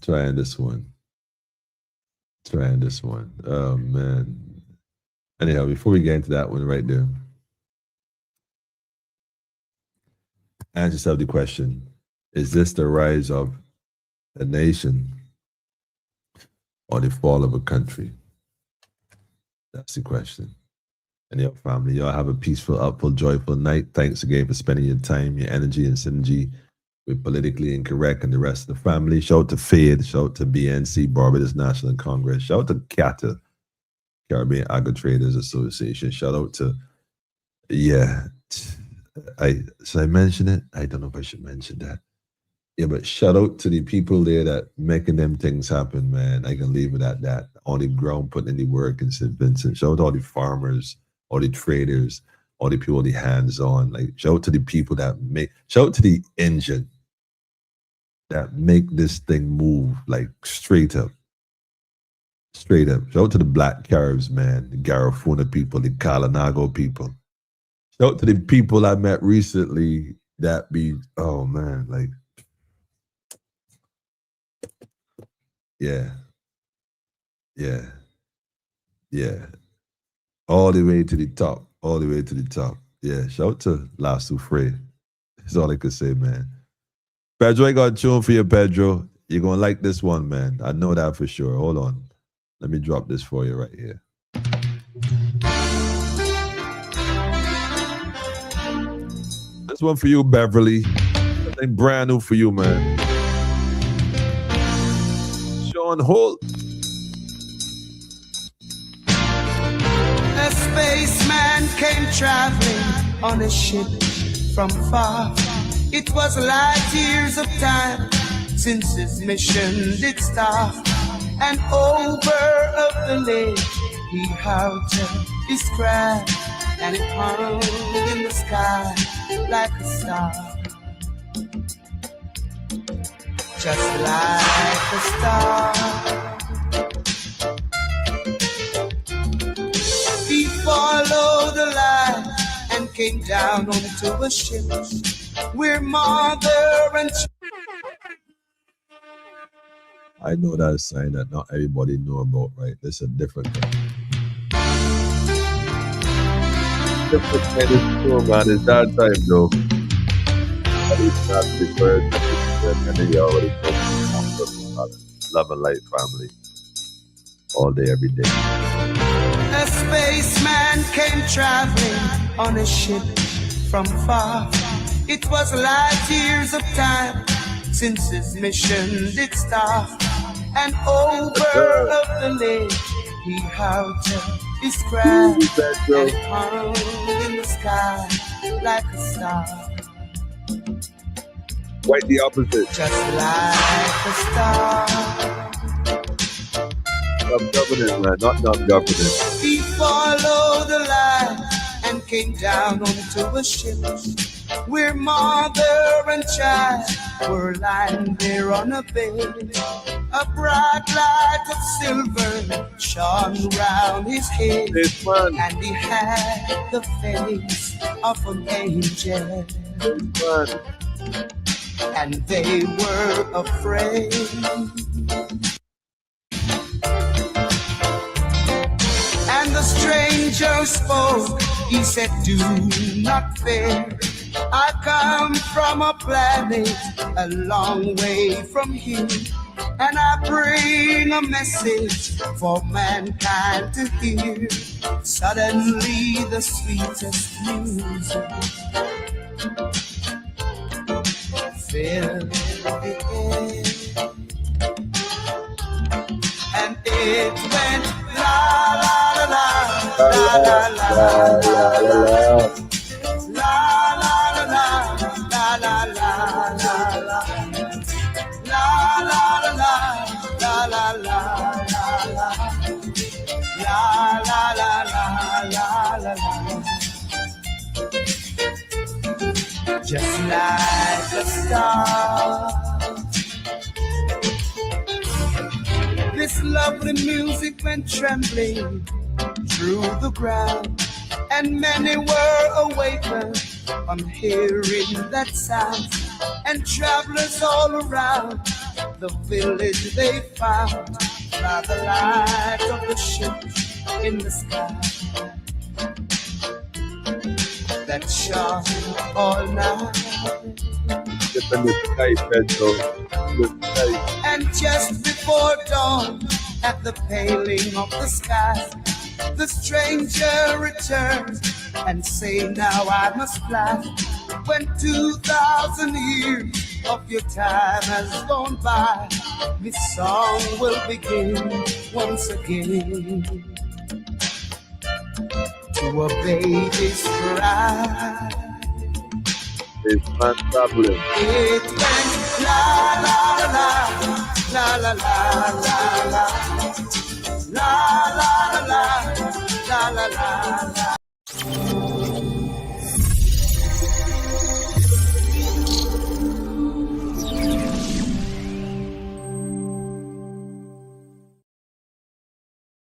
Trying this one. Oh, man. Anyhow, before we get into that one right there, ask yourself the question, is this the rise of a nation or the fall of a country? That's the question. And your family, y'all have a peaceful, upful, joyful night. Thanks again for spending your time, your energy, and synergy with Politically Incorrect and the rest of the family. Shout out to FAID, shout out to BNC, Barbados National Congress, shout out to CATA, Caribbean Agri Traders Association, shout out to, should I mention it? I don't know if I should mention that. Yeah, but shout out to the people there that making them things happen, man. I can leave it at that. On the ground, putting in the work in St. Vincent. Shout out to all the farmers all the traders, all the people, the hands-on. Like, shout out to the people that make, shout out to the engine that make this thing move like straight up. Straight up. Shout out to the Black Caribs, man, the Garifuna people, the Kalinago people. Shout out to the people I met recently that be, oh man, like, yeah. All the way to the top. All the way to the top. Yeah, shout out to La Soufre. That's all I could say, man. Pedro, I got a tune for you, Pedro. You're going to like this one, man. I know that for sure. Hold on. Let me drop this for you right here. This one for you, Beverly. Something brand new for you, man. Sean Holt. A spaceman came traveling on a ship from far. It was light years of time since his mission did start. And over of the lake he halted his craft, and it hung in the sky like a star. Just like a star. He followed the line and came down onto a ship where mother and I know that's a sign that not everybody know about, right? This is a different kind. Different kind of show, man. It's that time, though. But it's not the first and they already come love and light family. All day, every day. a spaceman came traveling on a ship from far. It was light years of time since his mission did start. And over of the lake he halted his craft and hung in the sky like a star. Quite the opposite. Just like a star. Government, man, not government. He followed the line and came down onto a ship where mother and child were lying there on a bed. A bright light of silver shone round his head, and he had the face of an angel. And they were afraid. And the stranger spoke, he said, do not fear. I come from a planet a long way from here, and I bring a message for mankind to hear. Suddenly the sweetest music filled the air, and it went la la la la la la la la la just like a star. This lovely music went trembling through the ground, and many were awakened on hearing that sound. And travelers all around the village they found by the light of the ship in the sky that shone all night. And just before dawn, at the paling of the sky, the stranger returned and say, now I must fly. When 2,000 years of your time has gone by, this song will begin once again. To a baby's cry, it's my problem. it went la la la la la la la la la la la la la la la.